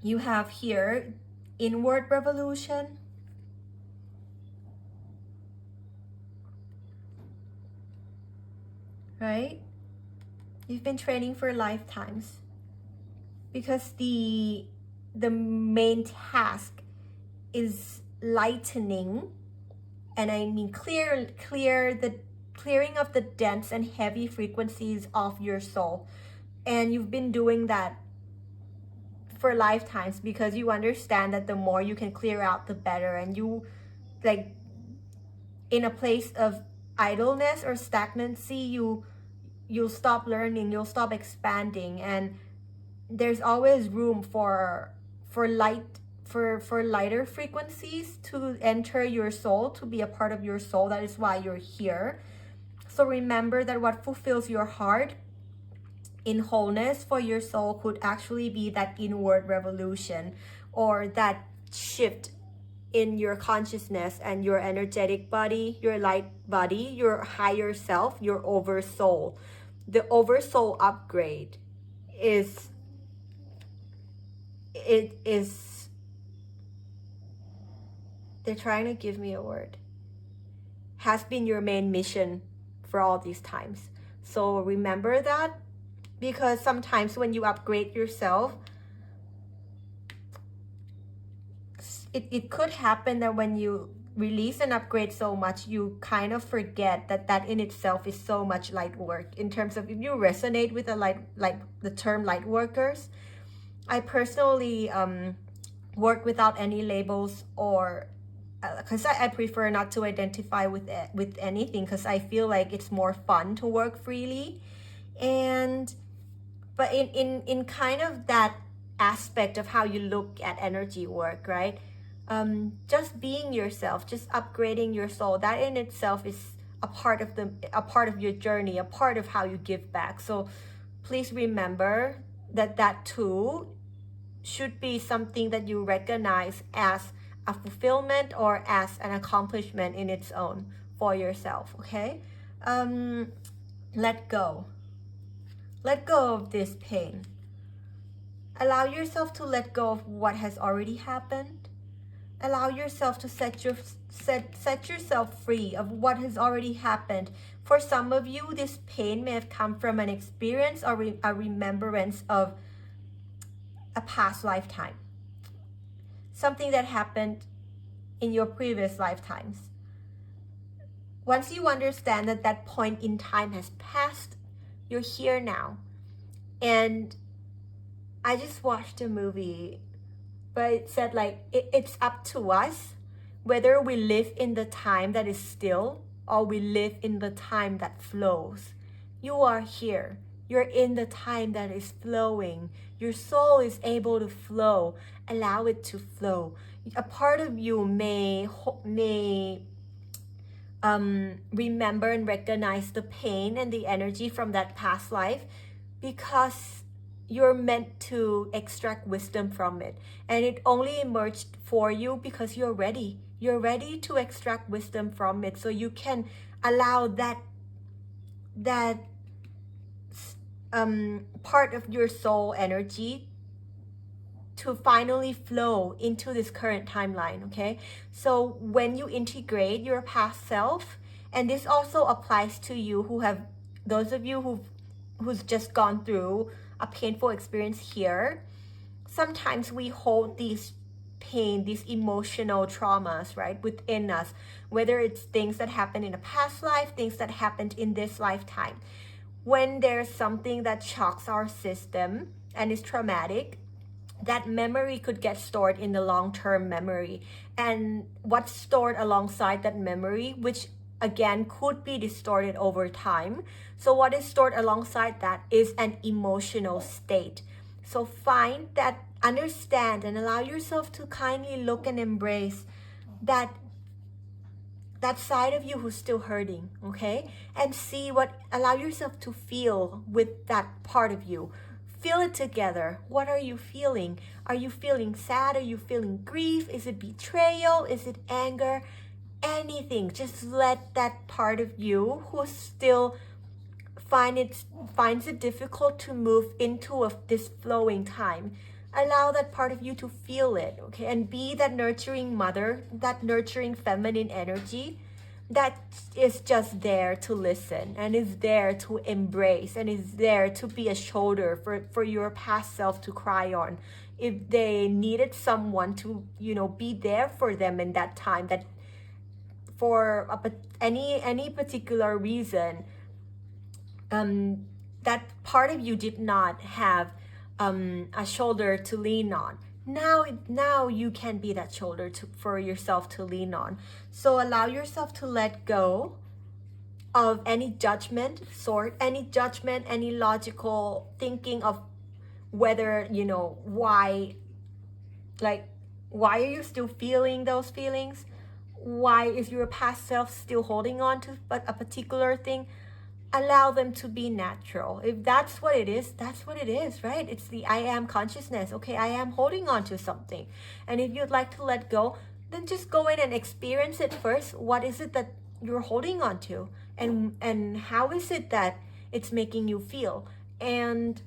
You have here inward revolution, right? You've been training for lifetimes, because the main task is lightening, and I mean clearing of the dense and heavy frequencies of your soul. And you've been doing that for lifetimes, because you understand that the more you can clear out, the better. And you, like, in a place of idleness or stagnancy, you'll stop learning, you'll stop expanding, and there's always room for lighter frequencies to enter your soul, to be a part of your soul. That is why you're here. So remember that what fulfills your heart in wholeness for your soul could actually be that inward revolution, or that shift in your consciousness and your energetic body, your light body, your higher self, your oversoul. The oversoul upgrade is they're trying to give me a word, has been your main mission for all these times. So remember that, because sometimes when you upgrade yourself, it could happen that when you release and upgrade so much, you kind of forget that in itself is so much light work. In terms of, if you resonate with the term light workers, I personally work without any labels, or because I prefer not to identify with anything, because I feel like it's more fun to work freely. But in kind of that aspect of how you look at energy work, right? Just being yourself, just upgrading your soul, that in itself is a part of your journey, a part of how you give back. So please remember that too should be something that you recognize as a fulfillment or as an accomplishment in its own for yourself. Okay, let go of this pain. Allow yourself to let go of what has already happened. Allow yourself to set yourself free of what has already happened. For some of you, this pain may have come from an experience or a remembrance of a past lifetime, something that happened in your previous lifetimes. Once you understand that point in time has passed, you're here now. And I just watched a movie, but it said, like, it's up to us whether we live in the time that is still or we live in the time that flows. You are here. You're in the time that is flowing. Your soul is able to flow. Allow it to flow. A part of you may remember and recognize the pain and the energy from that past life, because you're meant to extract wisdom from it. And it only emerged for you because you're ready. You're ready to extract wisdom from it, so you can allow that part of your soul energy to finally flow into this current timeline. Okay, so when you integrate your past self, and this also applies to you those of you who's just gone through a painful experience here. Sometimes we hold these pain, these emotional traumas, right, within us, whether it's things that happened in a past life, things that happened in this lifetime. When there's something that shocks our system and is traumatic, that memory could get stored in the long-term memory. And what's stored alongside that memory, which again could be distorted over time. So what is stored alongside that is an emotional state. So find that, understand, and allow yourself to kindly look and embrace that that side of you who's still hurting, okay? And see what, allow yourself to feel with that part of you. Feel it together. What are you feeling? Are you feeling sad? Are you feeling grief? Is it betrayal? Is it anger? Anything. Just let that part of you who still finds it difficult to move into this flowing time. Allow that part of you to feel it, okay? And be that nurturing mother, that nurturing feminine energy that is just there to listen and is there to embrace and is there to be a shoulder for your past self to cry on. If they needed someone to, be there for them in that time, that for any particular reason, that part of you did not have a shoulder to lean on. Now you can be that shoulder for yourself to lean on. So allow yourself to let go of any judgment, any logical thinking of whether, why are you still feeling those feelings? Why is your past self still holding on to a particular thing? Allow them to be natural. If that's what it is, that's what it is, right? It's the I am consciousness. Okay, I am holding on to something. And if you'd like to let go, then just go in and experience it first. What is it that you're holding on to? And how is it that it's making you feel? And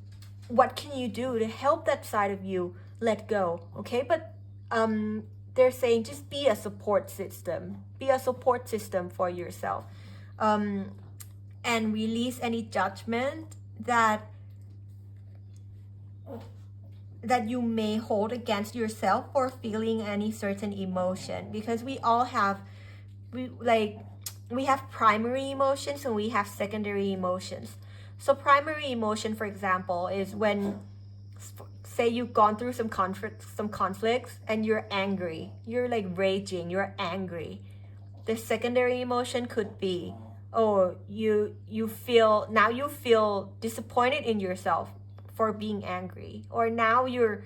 what can you do to help that side of you let go? Okay, but they're saying just be a support system. Be a support system for yourself. And release any judgment that you may hold against yourself for feeling any certain emotion, because we all have we have primary emotions and we have secondary emotions. So primary emotion, for example, is when, say, you've gone through some conflicts and you're angry, you're like raging, you're angry. The secondary emotion could be, oh, you feel disappointed in yourself for being angry, or now you're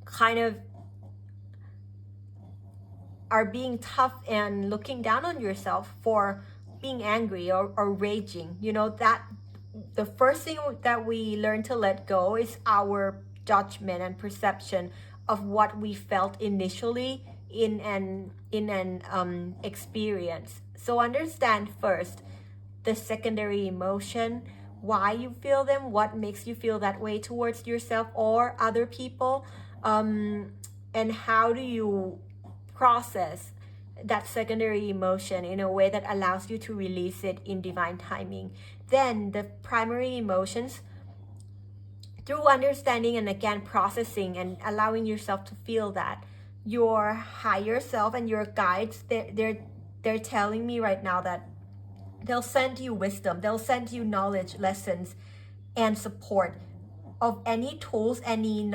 kind of are being tough and looking down on yourself for being angry or raging. That the first thing that we learn to let go is our judgment and perception of what we felt initially in an experience. So understand first the secondary emotion, why you feel them, what makes you feel that way towards yourself or other people, and how do you process that secondary emotion in a way that allows you to release it in divine timing. Then the primary emotions, through understanding and again processing and allowing yourself to feel that, your higher self and your guides, they're telling me right now that they'll send you wisdom, they'll send you knowledge, lessons, and support of any tools, any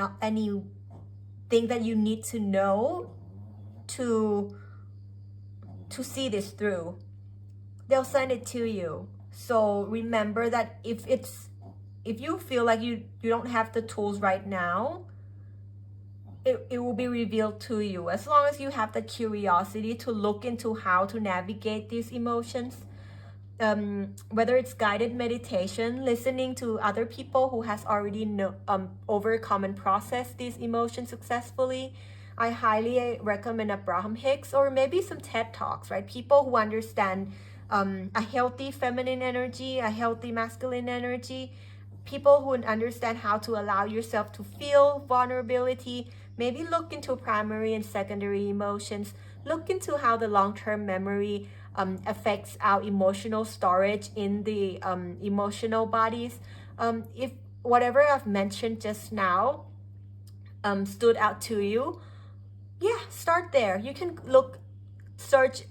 thing that you need to know to see this through. They'll send it to you. So remember that if you feel like you don't have the tools right now, it will be revealed to you, as long as you have the curiosity to look into how to navigate these emotions. Whether it's guided meditation, listening to other people who has already overcome and processed these emotions successfully. I highly recommend Abraham Hicks, or maybe some TED Talks, right? People who understand a healthy feminine energy, a healthy masculine energy, people who understand how to allow yourself to feel vulnerability. Maybe look into primary and secondary emotions. Look into how the long-term memory affects our emotional storage in the emotional bodies. If whatever I've mentioned just now stood out to you, yeah, start there. You can search,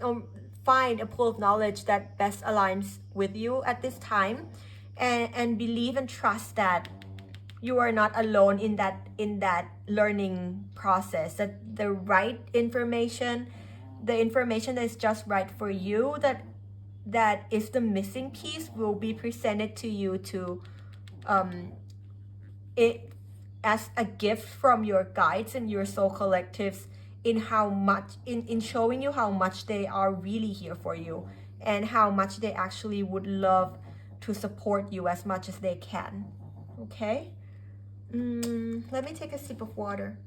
find a pool of knowledge that best aligns with you at this time, and believe and trust that you are not alone in that learning process, that the right information, the information that is just right for you, that is the missing piece, will be presented to you to it as a gift from your guides and your soul collectives in how much, in showing you how much they are really here for you, and how much they actually would love to support you as much as they can. Okay? Let me take a sip of water.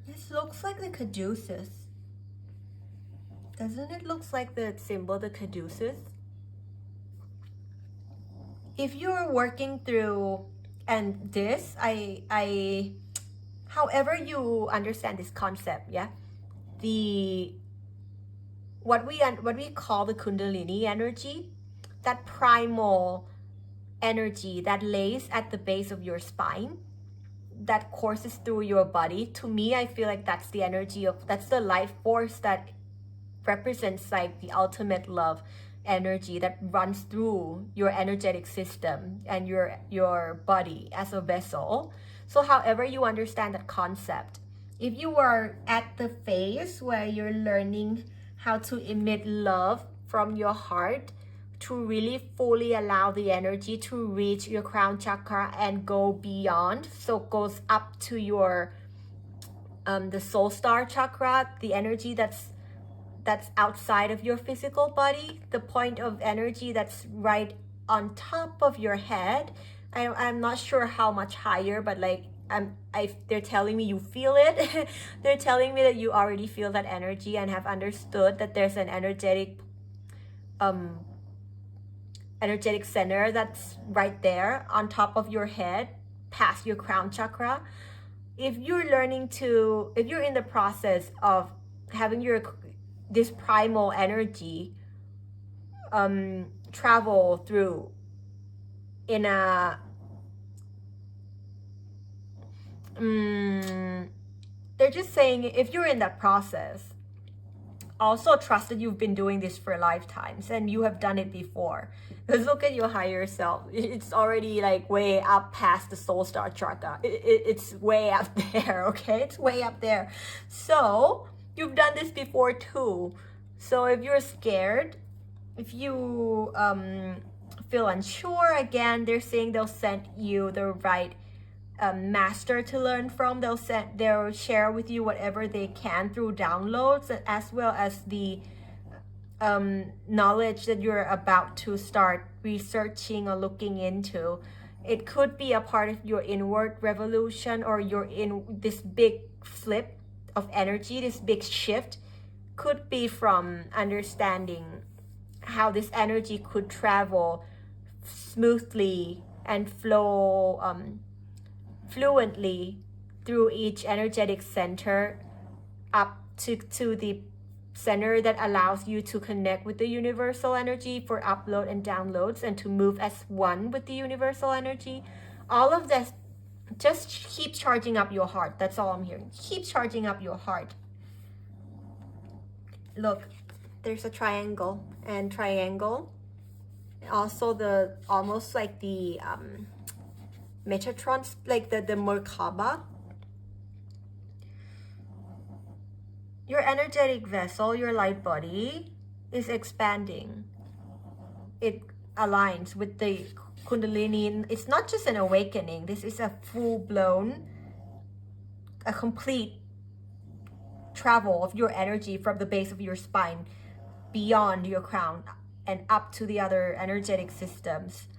This looks like the caduceus. Doesn't it look like the symbol, the caduceus? If you're working through, and this, however you understand this concept, yeah, what we call the Kundalini energy, that primal energy that lays at the base of your spine, that courses through your body. To me, I feel like that's the energy of, that's the life force that represents like the ultimate love energy that runs through your energetic system and your body as a vessel. So however you understand that concept, if you are at the phase where you're learning how to emit love from your heart, to really fully allow the energy to reach your crown chakra and go beyond, so it goes up to your the soul star chakra, the energy that's outside of your physical body, the point of energy that's right on top of your head. I'm not sure how much higher, but like they're telling me you feel it. They're telling me that you already feel that energy and have understood that there's an energetic center that's right there on top of your head, past your crown chakra. If you're in the process of having this primal energy travel through in a they're just saying, if you're in that process, also trust that you've been doing this for lifetimes and you have done it before. Because look at your higher self. It's already like way up past the soul star chakra. It's way up there, okay? It's way up there. So you've done this before too. So if you're scared, if you feel unsure, again, they're saying they'll send you the right master to learn from. They'll share with you whatever they can through downloads, as well as the knowledge that you're about to start researching or looking into. It could be a part of your inward revolution, or you're in this big flip of energy, this big shift. Could be from understanding how this energy could travel smoothly and flow fluently through each energetic center up to the center that allows you to connect with the universal energy for upload and downloads, and to move as one with the universal energy. All of this, just keep charging up your heart. That's all I'm hearing. Keep charging up your heart. Look, there's a triangle, and triangle, also the almost like the Metatron, like the Merkaba. Your energetic vessel, your light body, is expanding. It aligns with the Kundalini. It's not just an awakening. This is a full-blown, a complete travel of your energy from the base of your spine beyond your crown and up to the other energetic systems.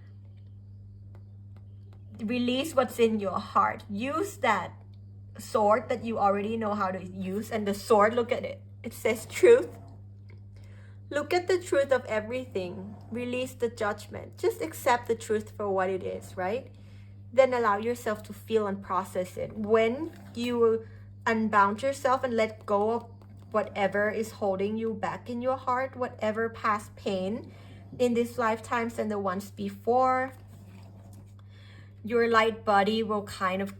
Release what's in your heart. Use that sword that you already know how to use. And the sword, look at it. It says truth. Look at the truth of everything. Release the judgment. Just accept the truth for what it is, right? Then allow yourself to feel and process it. When you unbound yourself and let go of whatever is holding you back in your heart, whatever past pain in these lifetimes and the ones before, your light body will kind of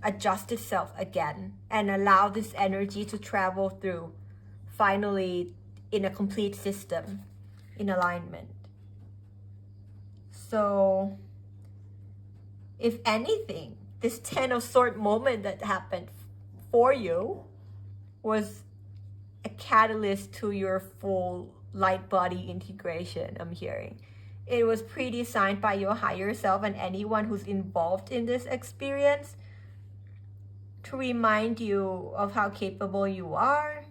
adjust itself again and allow this energy to travel through, finally in a complete system, in alignment. So if anything, this 10 of Swords moment that happened for you was a catalyst to your full light body integration, I'm hearing. It was pre-designed by your higher self and anyone who's involved in this experience to remind you of how capable you are.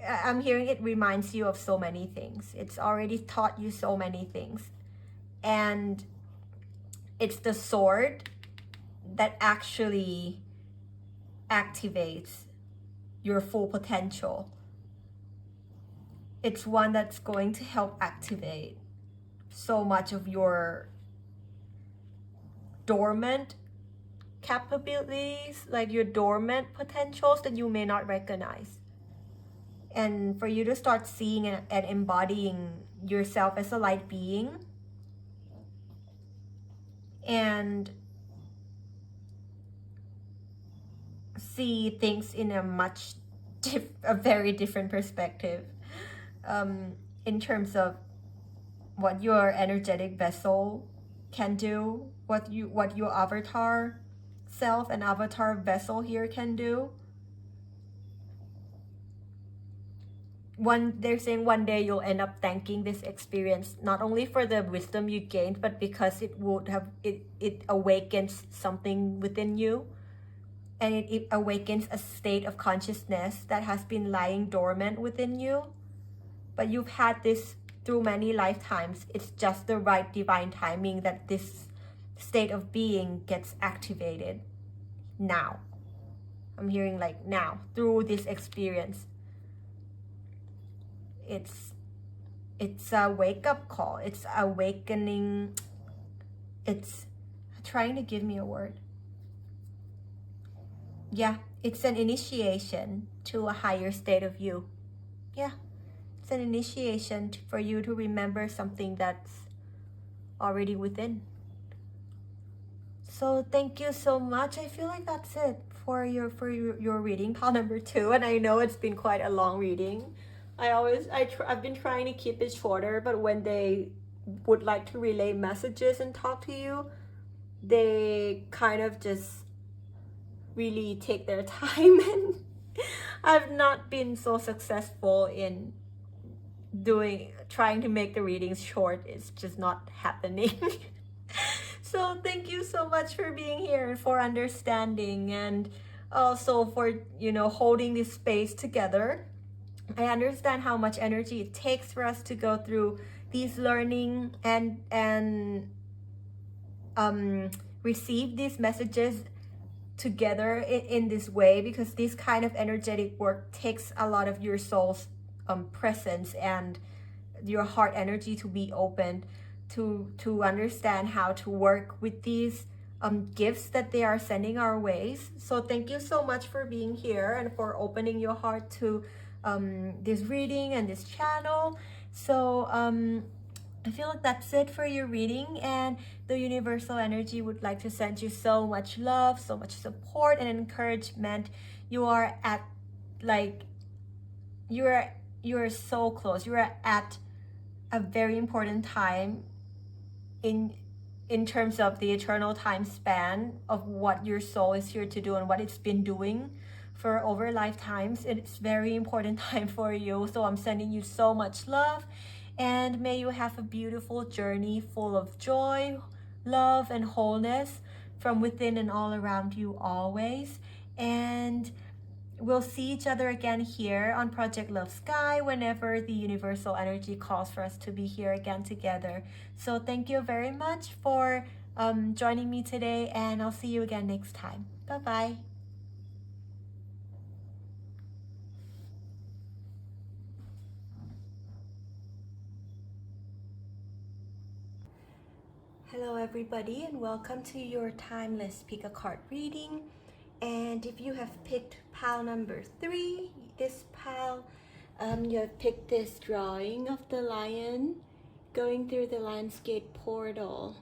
I'm hearing it reminds you of so many things. It's already taught you so many things. And it's the sword that actually activates your full potential. It's one that's going to help activate so much of your dormant capabilities, like your dormant potentials that you may not recognize. And for you to start seeing and embodying yourself as a light being, and see things in a very different perspective, in terms of what your energetic vessel can do, what your avatar self and avatar vessel here can do. They're saying one day you'll end up thanking this experience not only for the wisdom you gained, but because it awakens something within you, and it awakens a state of consciousness that has been lying dormant within you. But you've had this through many lifetimes. It's just the right divine timing that this state of being gets activated now. I'm hearing like now, through this experience. It's a wake-up call. It's awakening. It's trying to give me a word. Yeah, it's an initiation to a higher state of you. Yeah, it's an initiation for you to remember something that's already within. So thank you so much. I feel like that's it for your reading, pile number 2. And I know it's been quite a long reading. I've been trying to keep it shorter, but when they would like to relay messages and talk to you, they kind of just really take their time, and I've not been so successful in trying to make the readings short. It's just not happening. So thank you so much for being here and for understanding, and also for holding this space together. I understand how much energy it takes for us to go through these learning and receive these messages together in this way, because this kind of energetic work takes a lot of your soul's presence and your heart energy to be open to understand how to work with these gifts that they are sending our ways. So thank you so much for being here and for opening your heart to this reading and this channel. So I feel like that's it for your reading, and the universal energy would like to send you so much love, so much support and encouragement. You are at you're so close. You are at a very important time in terms of the eternal time span of what your soul is here to do and what it's been doing for over lifetimes. It's very important time for you. So I'm sending you so much love, and may you have a beautiful journey full of joy, love, and wholeness from within and all around you always. And we'll see each other again here on Project Love Sky whenever the universal energy calls for us to be here again together. So thank you very much for joining me today, and I'll see you again next time. Bye-bye. Hello everybody, and welcome to your timeless pick a card reading. And if you have picked pile number 3, this pile, you have picked this drawing of the lion going through the lionsgate portal.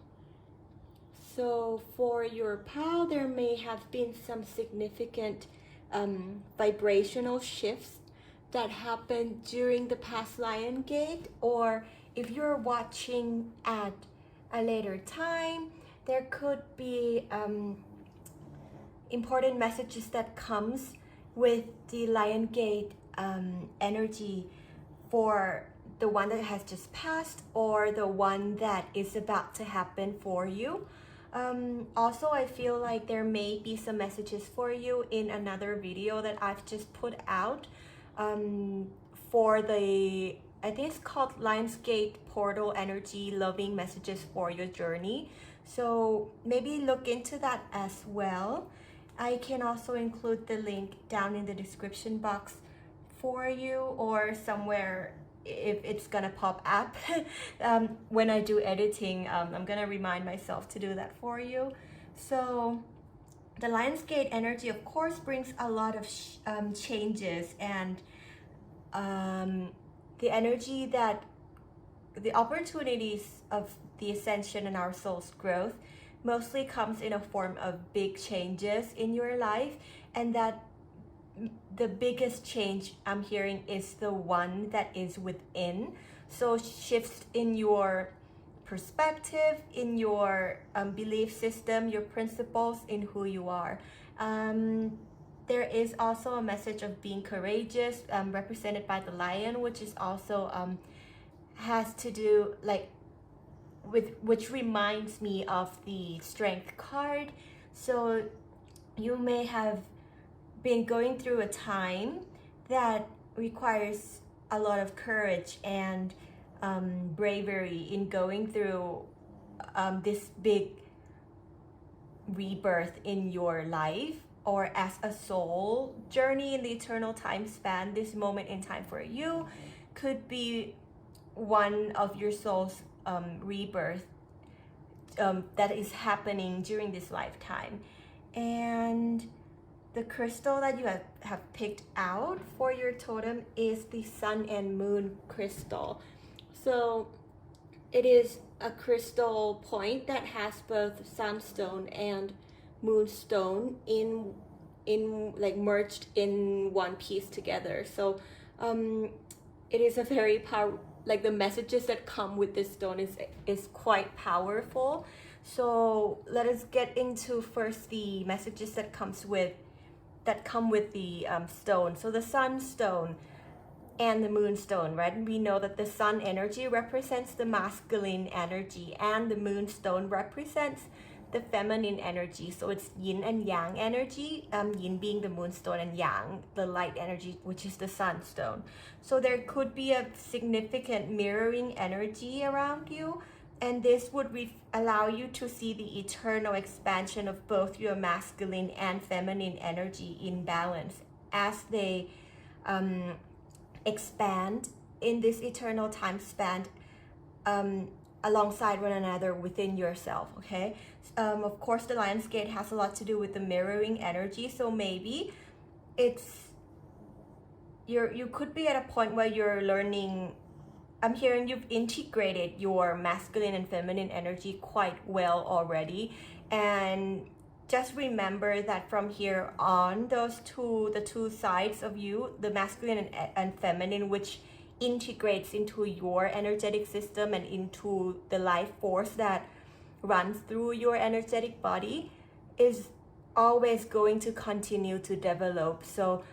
So for your pile, there may have been some significant vibrational shifts that happened during the past lion gate, or if you're watching at a later time, there could be important messages that comes with the lion gate energy for the one that has just passed or the one that is about to happen for you. Also, I feel like there may be some messages for you in another video that I've just put out for the, I think it's called Lionsgate Portal Energy Loving Messages for Your Journey. So maybe look into that as well. I can also include the link down in the description box for you, or somewhere if it's gonna pop up when I do editing. I'm gonna remind myself to do that for you. So the Lionsgate energy, of course, brings a lot of changes, and the energy that the opportunities of the ascension and our soul's growth mostly comes in a form of big changes in your life, and that the biggest change I'm hearing is the one that is within. So shifts in your perspective, in your belief system, your principles, in who you are. There is also a message of being courageous, represented by the lion, which is also has to do like with, which reminds me of the strength card. So you may have been going through a time that requires a lot of courage and bravery in going through this big rebirth in your life, or as a soul journey in the eternal time span. This moment in time for you could be one of your soul's rebirth that is happening during this lifetime. And the crystal that you have picked out for your totem is the sun and moon crystal. So it is a crystal point that has both sunstone and moonstone in like merged in one piece together. So it is a very like the messages that come with this stone is quite powerful. So let us get into first the messages that come with the stone. So the sunstone and the moonstone, right? We know that the sun energy represents the masculine energy, and the moonstone represents the feminine energy. So it's yin and yang energy, yin being the moonstone and yang the light energy, which is the sunstone. So there could be a significant mirroring energy around you, and this would allow you to see the eternal expansion of both your masculine and feminine energy in balance as they expand in this eternal time span alongside one another within yourself, okay? Of course, the Lionsgate has a lot to do with the mirroring energy, so maybe it's you could be at a point where you're learning. I'm hearing you've integrated your masculine and feminine energy quite well already, and just remember that from here on, the two sides of you, the masculine and feminine, which integrates into your energetic system and into the life force that runs through your energetic body, is always going to continue to develop. So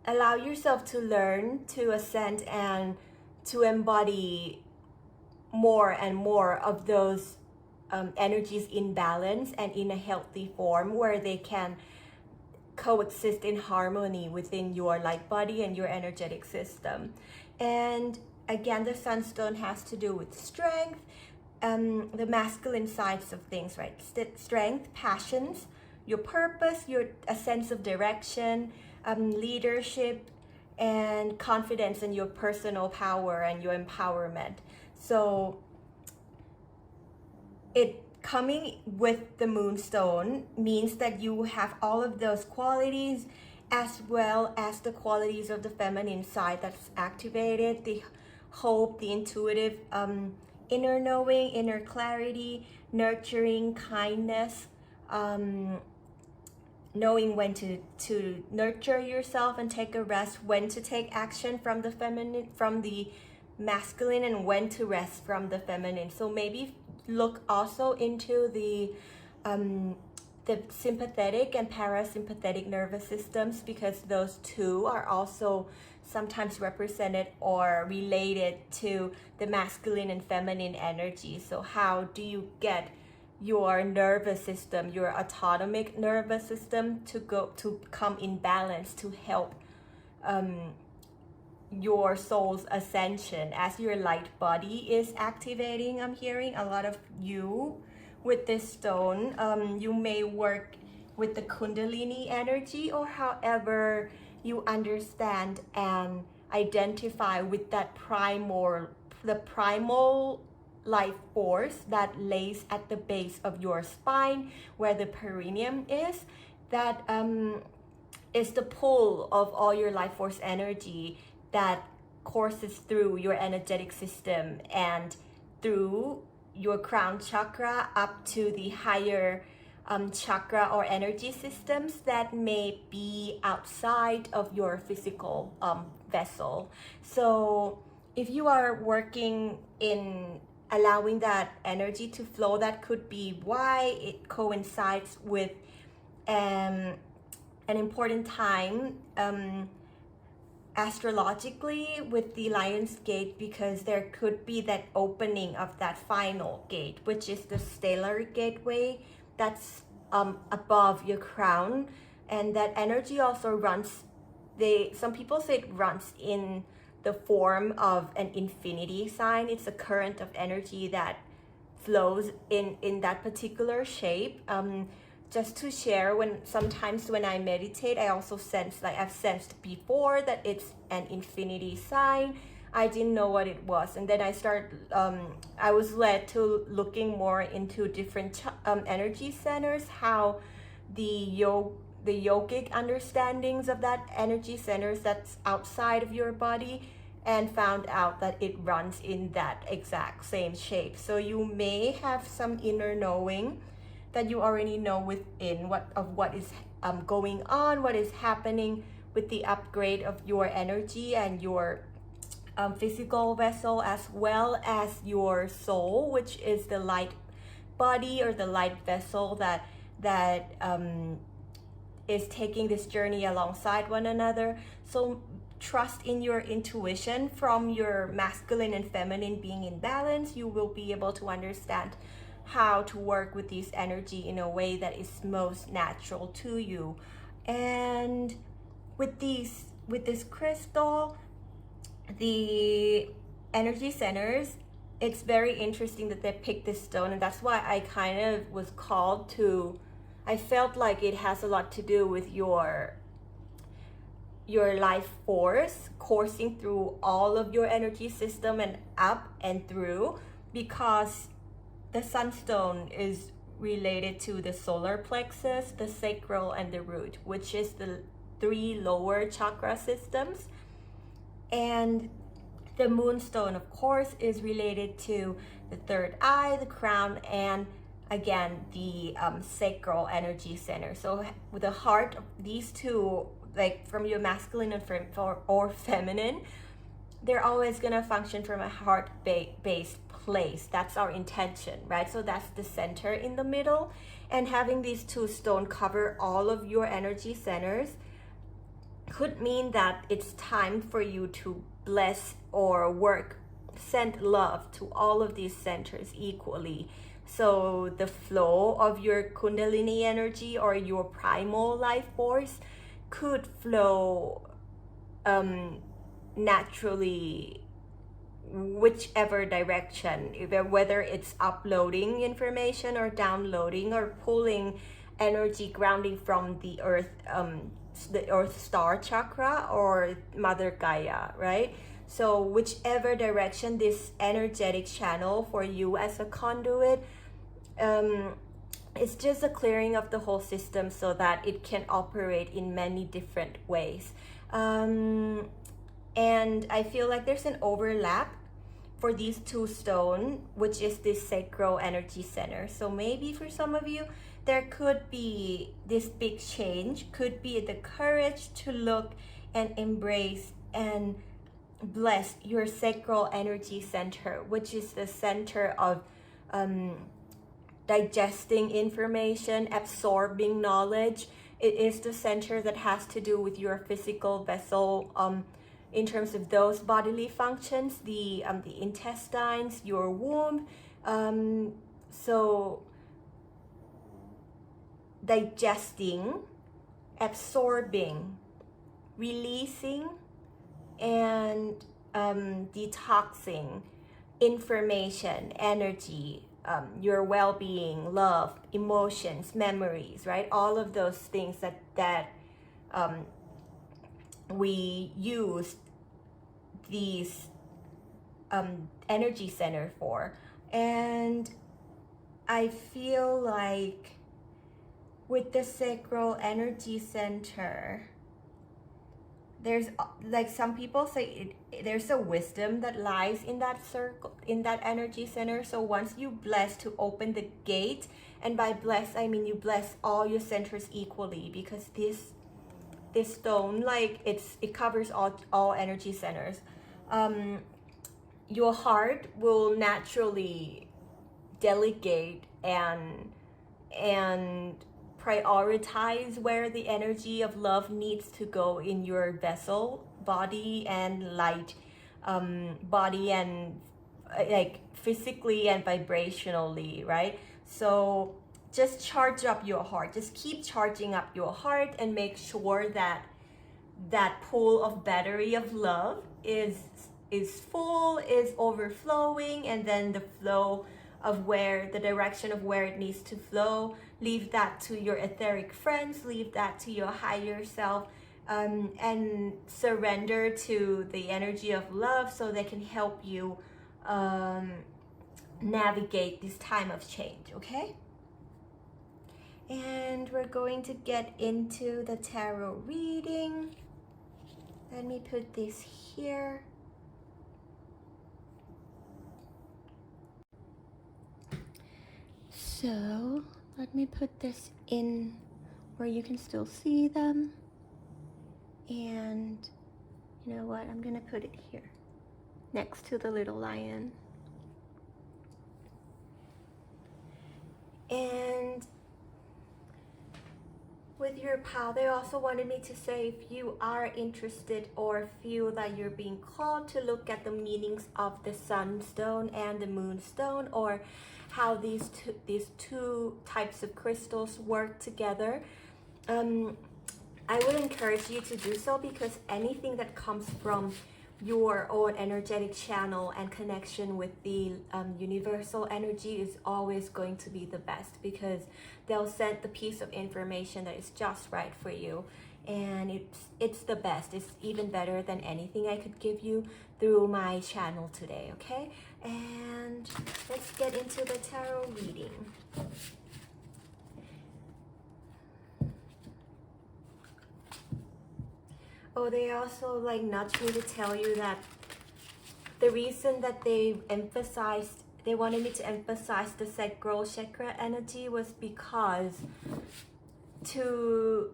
allow yourself to learn, to ascend, and to embody more and more of those energies in balance and in a healthy form, where they can coexist in harmony within your light body and your energetic system. And again, the sunstone has to do with strength, the masculine sides of things, right? Strength, passions, your purpose, a sense of direction, leadership, and confidence in your personal power and your empowerment. So it coming with the moonstone means that you have all of those qualities, as well as the qualities of the feminine side that's activated, the hope, the intuitive inner knowing, inner clarity, nurturing, kindness, knowing when to nurture yourself and take a rest, when to take action from the feminine, from the masculine, and when to rest from the feminine. So maybe look also into the the sympathetic and parasympathetic nervous systems, because those two are also sometimes represented or related to the masculine and feminine energy. So how do you get your nervous system, your autonomic nervous system to come in balance to help your soul's ascension as your light body is activating? I'm hearing a lot of you with this stone. You may work with the Kundalini energy, or however you understand and identify with that the primal life force that lays at the base of your spine, where the perineum is. That is the pull of all your life force energy that courses through your energetic system and through your crown chakra up to the higher chakra or energy systems that may be outside of your physical vessel. So if you are working in allowing that energy to flow, that could be why it coincides with an important time astrologically with the lionsgate, because there could be that opening of that final gate, which is the stellar gateway that's above your crown. And that energy also runs, some people say it runs in the form of an infinity sign. It's a current of energy that flows in that particular shape. Just to share, sometimes when I meditate, I also sense, like I've sensed before, that it's an infinity sign. I didn't know what it was, and then I was led to looking more into different energy centers, how the yogic understandings of that energy centers that's outside of your body, and found out that it runs in that exact same shape. So you may have some inner knowing that you already know within what is going on, what is happening with the upgrade of your energy and your physical vessel, as well as your soul, which is the light body or the light vessel that is taking this journey alongside one another. So trust in your intuition. From your masculine and feminine being in balance, you will be able to understand how to work with this energy in a way that is most natural to you. And with this crystal, the energy centers, it's very interesting that they picked this stone, and that's why I kind of was called to, I felt like it has a lot to do with your life force coursing through all of your energy system and up and through, because the sunstone is related to the solar plexus, the sacral, and the root, which is the 3 lower chakra systems. And the moonstone, of course, is related to the third eye, the crown, and again, the sacral energy center. So with the heart of these two, like from your masculine or feminine, they're always gonna function from a heart-based place. That's our intention, right? So that's the center in the middle. And having these 2 stones cover all of your energy centers could mean that it's time for you to bless or send love to all of these centers equally. So the flow of your Kundalini energy or your primal life force could flow naturally whichever direction, whether it's uploading information or downloading or pulling energy, grounding from the earth star chakra or Mother Gaia, right? So whichever direction, this energetic channel for you as a conduit, it's just a clearing of the whole system so that it can operate in many different ways. And I feel like there's an overlap for these 2 stones, which is this sacral energy center. So maybe for some of you, there could be this big change, could be the courage to look and embrace and bless your sacral energy center, which is the center of digesting information, absorbing knowledge. It is the center that has to do with your physical vessel, in terms of those bodily functions, the intestines, your womb. So digesting, absorbing, releasing, and detoxing information, energy, your well-being, love, emotions, memories, right? All of those things that we use these energy center for. And I feel like with the sacral energy center, there's, like some people say, there's a wisdom that lies in that circle, in that energy center. So once you bless to open the gate, and by bless I mean you bless all your centers equally, because this stone, like it covers all energy centers. Your heart will naturally delegate and prioritize where the energy of love needs to go in your vessel, body and light, body and like physically and vibrationally, right? So just charge up your heart, just keep charging up your heart, and make sure that that pool of battery of love is full, is overflowing, and then the flow of where, the direction of where it needs to flow, leave that to your etheric friends, leave that to your higher self, and surrender to the energy of love so they can help you navigate this time of change. Okay, and we're going to get into the tarot reading. Let me put this here. So let me put this in where you can still see them. And you know what? I'm gonna put it here next to the little lion. And with your pal, they also wanted me to say, if you are interested or feel that you're being called to look at the meanings of the sunstone and the moonstone, or how these two types of crystals work together, I would encourage you to do so, because anything that comes from your own energetic channel and connection with the universal energy is always going to be the best, because they'll send the piece of information that is just right for you, and it's the best. It's even better than anything I could give you through my channel today. Okay, and let's get into the tarot reading. Oh, they also like nudged me to tell you that the reason that they wanted me to emphasize the sacral chakra energy was because to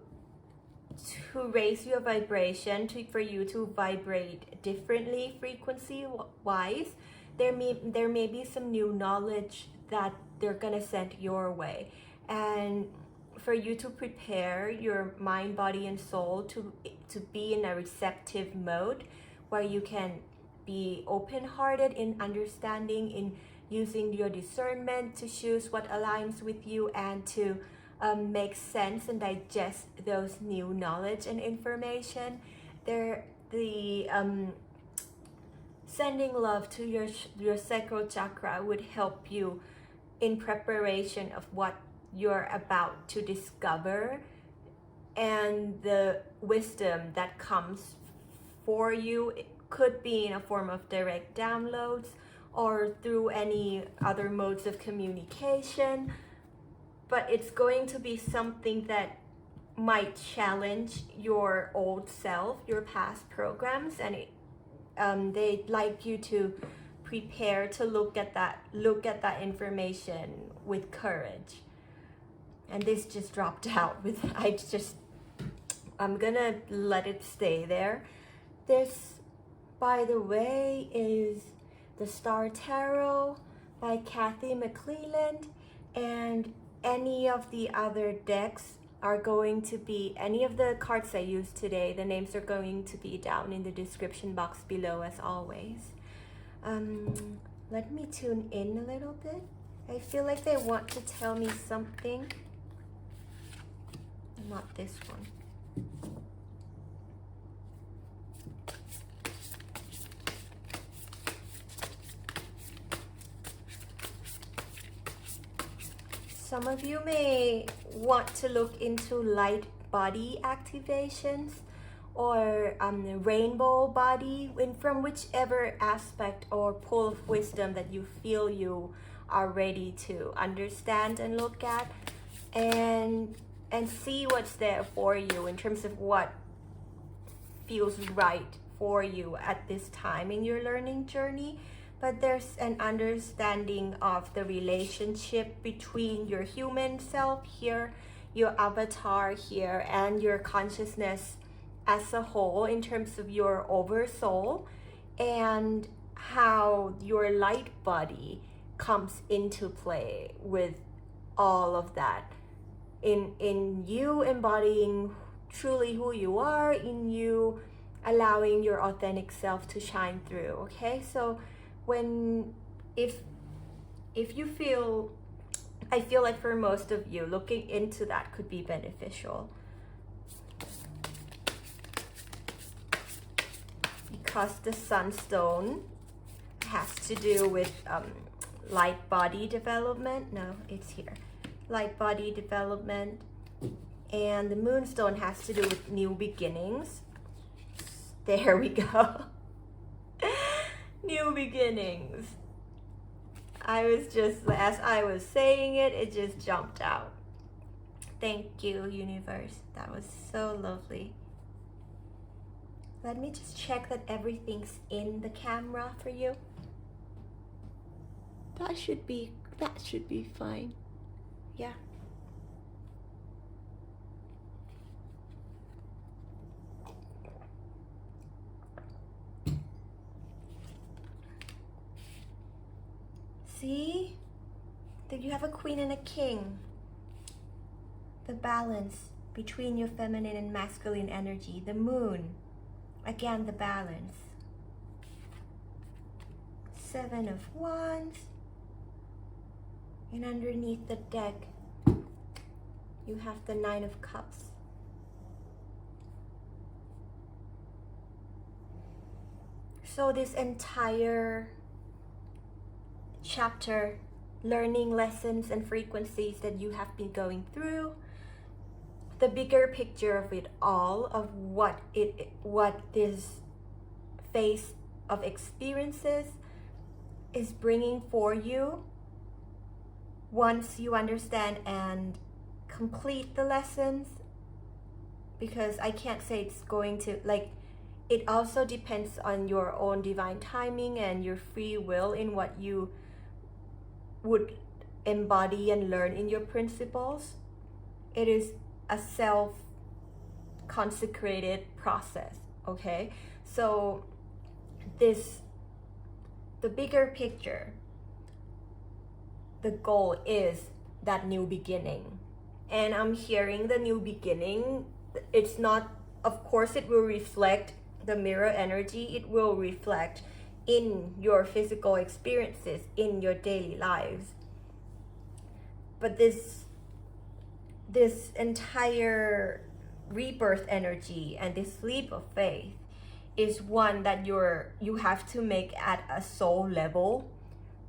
raise your vibration, for you to vibrate differently frequency wise, there may be some new knowledge that they're gonna send your way, and for you to prepare your mind, body, and soul to be in a receptive mode, where you can be open-hearted in understanding, in using your discernment to choose what aligns with you, and to make sense and digest those new knowledge and information. Sending love to your sacral chakra would help you in preparation of what you're about to discover, and the wisdom that comes for you. It could be in a form of direct downloads or through any other modes of communication, but it's going to be something that might challenge your old self, your past programs, and they'd like you to prepare to look at that information with courage. And this just dropped out with, I'm gonna let it stay there. This, by the way, is the Star Tarot by Kathy McClelland. And any of the other decks are going to be, any of the cards I used today, the names are going to be down in the description box below as always. Let me tune in a little bit. I feel like they want to tell me something. Not this one. Some of you may want to look into light body activations or rainbow body, from whichever aspect or pool of wisdom that you feel you are ready to understand and look at, and see what's there for you in terms of what feels right for you at this time in your learning journey. But there's an understanding of the relationship between your human self here, your avatar here, and your consciousness as a whole in terms of your oversoul, and how your light body comes into play with all of that. In you embodying truly who you are, in you allowing your authentic self to shine through. Okay, so if you feel, I feel like for most of you, looking into that could be beneficial, because the sunstone has to do with light body development. No, it's here. Light body development. And the moonstone has to do with new beginnings. There we go. New beginnings. I was just, as I was saying it, it just jumped out. Thank you, universe. That was so lovely. Let me just check that everything's in the camera for you. That should be fine. Yeah. See? That you have a queen and a king. The balance between your feminine and masculine energy. The moon. Again, the balance. 7 of Wands. And underneath the deck, you have the 9 of Cups. So this entire chapter, learning lessons and frequencies that you have been going through, the bigger picture of it all, of what this phase of experiences is bringing for you, once you understand and complete the lessons. Because I can't say it's going to, like, it also depends on your own divine timing and your free will in what you would embody and learn in your principles. It is a self-consecrated process, okay? So the bigger picture, the goal is that new beginning. And I'm hearing the new beginning, it's not, of course it will reflect the mirror energy, it will reflect in your physical experiences, in your daily lives. But this entire rebirth energy and this leap of faith is one that you have to make at a soul level,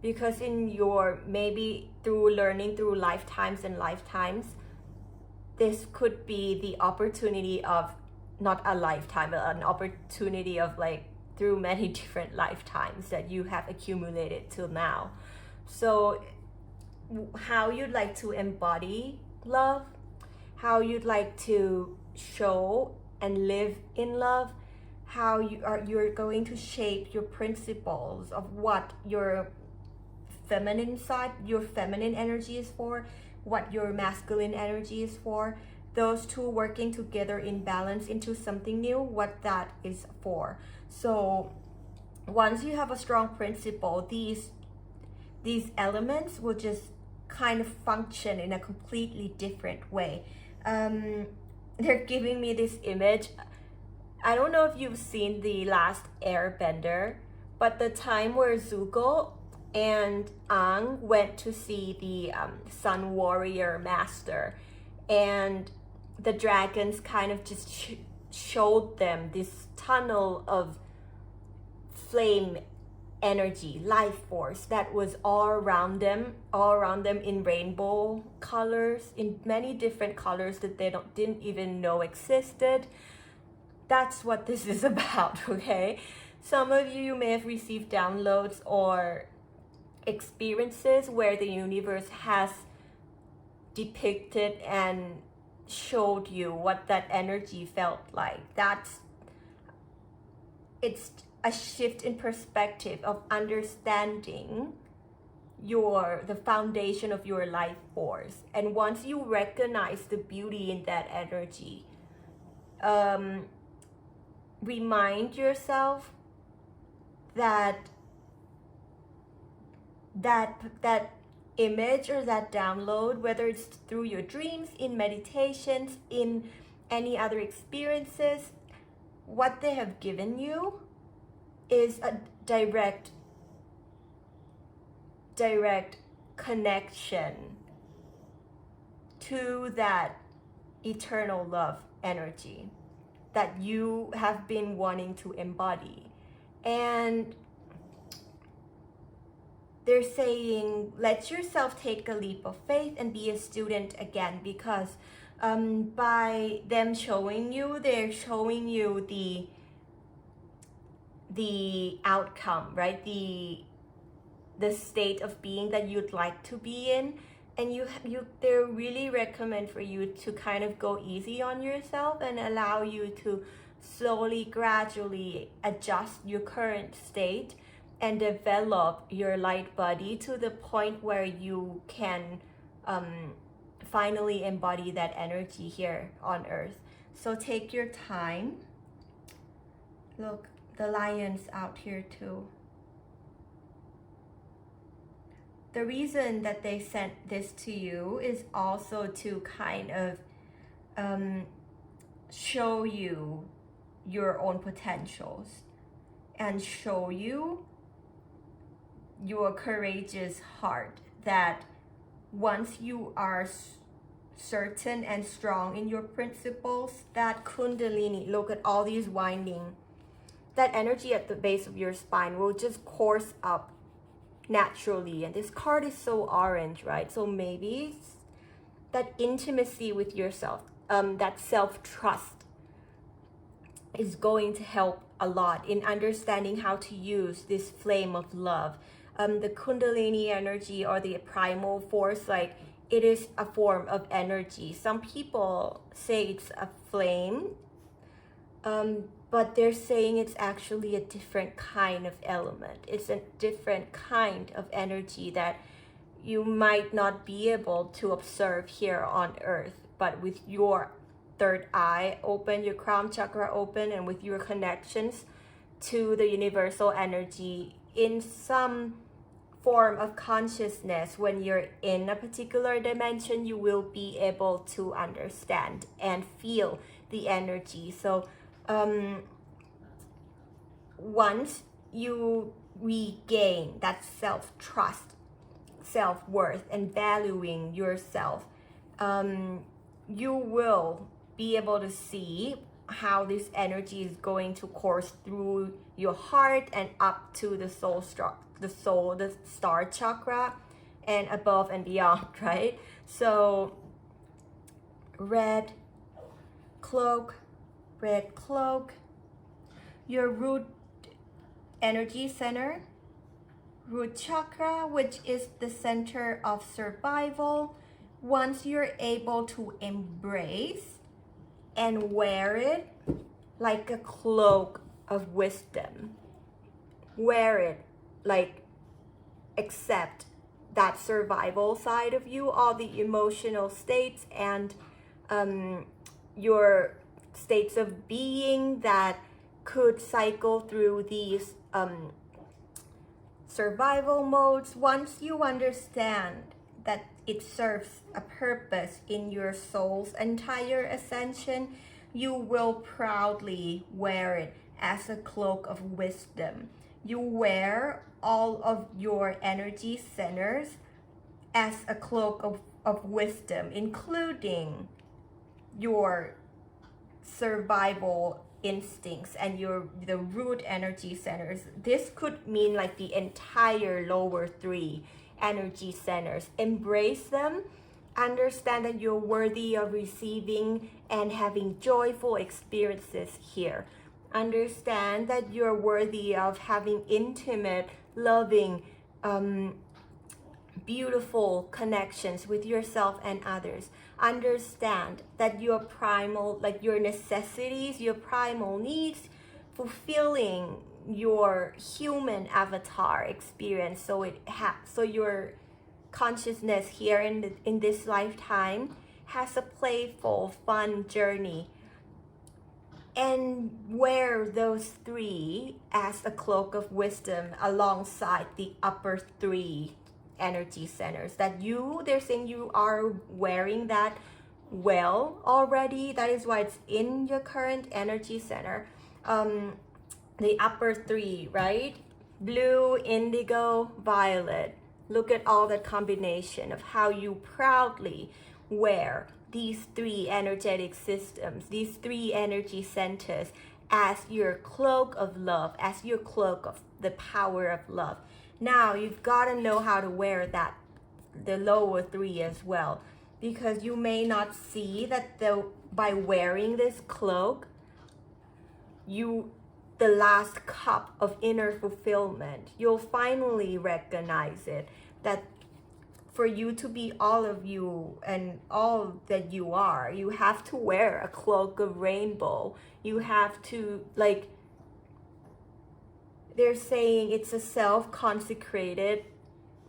because in your, maybe through learning through lifetimes and lifetimes, this could be the opportunity of, not a lifetime, but an opportunity of, like, through many different lifetimes that you have accumulated till now. So how you'd like to embody love, how you'd like to show and live in love, how you're going to shape your principles of what your feminine side, your feminine energy is for, what your masculine energy is for, those two working together in balance into something new, what that is for. So once you have a strong principle, these elements will just kind of function in a completely different way. They're giving me this image. I don't know if you've seen The Last Airbender, but the time where Zuko and Aang went to see the Sun Warrior Master, and the dragons kind of just showed them this tunnel of flame energy, life force that was all around them in rainbow colors, in many different colors that they didn't even know existed. That's what this is about, okay? Some of you may have received downloads or experiences where the universe has depicted and showed you what that energy felt like. It's a shift in perspective of understanding the foundation of your life force. And once you recognize the beauty in that energy, remind yourself that image or that download, whether it's through your dreams, in meditations, in any other experiences, what they have given you is a direct connection to that eternal love energy that you have been wanting to embody. And they're saying, let yourself take a leap of faith and be a student again, because by them showing you, they're showing you the outcome, right? The state of being that you'd like to be in. And they really recommend for you to kind of go easy on yourself and allow you to slowly, gradually adjust your current state and develop your light body to the point where you can finally embody that energy here on earth. So take your time. Look, the lion's out here too. The reason that they sent this to you is also to kind of show you your own potentials and show you your courageous heart, that once you are certain and strong in your principles, that kundalini, look at all these winding, that energy at the base of your spine will just course up naturally. And this card is so orange, right? So maybe that intimacy with yourself, that self-trust is going to help a lot in understanding how to use this flame of love. The kundalini energy, or the primal force, like, it is a form of energy. Some people say it's a flame, but they're saying it's actually a different kind of element. It's a different kind of energy that you might not be able to observe here on earth, but with your third eye open, your crown chakra open, and with your connections to the universal energy in some form of consciousness, when you're in a particular dimension, you will be able to understand and feel the energy. So once you regain that self-trust, self-worth, and valuing yourself, you will be able to see how this energy is going to course through your heart and up to the the star chakra, and above and beyond, right? So red cloak, your root energy center, root chakra, which is the center of survival. Once you're able to embrace and wear it like a cloak of wisdom, wear it, like, accept that survival side of you, all the emotional states and your states of being that could cycle through these survival modes. Once you understand that it serves a purpose in your soul's entire ascension, you will proudly wear it as a cloak of wisdom. You wear all of your energy centers as a cloak of wisdom, including your survival instincts and the root energy centers. This could mean like the entire lower three energy centers. Embrace them. Understand that you're worthy of receiving and having joyful experiences here. Understand that you're worthy of having intimate, loving, beautiful connections with yourself and others. Understand that your primal, like your necessities, your primal needs, fulfilling your human avatar experience, so your consciousness here in this lifetime has a playful, fun journey. And wear those three as a cloak of wisdom alongside the upper three energy centers. They're saying you are wearing that well already. That is why it's in your current energy center. The upper three, right? Blue, indigo, violet. Look at all the combination of how you proudly wear these three energetic systems, these three energy centers as your cloak of love, as your cloak of the power of love. Now you've got to know how to wear the lower three as well, because you may not see that by wearing this cloak, the last cup of inner fulfillment, you'll finally recognize it, that for you to be all of you and all that you are, you have to wear a cloak of rainbow. You have to, like, they're saying it's a self-consecrated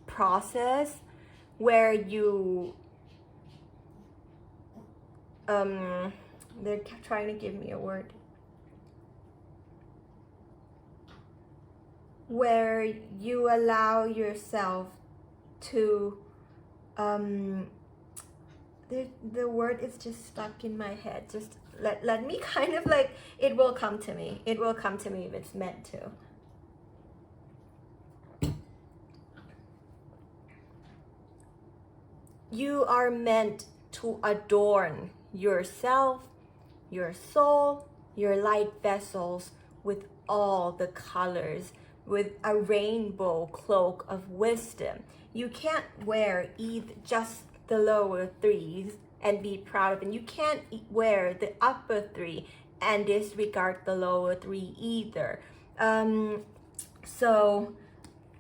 process where you, they're trying to give me a word, where you allow yourself to, the word is just stuck in my head. Just let me kind of like, it will come to me. It will come to me if it's meant to. You are meant to adorn yourself, your soul, your light vessels with all the colors, with a rainbow cloak of wisdom. You can't wear just the lower threes and be proud of it. You can't wear the upper three and disregard the lower three either. So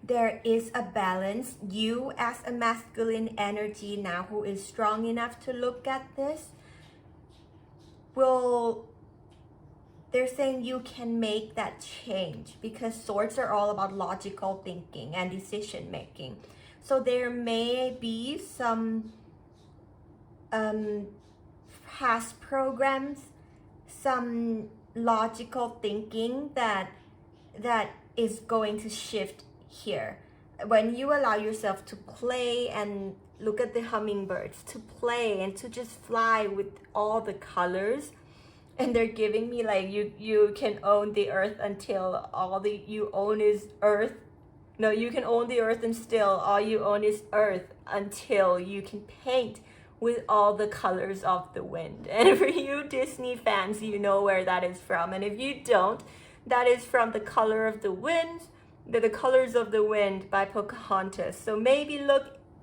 there is a balance. You as a masculine energy now who is strong enough to look at this they're saying you can make that change, because swords are all about logical thinking and decision making. So there may be some past programs, some logical thinking that is going to shift here. When you allow yourself to play and look at the hummingbirds, to play and to just fly with all the colors, and they're giving me like, you can own the earth until you own is earth. No, you can own the earth and still all you own is earth until you can paint with all the colors of the wind. And for you Disney fans, you know where that is from. And if you don't, that is from The Color of the Wind, The Colors of the Wind by Pocahontas. So maybe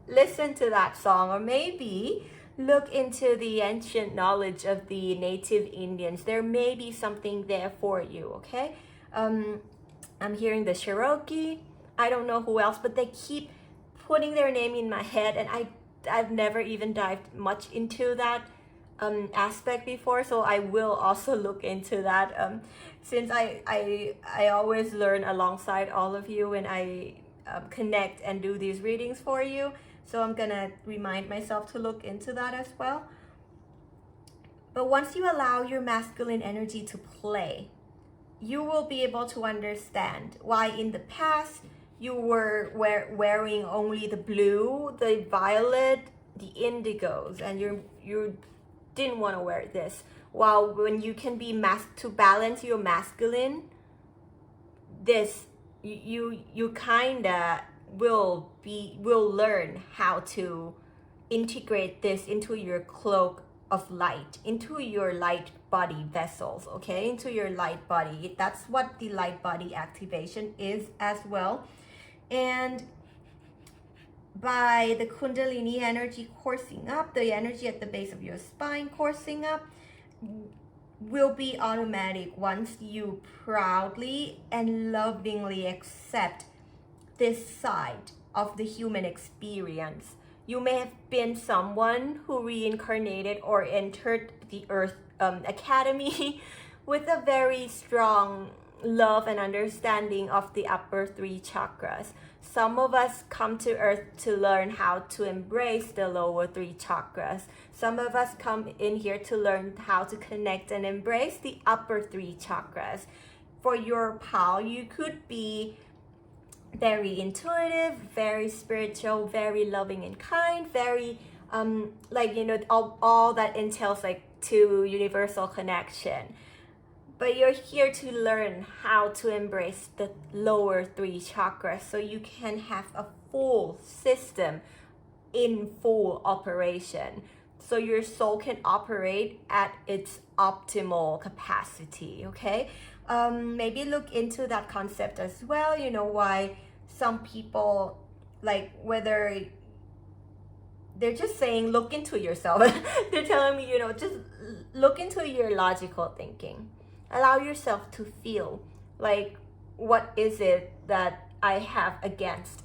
listen to that song, or maybe look into the ancient knowledge of the native Indians. There may be something there for you, okay? I'm hearing the Cherokee. I don't know who else, but they keep putting their name in my head, and I've never even dived much into that aspect before, so I will also look into that. Since I always learn alongside all of you when I connect and do these readings for you. So I'm gonna remind myself to look into that as well. But once you allow your masculine energy to play, you will be able to understand why in the past you were wearing only the blue, the violet, the indigos, and you didn't want to wear this. While when you can be to balance your masculine, this you kinda will learn how to integrate this into your cloak of light, into your light body vessels, okay, into your light body. That's what the light body activation is as well. And by the Kundalini energy coursing up, the energy at the base of your spine coursing up will be automatic once you proudly and lovingly accept this side of the human experience. You may have been someone who reincarnated or entered the Earth Academy with a very strong love and understanding of the upper three chakras. Some of us come to Earth to learn how to embrace the lower three chakras. Some of us come in here to learn how to connect and embrace the upper three chakras. For your pal, you could be very intuitive, very spiritual, very loving and kind, very like, you know, all that entails like to universal connection. But you're here to learn how to embrace the lower three chakras so you can have a full system in full operation. So your soul can operate at its optimal capacity, okay? Maybe look into that concept as well. You know, why some people, like, whether they're just saying look into yourself. They're telling me, you know, just look into your logical thinking. Allow yourself to feel like, what is it that I have against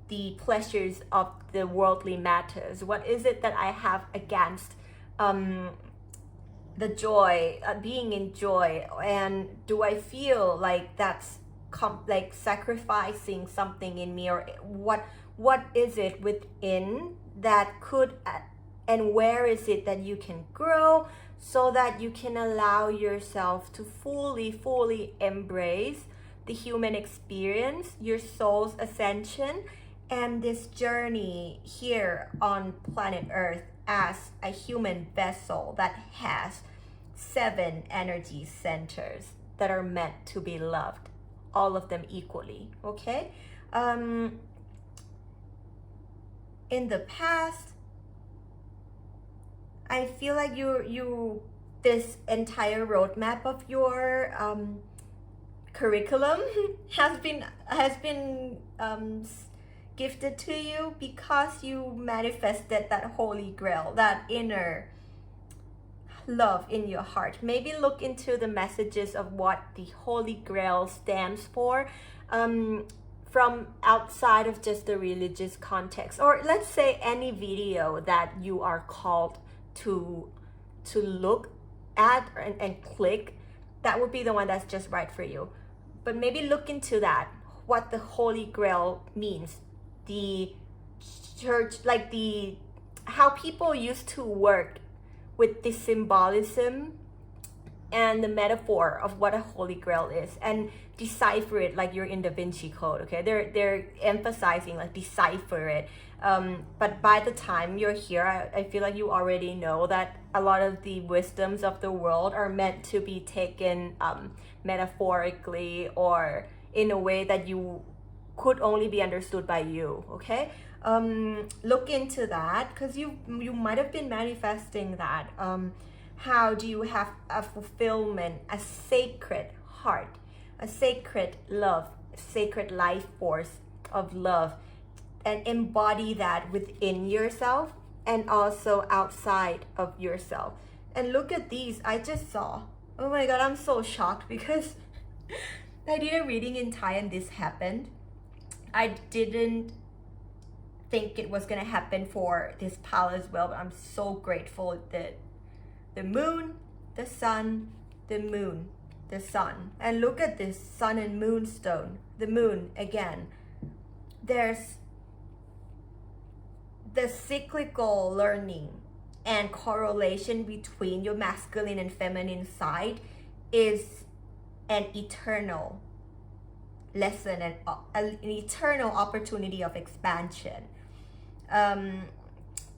the pleasures of the worldly matters? What is it that I have against the joy, being in joy? And do I feel like that's like sacrificing something in me? Or what is it within that could, and where is it that you can grow, so that you can allow yourself to fully embrace the human experience, your soul's ascension, and this journey here on planet Earth as a human vessel that has 7 energy centers that are meant to be loved, all of them equally, okay? In the past, I feel like you this entire roadmap of your curriculum has been gifted to you because you manifested that holy grail, that inner love in your heart. Maybe look into the messages of what the holy grail stands for, from outside of just the religious context, or let's say any video that you are called to look at and click. That would be the one that's just right for you. But maybe look into that, what the holy grail means, the church, like how people used to work with the symbolism and the metaphor of what a holy grail is, and decipher it like you're in Da Vinci Code, okay? They're emphasizing like decipher it. But by the time you're here, I feel like you already know that a lot of the wisdoms of the world are meant to be taken metaphorically, or in a way that you could only be understood by you, okay? Look into that, because you might have been manifesting that. How do you have a fulfillment, a sacred heart, a sacred love, sacred life force of love, and embody that within yourself and also outside of yourself? And look at these, I just saw. Oh my god, I'm so shocked because I did a reading in Thai and this happened. I didn't think it was gonna happen for this pal as well, but I'm so grateful that the moon, the sun, the moon, the sun. And look at this sun and moon stone. The moon again. There's the cyclical learning and correlation between your masculine and feminine side is an eternal lesson and an eternal opportunity of expansion.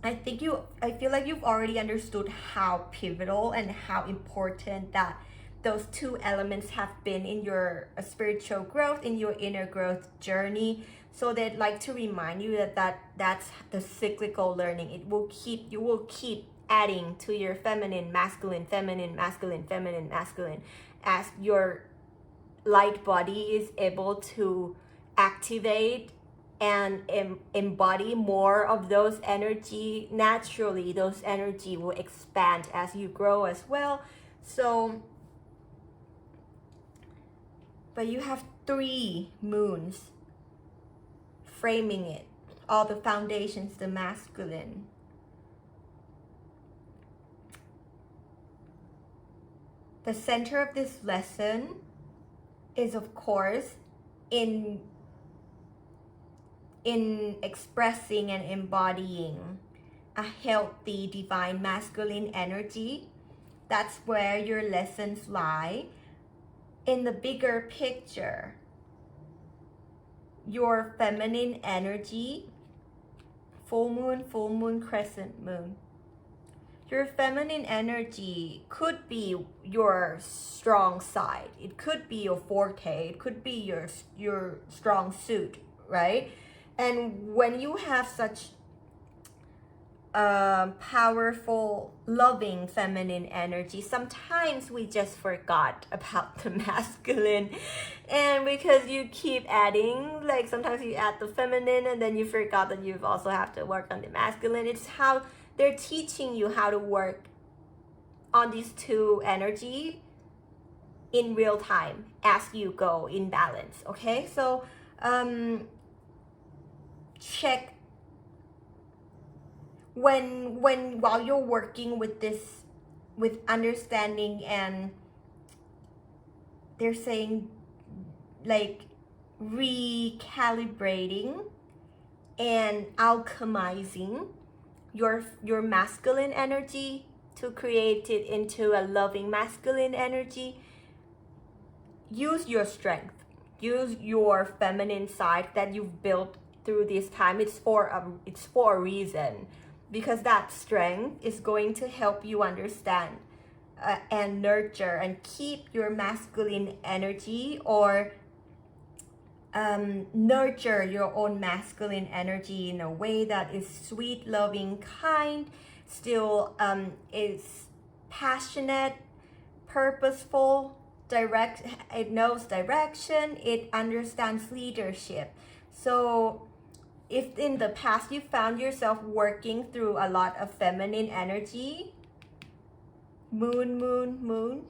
I feel like you've already understood how pivotal and how important that those two elements have been in your spiritual growth, in your inner growth journey. So they'd like to remind you that's the cyclical learning. You will keep adding to your feminine, masculine, feminine, masculine, feminine, masculine, as your light body is able to activate and embody more of those energy. Naturally those energy will expand as you grow as well. So but you have 3 moons framing it, all the foundations, the masculine. The center of this lesson is, of course, in expressing and embodying a healthy divine masculine energy. That's where your lessons lie. In the bigger picture, your feminine energy, full moon, crescent moon. Your feminine energy could be your strong side. It could be your forte. It could be your strong suit, right? And when you have such powerful, loving feminine energy, sometimes we just forgot about the masculine. And because you keep adding, like sometimes you add the feminine and then you forgot that you've also have to work on the masculine. It's how they're teaching you how to work on these two energy in real time as you go in balance. Okay, so check while you're working with this, with understanding, and they're saying like recalibrating and alchemizing your masculine energy to create it into a loving masculine energy. Use your strength, use your feminine side that you've built through this time. It's for a reason, because that strength is going to help you understand and nurture and keep your masculine energy, or nurture your own masculine energy in a way that is sweet, loving, kind, still is passionate, purposeful, direct. It knows direction, it understands leadership. So if in the past you found yourself working through a lot of feminine energy, moon,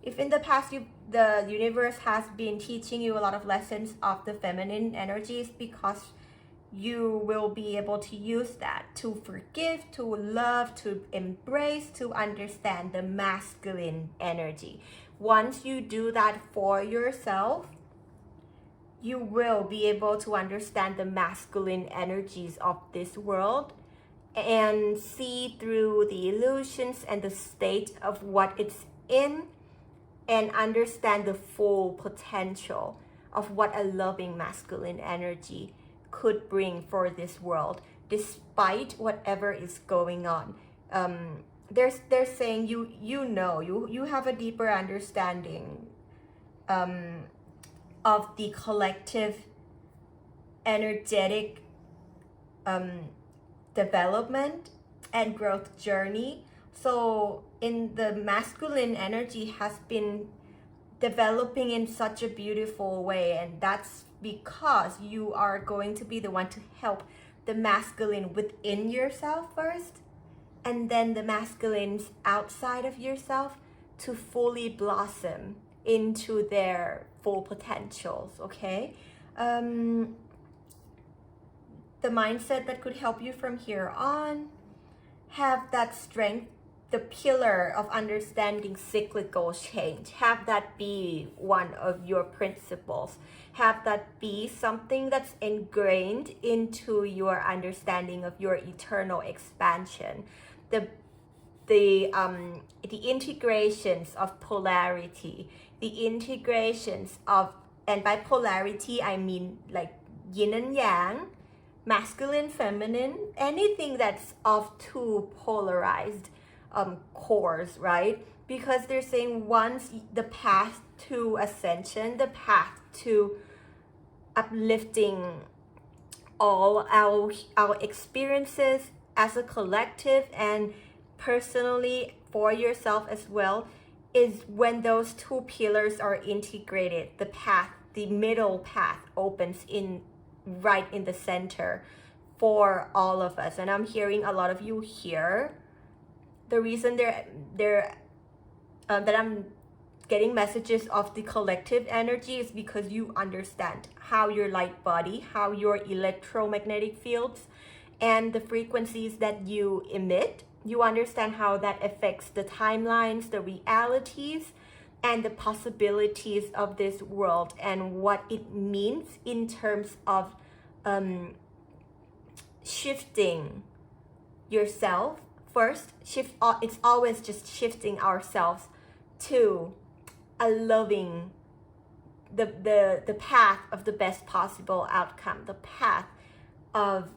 if in the past the universe has been teaching you a lot of lessons of the feminine energies, because you will be able to use that to forgive, to love, to embrace, to understand the masculine energy. Once you do that for yourself, you will be able to understand the masculine energies of this world and see through the illusions and the state of what it's in, and understand the full potential of what a loving masculine energy could bring for this world, despite whatever is going on. They're saying you have a deeper understanding of the collective energetic development and growth journey. So in the masculine energy has been developing in such a beautiful way, and that's because you are going to be the one to help the masculine within yourself first, and then the masculines outside of yourself to fully blossom into their full potentials. Okay, the mindset that could help you from here on: have that strength, the pillar of understanding cyclical change. Have that be one of your principles. Have that be something that's ingrained into your understanding of your eternal expansion. The integrations of polarity, the integrations of, and by polarity I mean like yin and yang, masculine, feminine, anything that's of two polarized cores, right? Because they're saying once the path to ascension, the path to uplifting all our experiences as a collective and personally for yourself as well, is when those two pillars are integrated, the path, the middle path opens in right in the center for all of us. And I'm hearing a lot of you here. The reason that I'm getting messages of the collective energy is because you understand how your light body, how your electromagnetic fields and the frequencies that you emit, you understand how that affects the timelines, the realities, and the possibilities of this world, and what it means in terms of shifting yourself first. It's always just shifting ourselves to a loving, the path of the best possible outcome, the path of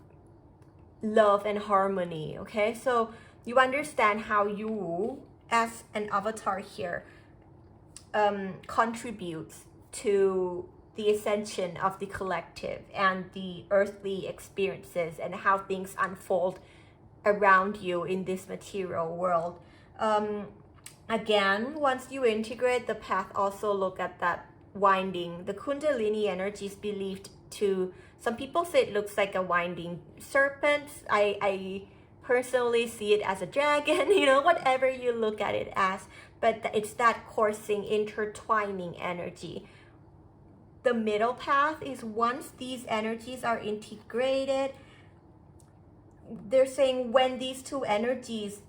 love and harmony. Okay, so you understand how you as an avatar here contributes to the ascension of the collective and the earthly experiences and how things unfold around you in this material world. Again, once you integrate the path, also look at that winding. The Kundalini energy is believed to, some people say it looks like a winding serpent. I personally see it as a dragon, you know, whatever you look at it as, but it's that coursing, intertwining energy. The middle path is once these energies are integrated, they're saying when these two energies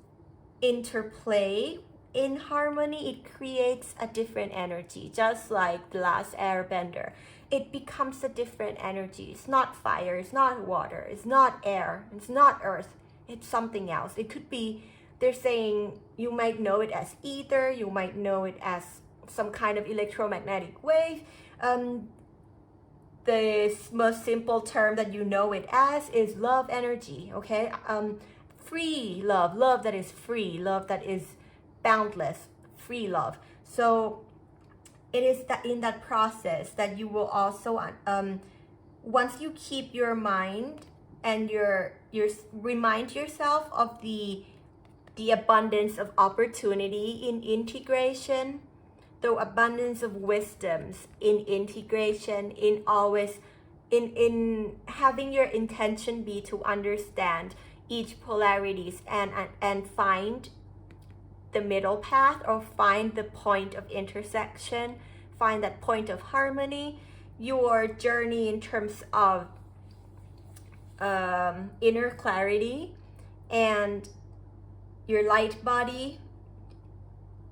interplay in harmony, it creates a different energy, just like the last airbender. It becomes a different energy. It's not fire, it's not water, it's not air, it's not earth, it's something else. It could be, they're saying, you might know it as ether, you might know it as some kind of electromagnetic wave. The most simple term that you know it as is love energy, okay? Free love, love that is free, love that is boundless, free love. So it is that in that process that you will also, once you keep your mind and your remind yourself of the abundance of opportunity in integration, the abundance of wisdoms in integration, in always in having your intention be to understand each polarities and find the middle path, or find the point of intersection, find that point of harmony. Your journey in terms of inner clarity and your light body,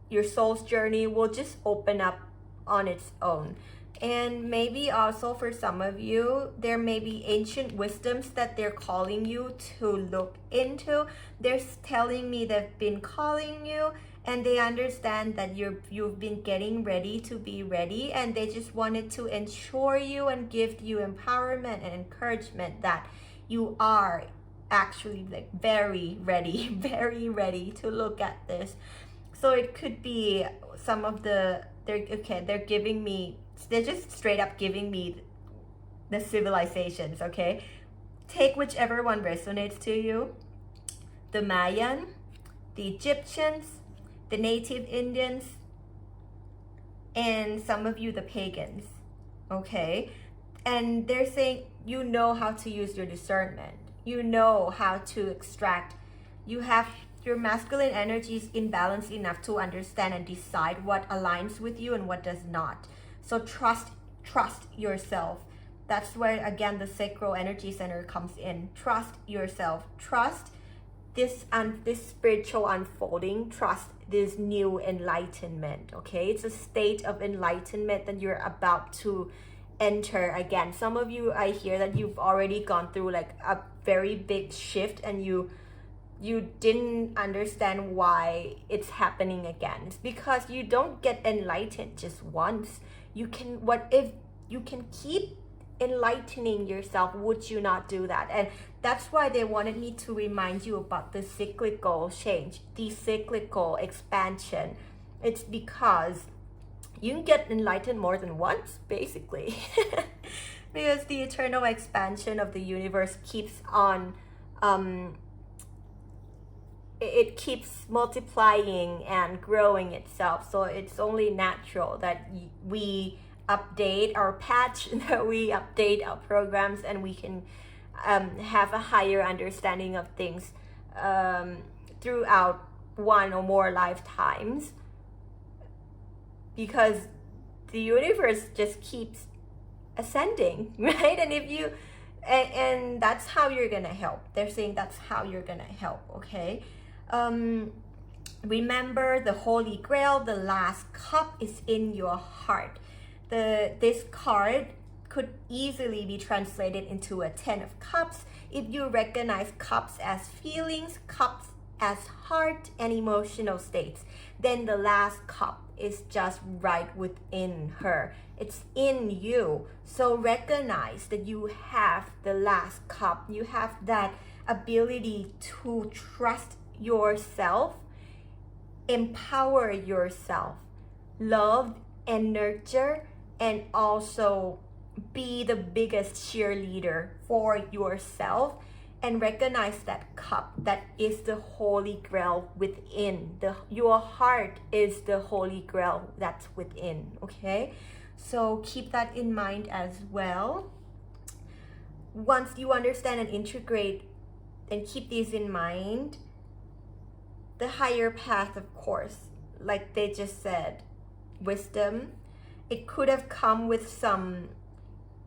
your soul's journey will just open up on its own. And maybe also for some of you, there may be ancient wisdoms that they're calling you to look into. They're telling me they've been calling you, and they understand that you've been getting ready to be ready, and they just wanted to ensure you and give you empowerment and encouragement that you are actually like very ready, very ready to look at this. So it could be some of they're giving me, they're just straight up giving me the civilizations, okay? Take whichever one resonates to you. The Mayan, the Egyptians, the native Indians, and some of you the pagans, okay? And they're saying you know how to use your discernment. You know how to extract. You have your masculine energy is in balance enough to understand and decide what aligns with you and what does not. So trust yourself. That's where again the sacral energy center comes in. Trust yourself. Trust this spiritual unfolding. Trust this new enlightenment. Okay, it's a state of enlightenment that you're about to enter. Again, some of you, I hear that you've already gone through like a very big shift, and you didn't understand why it's happening again. It's because you don't get enlightened just once. You can keep enlightening yourself, would you not do that? And that's why they wanted me to remind you about the cyclical change, the cyclical expansion. It's because you can get enlightened more than once, basically. Because the eternal expansion of the universe keeps on, it keeps multiplying and growing itself. So it's only natural that we update our patch, that we update our programs, and we can have a higher understanding of things throughout one or more lifetimes, because the universe just keeps ascending, right? And if you and that's how you're gonna help. They're saying that's how you're gonna help. Okay, remember the Holy Grail, the last cup, is in your heart. This card could easily be translated into a 10 of cups if you recognize cups as feelings, cups as heart and emotional states. Then the last cup is just right within her. It's in you. So recognize that you have the last cup. You have that ability to trust yourself, empower yourself, love and nurture, and also be the biggest cheerleader for yourself. And recognize that cup that is the Holy Grail within. Your heart is the Holy Grail that's within, okay? So keep that in mind as well. Once you understand and integrate and keep these in mind, the higher path, of course, like they just said, wisdom, it could have come with some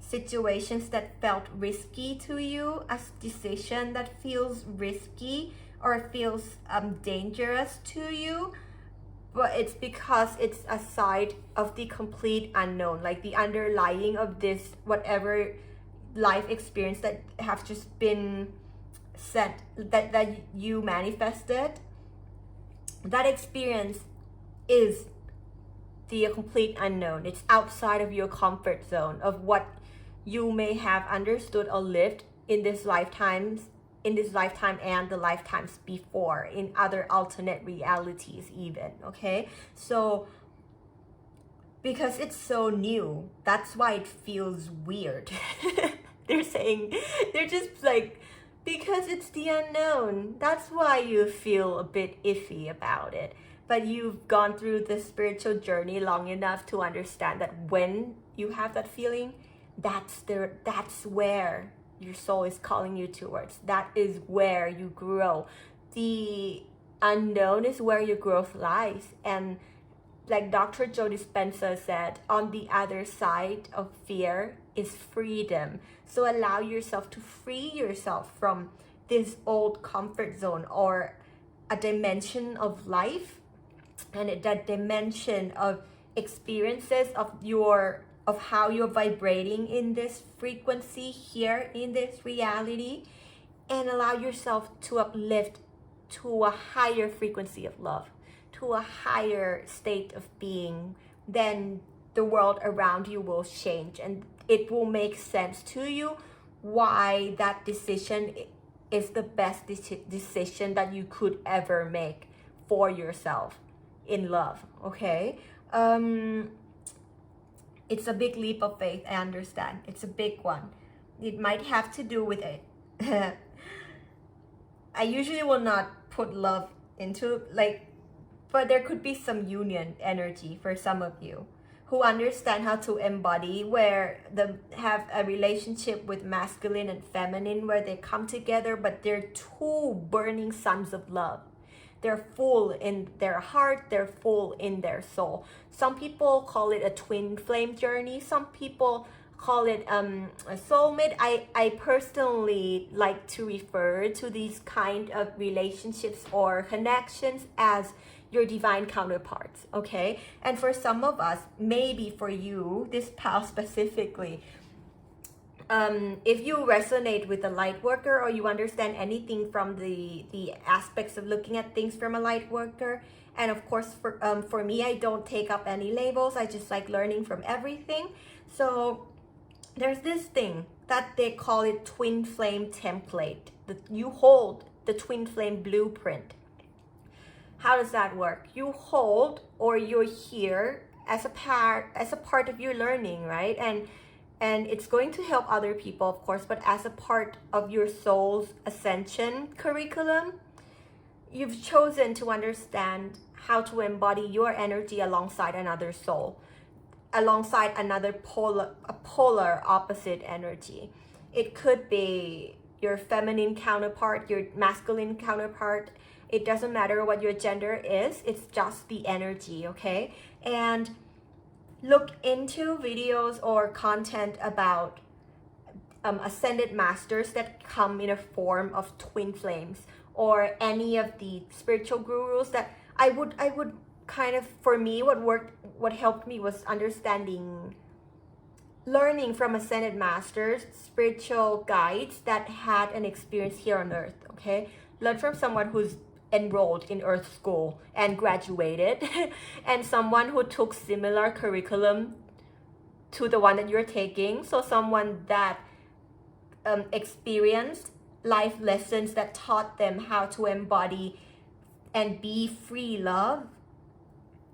situations that felt risky to you, a decision that feels risky or feels dangerous to you, but it's because it's a side of the complete unknown, like the underlying of this whatever life experience that have just been sent, that you manifested. That experience is the complete unknown. It's outside of your comfort zone of what you may have understood or lived in this lifetime and the lifetimes before, in other alternate realities even, okay? So because it's so new, that's why it feels weird. They're just like, because it's the unknown, that's why you feel a bit iffy about it. But you've gone through the spiritual journey long enough to understand that when you have that feeling, that's where your soul is calling you towards. That is where you grow. The unknown is where your growth lies. And like Dr. Joe Dispenza said, on the other side of fear is freedom. So allow yourself to free yourself from this old comfort zone, or a dimension of life, and that dimension of experiences of how you're vibrating in this frequency here in this reality, and allow yourself to uplift to a higher frequency of love, to a higher state of being. Then the world around you will change, and it will make sense to you why that decision is the best decision that you could ever make for yourself in love, okay? It's a big leap of faith, I understand. It's a big one. It might have to do with it. I usually will not put love into, like, but there could be some union energy for some of you who understand how to embody, where they have a relationship with masculine and feminine, where they come together, but they're two burning suns of love. They're full in their heart, they're full in their soul. Some people call it a twin flame journey. Some people call it a soulmate. I personally like to refer to these kind of relationships or connections as your divine counterparts, okay? And for some of us, maybe for you, this pal specifically, if you resonate with the light worker, or you understand anything from the aspects of looking at things from a light worker, and of course for me, I don't take up any labels. I just like learning from everything. So there's this thing that they call it twin flame template. You hold the twin flame blueprint. How does that work? You hold, or you're here as a part of your learning, right? And it's going to help other people, of course, but as a part of your soul's ascension curriculum, you've chosen to understand how to embody your energy alongside another soul, alongside another polar opposite energy. It could be your feminine counterpart, your masculine counterpart. It doesn't matter what your gender is, it's just the energy, okay? And look into videos or content about ascended masters that come in a form of twin flames, or any of the spiritual gurus that I would kind of, for me, what helped me was learning from ascended masters, spiritual guides that had an experience here on earth, okay? Learn from someone who's enrolled in earth school and graduated and someone who took similar curriculum to the one that you're taking. So someone that experienced life lessons that taught them how to embody and be free love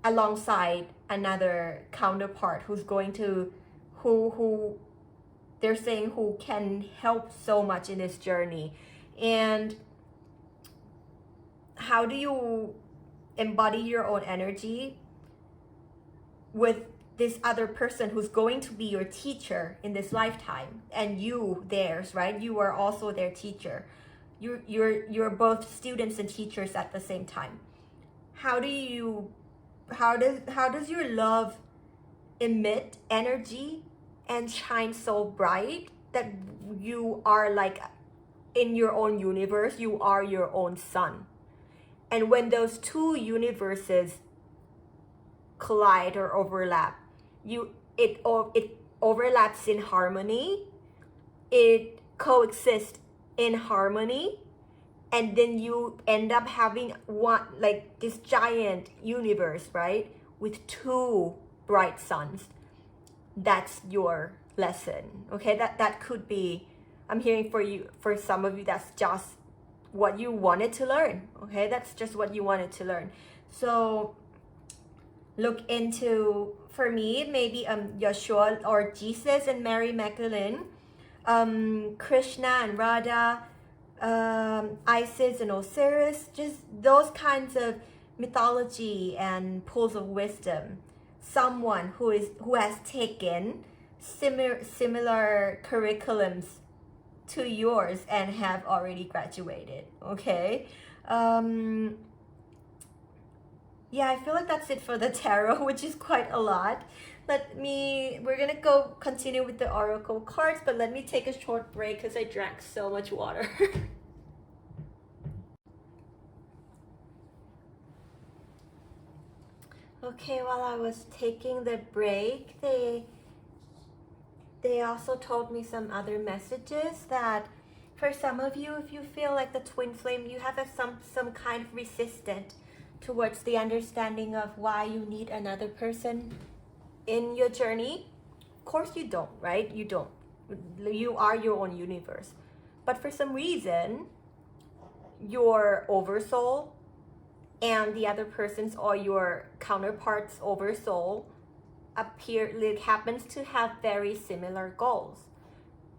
alongside another counterpart who's going to who they're saying who can help so much in this journey. And how do you embody your own energy with this other person who's going to be your teacher in this lifetime, and you theirs, right? You are also their teacher. You're both students and teachers at the same time. How does your love emit energy and shine so bright that you are like in your own universe, you are your own sun? And when those two universes collide or overlap, it overlaps in harmony, it coexists in harmony, and then you end up having one, like this giant universe, right, with two bright suns. That's your lesson, okay? That could be, I'm hearing for some of you, that's just what you wanted to learn, okay? That's just what you wanted to learn. So look into, for me, maybe Yeshua or Jesus and Mary Magdalene, Krishna and Radha, Isis and Osiris, just those kinds of mythology and pools of wisdom. Someone who has taken similar curriculums to yours and have already graduated, okay? Yeah, I feel like that's it for the tarot, which is quite a lot. We're gonna continue with the oracle cards, but let me take a short break because I drank so much water. Okay, while I was taking the break, they also told me some other messages that for some of you, if you feel like the twin flame, you have some kind of resistance towards the understanding of why you need another person in your journey. Of course you don't, right? You don't. You are your own universe. But for some reason, your oversoul and the other person's or your counterpart's oversoul happens to have very similar goals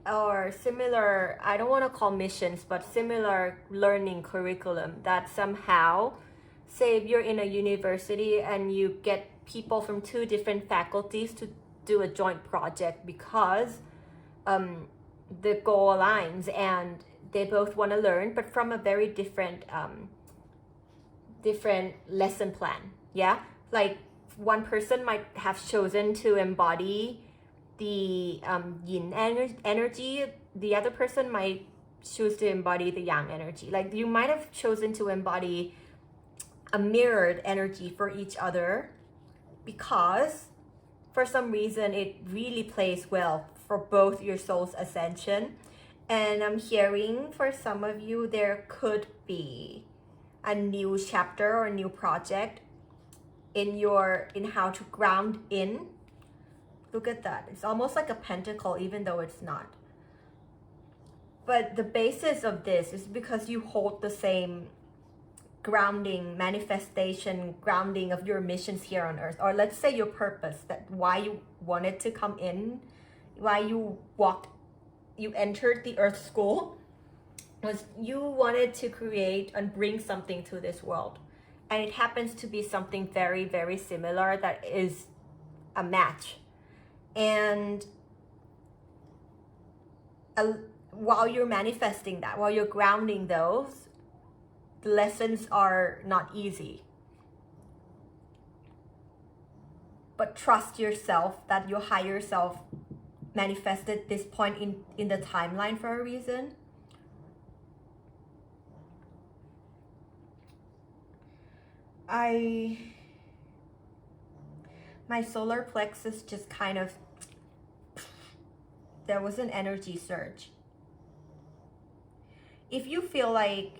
or similar, I don't want to call missions, but similar learning curriculum that somehow, say if you're in a university and you get people from two different faculties to do a joint project because the goal aligns and they both want to learn, but from a very different lesson plan. Yeah, like one person might have chosen to embody the yin energy, the other person might choose to embody the yang energy. Like you might have chosen to embody a mirrored energy for each other because for some reason it really plays well for both your soul's ascension. And I'm hearing for some of you there could be a new chapter or a new project in how to ground in Look at that. It's almost like a pentacle, even though it's not. But the basis of this is because you hold the same grounding, manifestation, grounding of your missions here on earth. Or let's say your purpose, that why you wanted to come in, why you entered the earth school, was you wanted to create and bring something to this world. And it happens to be something very, very similar that is a match. And while you're manifesting that, while you're grounding those, the lessons are not easy. But trust yourself that your higher self manifested this point in the timeline for a reason. My solar plexus just kind of, there was an energy surge. If you feel like,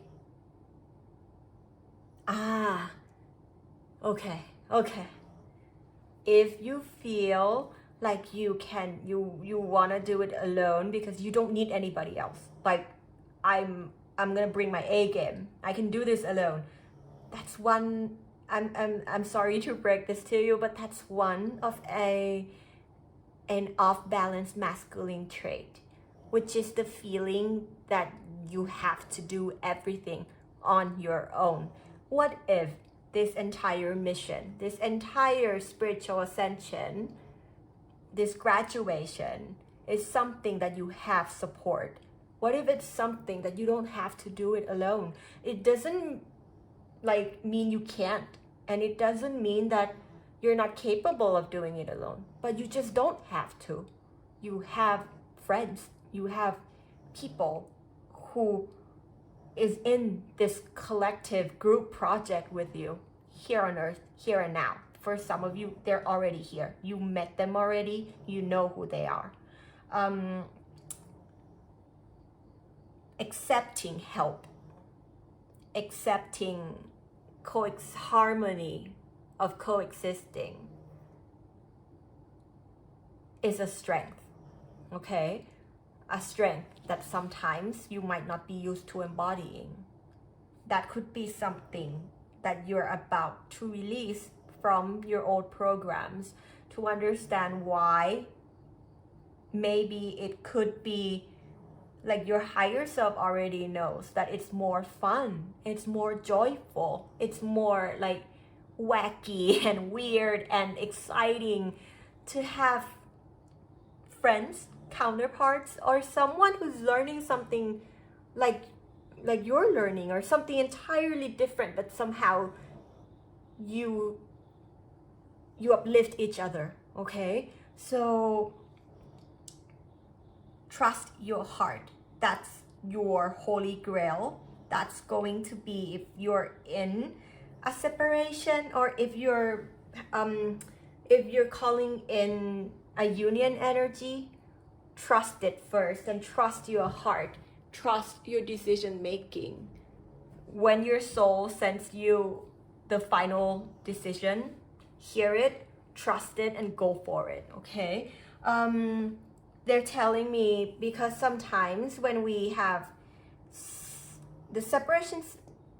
okay. If you feel like you want to do it alone because you don't need anybody else, like I'm gonna bring my A game, I can do this alone. That's one, I'm sorry to break this to you, but that's one of an off-balance masculine trait, which is the feeling that you have to do everything on your own. What if this entire mission, this entire spiritual ascension, this graduation is something that you have support? What if it's something that you don't have to do it alone? It doesn't mean you can't, and it doesn't mean that you're not capable of doing it alone, but you just don't have to. You have friends, you have people who is in this collective group project with you here on earth, here and now. For some of you, they're already here. You met them already, you know who they are. Accepting help, accepting harmony of coexisting is a strength, okay? A strength that sometimes you might not be used to embodying. That could be something that you're about to release from your old programs to understand why maybe it could be like your higher self already knows that it's more fun, it's more joyful, it's more like wacky and weird and exciting to have friends, counterparts, or someone who's learning something like you're learning, or something entirely different, but somehow you uplift each other, okay? So trust your heart. That's your holy grail. That's going to be, if you're in a separation, or if you're calling in a union energy, trust it first, and trust your heart, trust your decision making. When your soul sends you the final decision, hear it, trust it, and go for it, okay? They're telling me, because sometimes when we have the separations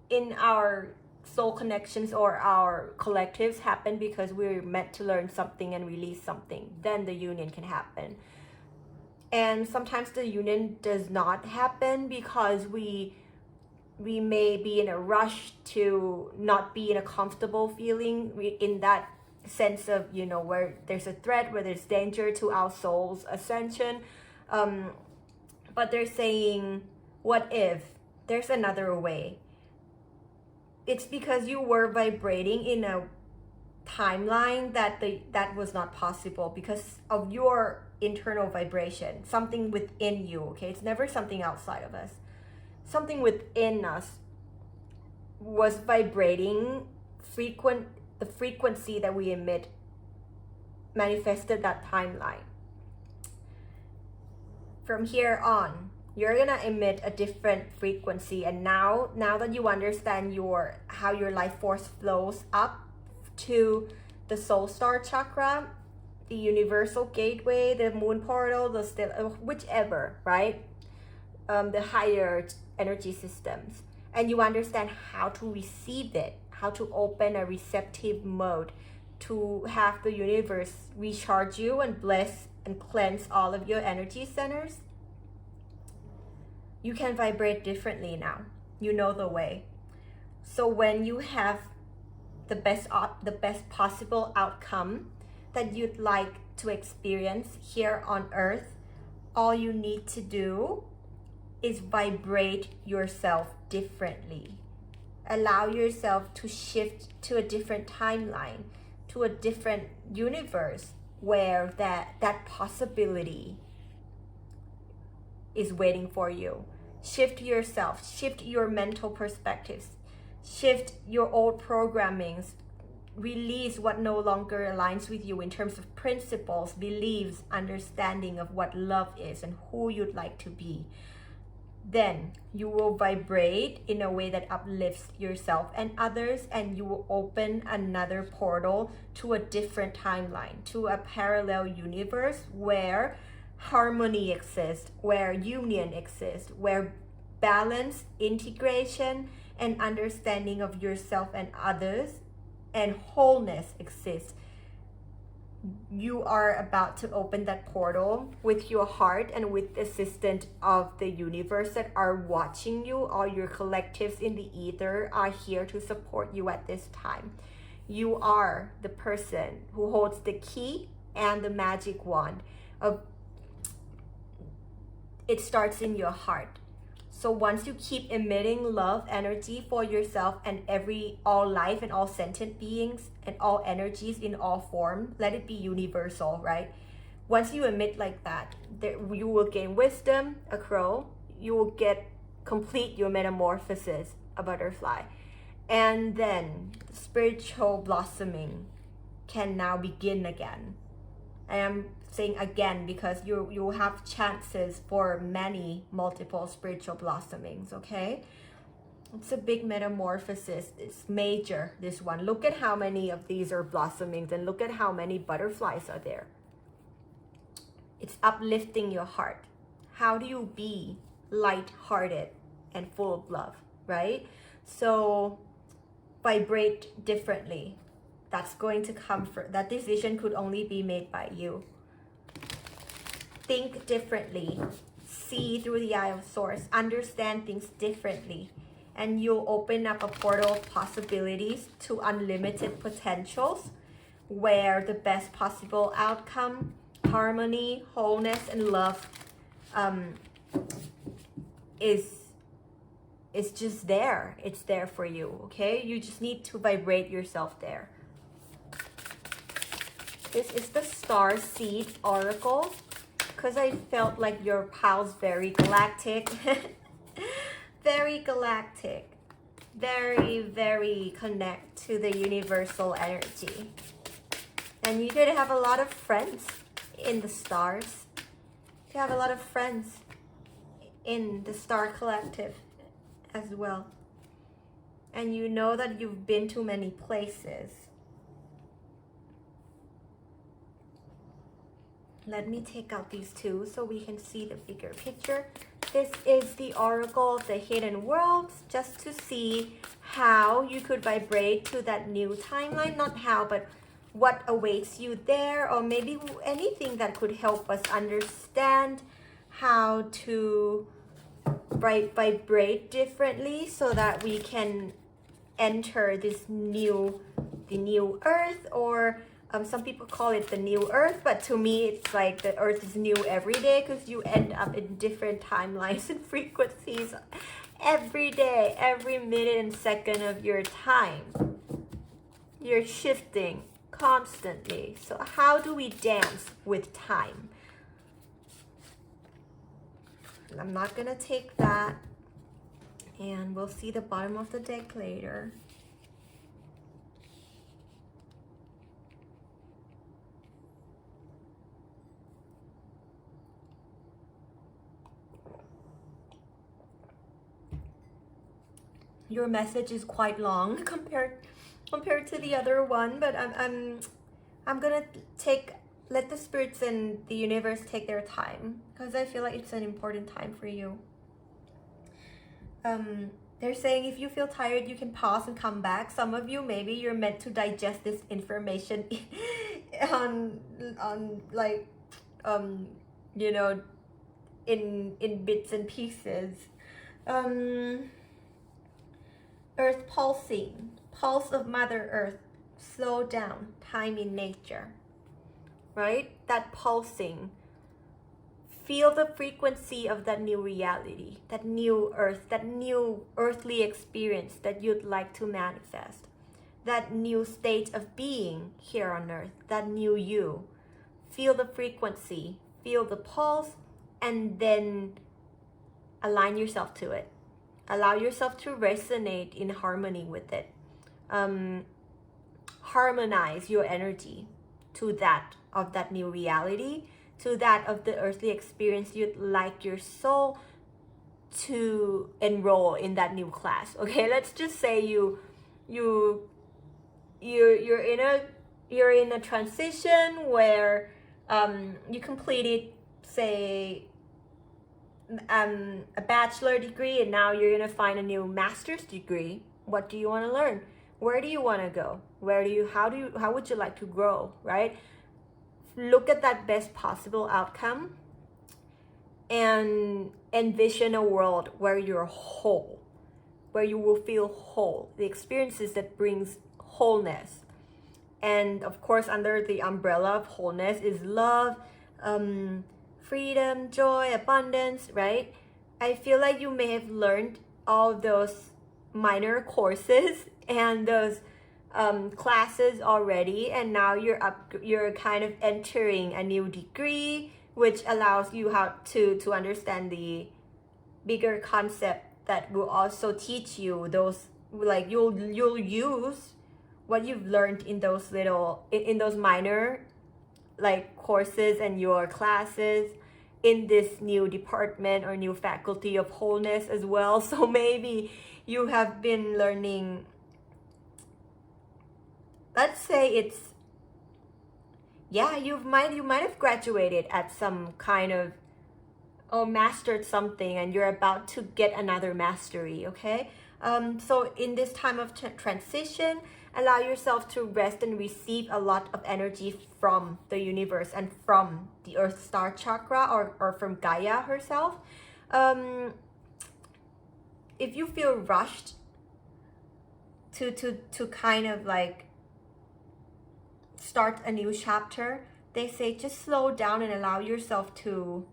in our soul connections or our collectives happen because we're meant to learn something and release something, then the union can happen. And sometimes the union does not happen because we may be in a rush to not be in a comfortable feeling in that sense of, where there's a threat, where there's danger to our soul's ascension. But they're saying, what if there's another way? It's because you were vibrating in a timeline that was not possible because of your internal vibration, something within you, okay? It's never something outside of us. Something within us was vibrating the frequency that we emit manifested that timeline. From here on, you're gonna emit a different frequency, and now that you understand how your life force flows up to the soul star chakra, the universal gateway, the moon portal, the whichever, right? The higher energy systems, and you understand how to receive it, how to open a receptive mode to have the universe recharge you and bless and cleanse all of your energy centers, you can vibrate differently now. You know the way. So when you have the best possible outcome that you'd like to experience here on earth, all you need to do is vibrate yourself differently. Allow yourself to shift to a different timeline, to a different universe where that possibility is waiting for you. Shift yourself, shift your mental perspectives, shift your old programmings, release what no longer aligns with you in terms of principles, beliefs, understanding of what love is and who you'd like to be. Then you will vibrate in a way that uplifts yourself and others, and you will open another portal to a different timeline, to a parallel universe where harmony exists, where union exists, where balance, integration, and understanding of yourself and others and wholeness exists. You are about to open that portal with your heart and with the assistance of the universe that are watching you. All your collectives in the ether are here to support you at this time. You are the person who holds the key and the magic wand of it starts in your heart. So once you keep emitting love energy for yourself and all life and all sentient beings and all energies in all form, let it be universal, right? Once you emit like that, you will gain wisdom, a crow. You will complete your metamorphosis, a butterfly. And then spiritual blossoming can now begin again. I am saying again because you will have chances for multiple spiritual blossomings, okay? It's a big metamorphosis. It's major, this one. Look at how many of these are blossomings and look at how many butterflies are there. It's uplifting your heart. How do you be light-hearted and full of love, right? So vibrate differently. That's going to come that decision could only be made by you. Think differently, see through the eye of source, understand things differently, and you'll open up a portal of possibilities to unlimited potentials where the best possible outcome, harmony, wholeness, and love is just there. It's there for you, okay? You just need to vibrate yourself there. This is the Star Seed Oracle because I felt like your pal's very galactic. Very galactic. Very, very connect to the universal energy. And you could have a lot of friends in the stars. You have a lot of friends in the Star Collective as well. And you know that you've been to many places. Let me take out these two so we can see the bigger picture. This is the Oracle of the Hidden Worlds, just to see how you could vibrate to that new timeline. Not how, but what awaits you there, or maybe anything that could help us understand how to vibrate differently so that we can enter the new earth, or some people call it the new earth, but to me it's like the earth is new every day because you end up in different timelines and frequencies every day, every minute and second of your time. You're shifting constantly. So how do we dance with time? I'm not gonna take that, and we'll see the bottom of the deck later. Your message is quite long compared to the other one, but I'm gonna take let the spirits and the universe take their time, because I feel like it's an important time for you. They're saying if you feel tired, you can pause and come back. Some of you, maybe you're meant to digest this information on like you know, in bits and pieces. Earth pulsing, pulse of Mother Earth, slow down, time in nature, right? That pulsing. Feel the frequency of that new reality, that new earth, that new earthly experience that you'd like to manifest, that new state of being here on earth, that new you. Feel the frequency, feel the pulse, and then align yourself to it. Allow yourself to resonate in harmony with it. Harmonize your energy to that of that new reality, to that of the earthly experience you'd like your soul to enroll in that new class. Okay, let's just say you're in a transition where you completed, say, a bachelor degree, and now you're gonna find a new master's degree. What do you want to learn? Where do you want to go? How would you like to grow, right? Look at that best possible outcome and envision a world where you're whole, where you will feel whole, the experiences that brings wholeness. And of course, under the umbrella of wholeness is love, freedom, joy, abundance, right? I feel like you may have learned all those minor courses and those classes already, and now you're kind of entering a new degree, which allows you how to understand the bigger concept that will also teach you those, like you'll use what you've learned in those those minor like courses and your classes in this new department or new faculty of wholeness as well. So maybe you have been learning, let's say you might have graduated at some kind of, or mastered something, and you're about to get another mastery. Okay, so in this time of transition, allow yourself to rest and receive a lot of energy from the universe and from the Earth Star Chakra, or from Gaia herself. If you feel rushed to kind of like start a new chapter, they say just slow down and allow yourself to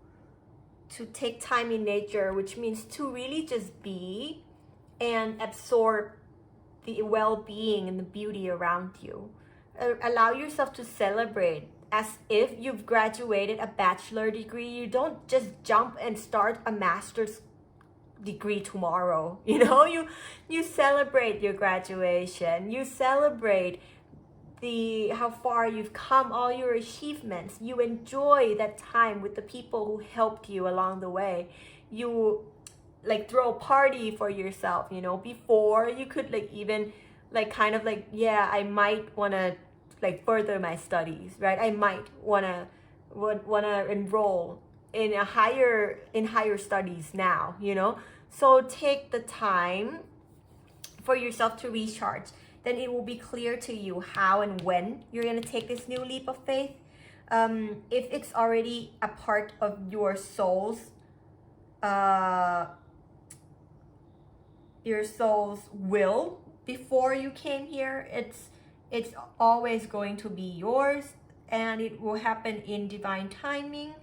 take time in nature, which means to really just be and absorb the well-being and the beauty around you. Allow yourself to celebrate as if you've graduated a bachelor degree. You don't just jump and start a master's degree tomorrow. You know, you celebrate your graduation. You celebrate how far you've come, all your achievements. You enjoy that time with the people who helped you along the way. You like throw a party for yourself, you know, before you could like even like kind of like, yeah, I might want to like further my studies, right? I might want to enroll in higher studies now, you know. So take the time for yourself to recharge. Then it will be clear to you how and when you're going to take this new leap of faith. If it's already a part of your soul's will before you came here, it's always going to be yours, and it will happen in divine timing.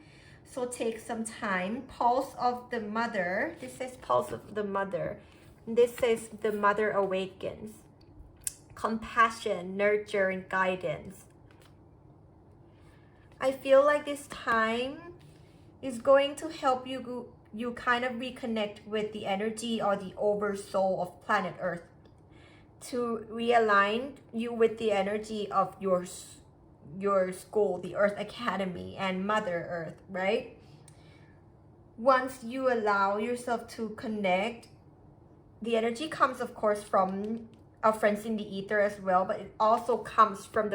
So take some time. Pulse of the Mother. This says Pulse of the Mother. This says the Mother awakens. Compassion, nurture, and guidance. I feel like this time is going to help you kind of reconnect with the energy or the oversoul of planet Earth, to realign you with the energy of your school, the Earth Academy, and Mother Earth, right? Once you allow yourself to connect, the energy comes, of course, from our friends in the ether as well, but it also comes from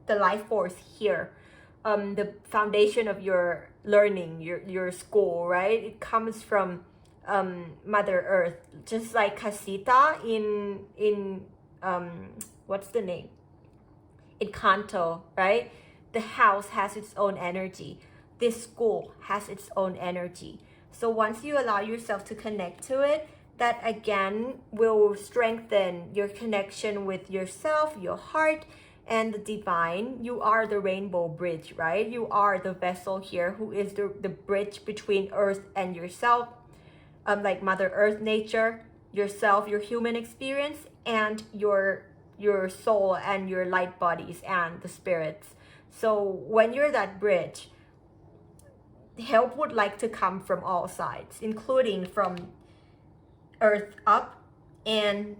the life force here. the foundation of your learning, your school, right? It comes from Mother Earth, just like Casita in what's the name? In Kanto, right? The house has its own energy. This school has its own energy. So once you allow yourself to connect to it, that again will strengthen your connection with yourself, your heart, and the divine. You are the rainbow bridge, right? You are the vessel here who is the bridge between earth and yourself, like Mother Earth, nature, yourself, your human experience, and your soul and your light bodies and the spirits. So when you're that bridge, help would like to come from all sides, including from earth up and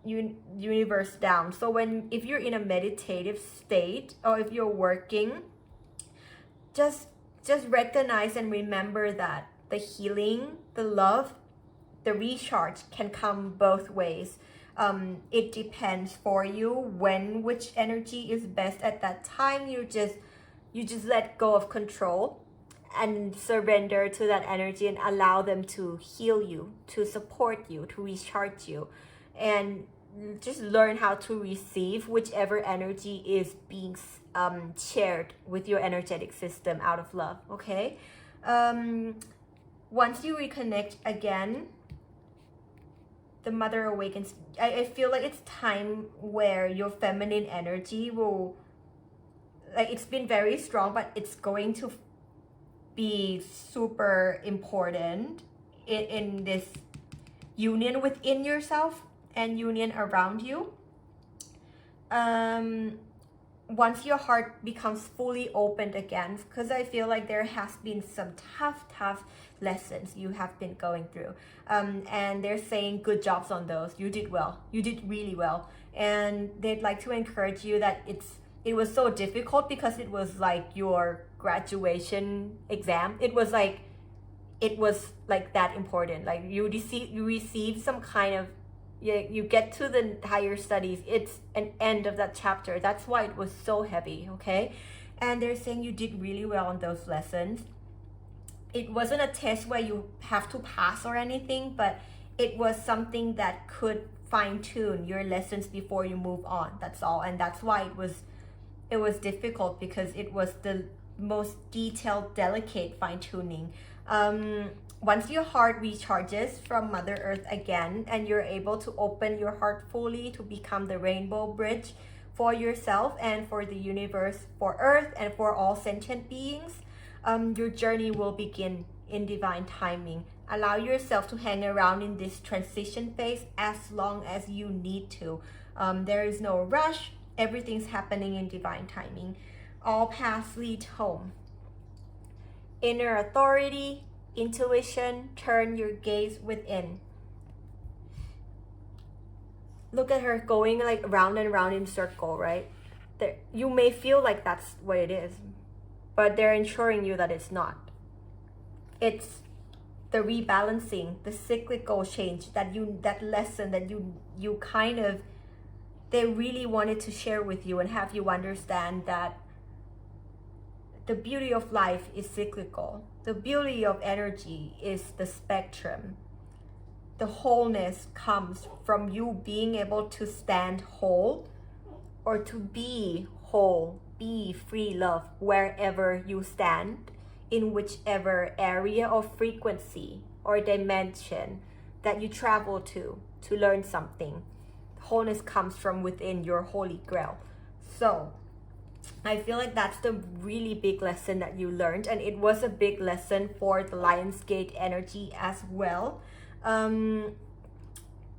universe down. So if you're in a meditative state, or if you're working, just recognize and remember that the healing, the love, the recharge can come both ways. It depends for you which energy is best at that time. You just let go of control and surrender to that energy and allow them to heal you, to support you, to recharge you, and just learn how to receive whichever energy is being shared with your energetic system out of love. Okay, once you reconnect again, the mother awakens. I feel like it's time where your feminine energy will, like, it's been very strong, but it's going to be super important in this union within yourself and union around you. Once your heart becomes fully opened again, because I feel like there has been some tough lessons you have been going through, and they're saying good jobs on those. You did well, you did really well, and they'd like to encourage you that it was so difficult because it was like your graduation exam. It was like that important. Like you receive some kind of, you get to the higher studies, it's an end of that chapter. That's why it was so heavy. Okay, and they're saying you did really well on those lessons. It wasn't a test where you have to pass or anything, but it was something that could fine-tune your lessons before you move on. That's all. And that's why it was difficult, because it was the most detailed, delicate fine-tuning. Once your heart recharges from Mother Earth again, and you're able to open your heart fully to become the rainbow bridge for yourself and for the universe, for Earth, and for all sentient beings, your journey will begin in divine timing. Allow yourself to hang around in this transition phase as long as you need to. There is no rush. Everything's happening in divine timing. All paths lead home. Inner authority, intuition, turn your gaze within. Look at her going like round and round in circle, right? You may feel like that's what it is, but they're ensuring you that it's not. It's the rebalancing, the cyclical change, that lesson that you kind of, they really wanted to share with you and have you understand that the beauty of life is cyclical. The beauty of energy is the spectrum. The wholeness comes from you being able to stand whole, or to be whole, be free love wherever you stand, in whichever area or frequency or dimension that you travel to learn something. Wholeness comes from within your holy grail. So I feel like that's the really big lesson that you learned, and it was a big lesson for the lionsgate energy as well.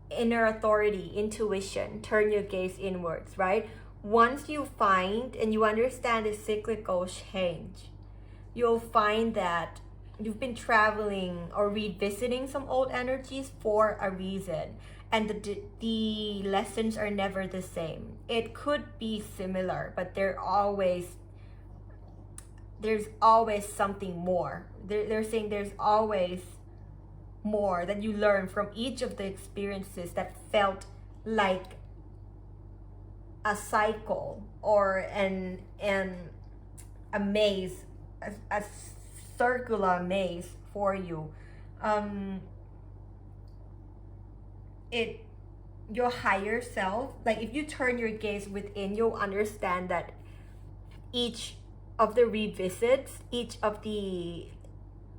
Inner authority, intuition, turn your gaze inwards, right? Once you find and you understand the cyclical change, you'll find that you've been traveling or revisiting some old energies for a reason, and the lessons are never the same. It could be similar, but there's always something more. They're saying there's always more that you learn from each of the experiences that felt like a cycle or a maze, a circular maze for you. It Your higher self, like if you turn your gaze within, you'll understand that each of the revisits, each of the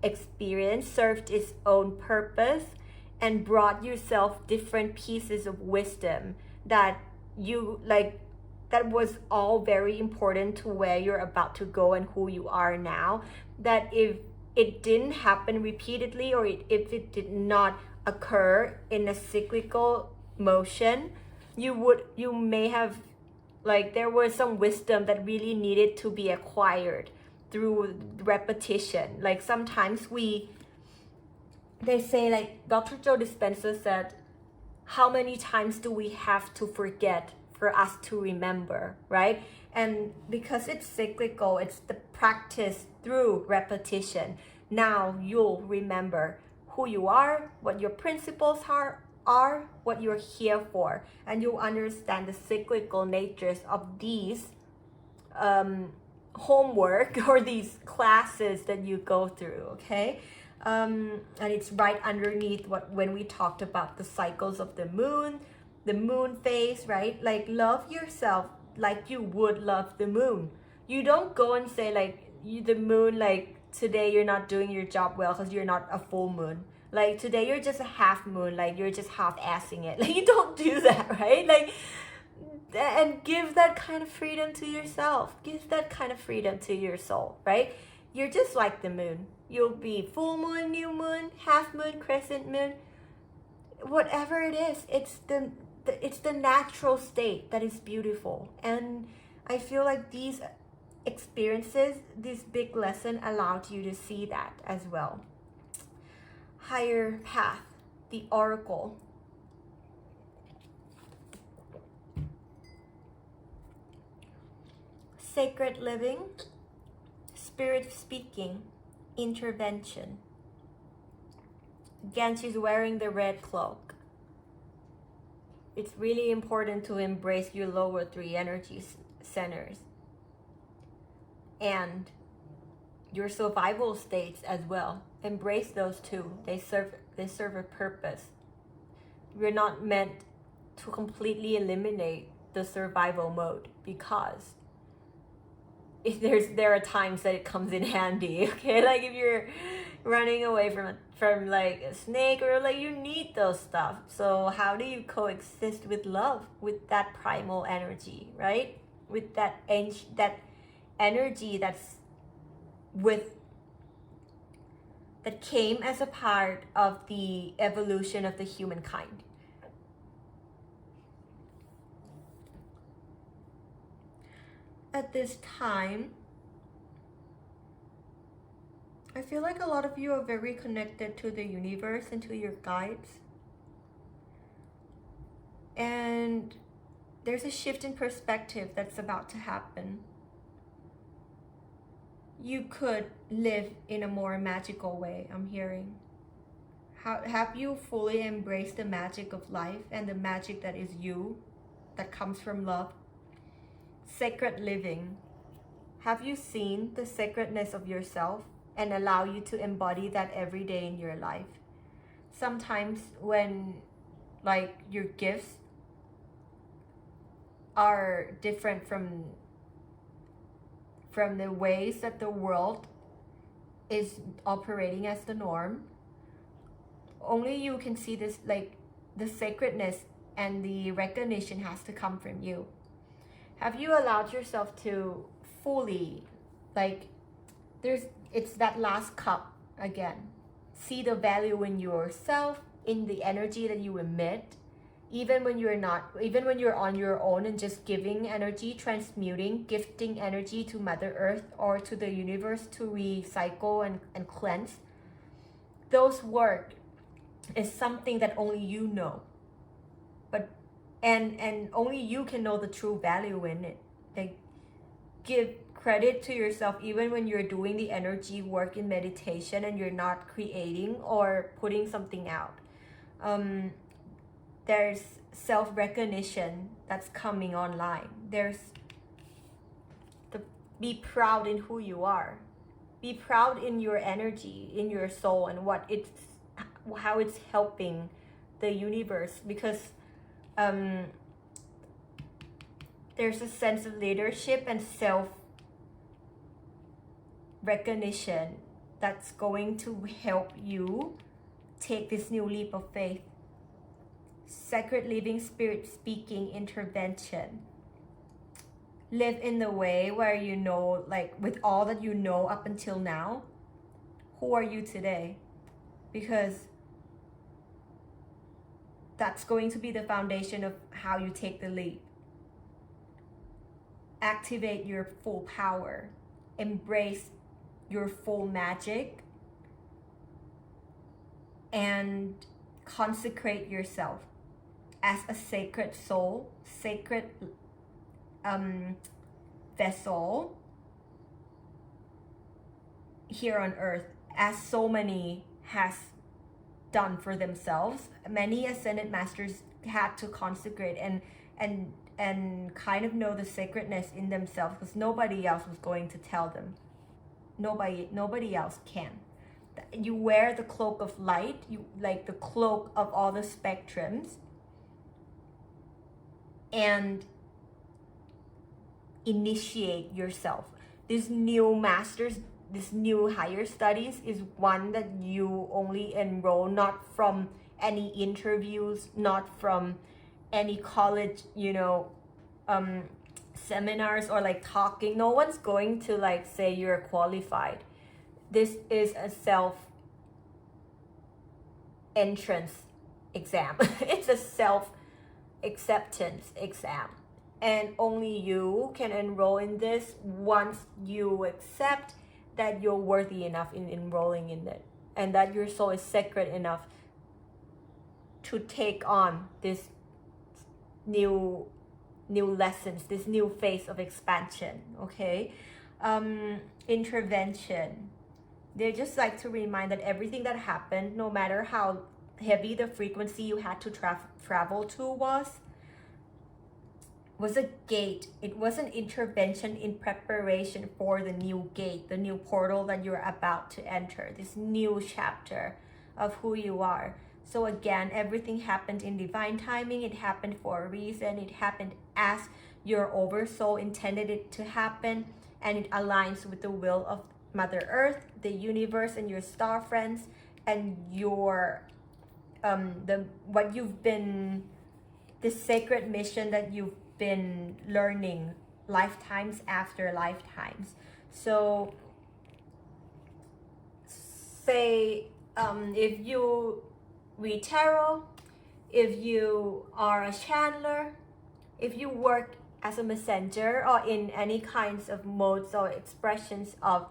experience served its own purpose and brought yourself different pieces of wisdom that you like, that was all very important to where you're about to go and who you are now. That if it didn't happen repeatedly, or if it did not occur in a cyclical motion, you may have, like, there was some wisdom that really needed to be acquired through repetition. Like sometimes they say, like Dr. Joe Dispenza said, how many times do we have to forget for us to remember, right? And because it's cyclical, it's the practice through repetition. Now you'll remember who you are, what your principles are, what you're here for, and you'll understand the cyclical natures of these homework or these classes that you go through, okay? And it's right underneath when we talked about the cycles of the moon phase, right? Like, love yourself like you would love the moon. You don't go and say, like, the moon, like, today you're not doing your job well because you're not a full moon. Like, today you're just a half moon, like you're just half-assing it. Like, you don't do that, right? Like, and give that kind of freedom to yourself. Give that kind of freedom to your soul, right? You're just like the moon. You'll be full moon, new moon, half moon, crescent moon, whatever it is. It's the natural state that is beautiful. And I feel like these experiences, this big lesson allowed you to see that as well. Higher path, the oracle. Sacred living, spirit speaking, intervention. Again, she's wearing the red cloak. It's really important to embrace your lower three energy centers and your survival states as well. Embrace those too. They serve a purpose. We're not meant to completely eliminate the survival mode, because there are times that it comes in handy, okay? Like if you're running away from like a snake, or like you need those stuff. So how do you coexist with love, with that primal energy, right? With that energy that came as a part of the evolution of the humankind. At this time, I feel like a lot of you are very connected to the universe and to your guides. And there's a shift in perspective that's about to happen. You could live in a more magical way, I'm hearing. Have you fully embraced the magic of life and the magic that is you, that comes from love? Sacred living. Have you seen the sacredness of yourself and allow you to embody that every day in your life? Sometimes when like your gifts are different from the ways that the world is operating as the norm, only you can see this, like the sacredness and the recognition has to come from you. Have you allowed yourself to fully, like, it's that last cup again. See the value in yourself, in the energy that you emit, even when you're on your own and just giving energy, transmuting, gifting energy to Mother Earth or to the universe to recycle and cleanse. Those work is something that only you know. But and only you can know the true value in it. Like, give credit to yourself even when you're doing the energy work in meditation and you're not creating or putting something out. There's self-recognition that's coming online. There's Be proud in who you are. Be proud in your energy, in your soul, and how it's helping the universe, because there's a sense of leadership and self recognition that's going to help you take this new leap of faith. Sacred living, spirit speaking, intervention. Live in the way where you know, like with all that you know up until now, who are you today? Because that's going to be the foundation of how you take the leap. Activate your full power. Embrace your full magic. And consecrate yourself as a sacred soul, sacred vessel here on earth, as so many has done for themselves. Many ascended masters had to consecrate and kind of know the sacredness in themselves, because nobody else was going to tell them. Nobody else can. You wear the cloak of light, you like the cloak of all the spectrums, and initiate yourself. This new masters, this new higher studies is one that you only enroll not from any interviews, not from any college, seminars or like talking. No one's going to like say you're qualified. This is a self entrance exam. It's a self acceptance exam, and only you can enroll in this once you accept that you're worthy enough in enrolling in it, and that your soul is sacred enough to take on this new lessons, this new phase of expansion. Okay. Intervention. They just like to remind that everything that happened, no matter how heavy the frequency you had to travel to was a gate. It was an intervention in preparation for the new gate, the new portal that you're about to enter, this new chapter of who you are. So again, everything happened in divine timing. It happened for a reason. It happened as your oversoul intended it to happen, and it aligns with the will of Mother Earth, the universe, and your star friends, and your this sacred mission that you've been learning lifetimes after lifetimes. So say if you read tarot, if you are a channeler, if you work as a messenger or in any kinds of modes or expressions of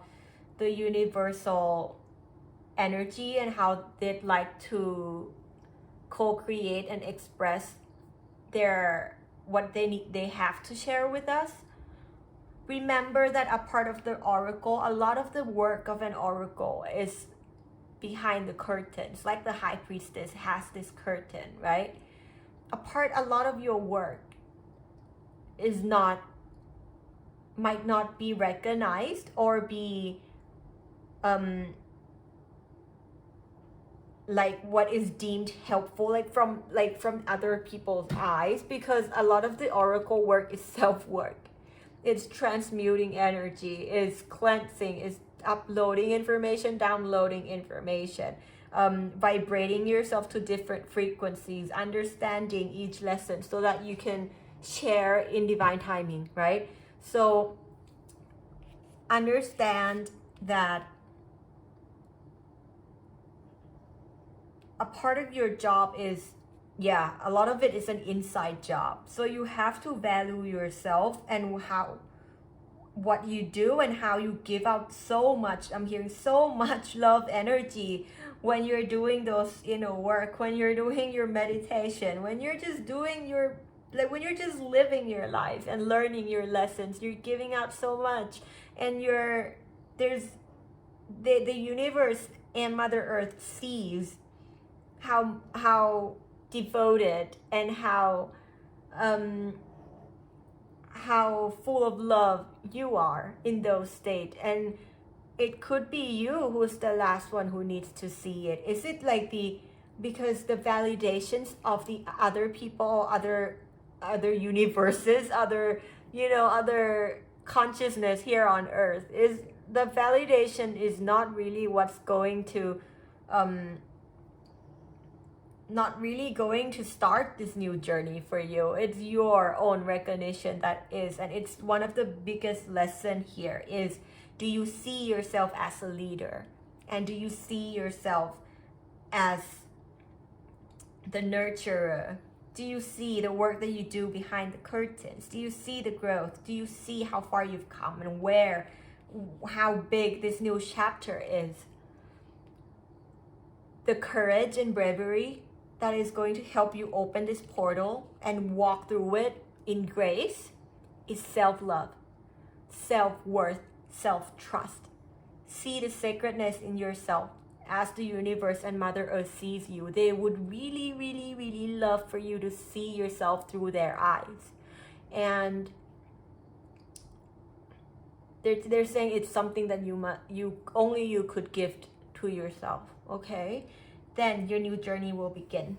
the universal energy and how they'd like to co-create and express what they have to share with us. Remember that a part of the oracle, a lot of the work of an oracle is behind the curtains. Like the high priestess has this curtain, right? A lot of your work might not be recognized or be like what is deemed helpful, like from other people's eyes, because a lot of the oracle work is self-work. It's transmuting energy, it's cleansing, it's uploading information, downloading information, vibrating yourself to different frequencies, understanding each lesson so that you can share in divine timing, right? So understand that a part of your job is, a lot of it is an inside job. So you have to value yourself and what you do and how you give out so much. I'm hearing so much love energy when you're doing those work, when you're doing your meditation, when you're just doing when you're just living your life and learning your lessons. You're giving out so much, and there's the universe and Mother Earth sees how devoted and how how full of love you are in those states. And it could be you who's the last one who needs to see it. Is it like because the validations of the other people, other universes, other consciousness here on earth, is the validation is not really what's going to not really going to start this new journey for you. It's your own recognition that is. And it's one of the biggest lesson here is, do you see yourself as a leader? And do you see yourself as the nurturer? Do you see the work that you do behind the curtains? Do you see the growth? Do you see how far you've come and how big this new chapter is? The courage and bravery that is going to help you open this portal and walk through it in grace is self-love, self-worth, self-trust. See the sacredness in yourself as the universe and Mother Earth sees you. They would really, really, really love for you to see yourself through their eyes. And they're saying it's something that only you could give to yourself, okay? Then your new journey will begin.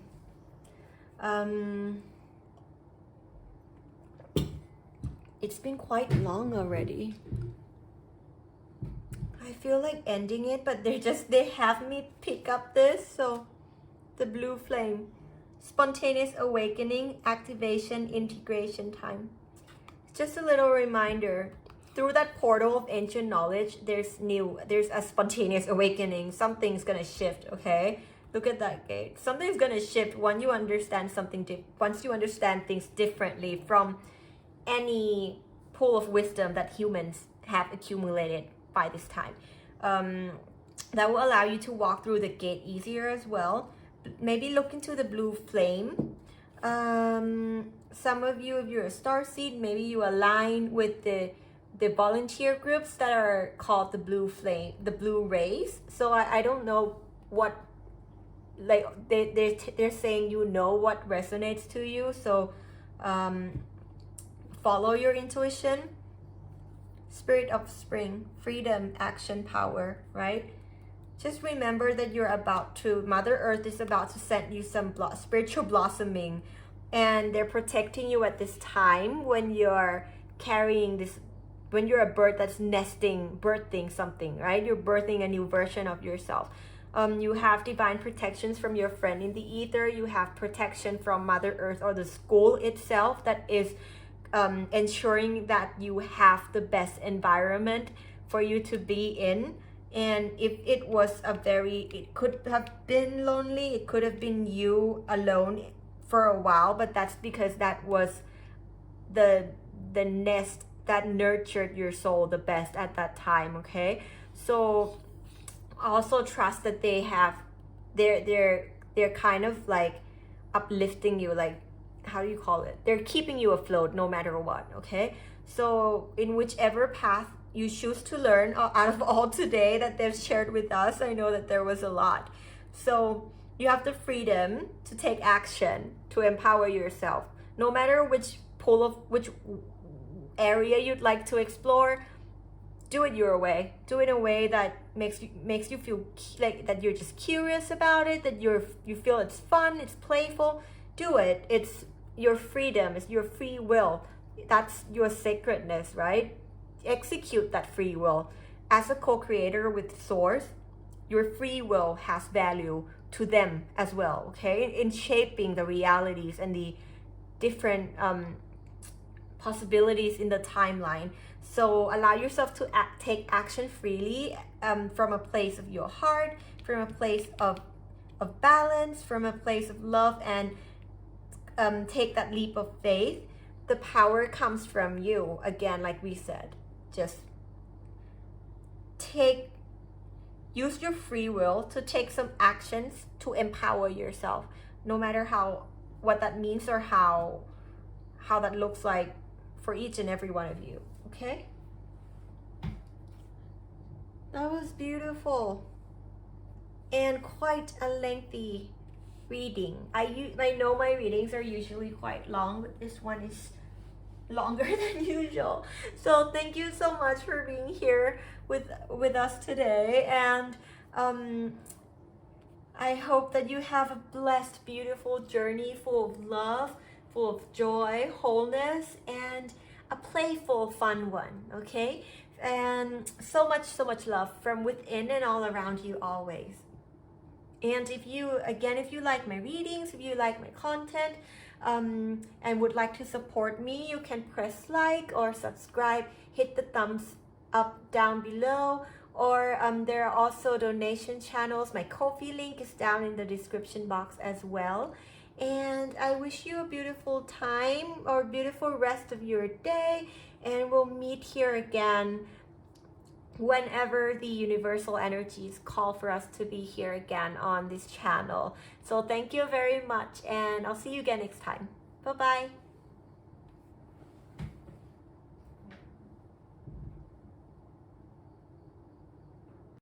It's been quite long already. I feel like ending it, but they have me pick up this. So the blue flame, spontaneous awakening, activation, integration time. Just a little reminder, through that portal of ancient knowledge, there's a spontaneous awakening. Something's gonna shift, okay? Look at that gate. Something's gonna shift once you understand once you understand things differently from any pool of wisdom that humans have accumulated by this time. That will allow you to walk through the gate easier as well. Maybe look into the blue flame. Some of you, if you're a starseed, maybe you align with the volunteer groups that are called the blue flame, the blue rays. So I don't know what, like they're saying what resonates to you. So follow your intuition. Spirit of spring, freedom, action, power, right? Just remember that Mother Earth is about to send you some spiritual blossoming, and they're protecting you at this time when you're carrying this, when you're a bird that's birthing something, right? You're birthing a new version of yourself. You have divine protections from your friend in the ether. You have protection from Mother Earth or the school itself that is ensuring that you have the best environment for you to be in. And if it was it could have been lonely, it could have been you alone for a while, but that's because that was the nest that nurtured your soul the best at that time, okay? So also trust that they're kind of like uplifting you, like, how do you call it? They're keeping you afloat no matter what, okay? So in whichever path you choose to learn out of all today that they've shared with us, I know that there was a lot. So you have the freedom to take action, to empower yourself. No matter which area you'd like to explore, do it your way. Do it in a way that makes you feel like that you're just curious about it, that you feel it's fun, it's playful. Do it. It's your freedom, it's your free will. That's your sacredness, right? Execute that free will. As a co-creator with Source, your free will has value to them as well, okay? In shaping the realities and the different possibilities in the timeline. So allow yourself to take action freely from a place of your heart, from a place of balance, from a place of love, and take that leap of faith. The power comes from you. Again, like we said, just use your free will to take some actions to empower yourself, no matter what that means or how that looks like for each and every one of you, okay? That was beautiful and quite a lengthy reading. I know my readings are usually quite long, but this one is longer than usual. So thank you so much for being here with us today, and I hope that you have a blessed, beautiful journey full of love, full of joy, wholeness, and a playful, fun one, okay? And so much love from within and all around you always. And if you like my readings, if you like my content, and would like to support me, you can press like or subscribe, hit the thumbs up down below, or there are also donation channels. My Ko-fi link is down in the description box as well. And I wish you a beautiful time or beautiful rest of your day, and we'll meet here again whenever the universal energies call for us to be here again on this channel. So thank you very much, and I'll see you again next time. Bye bye.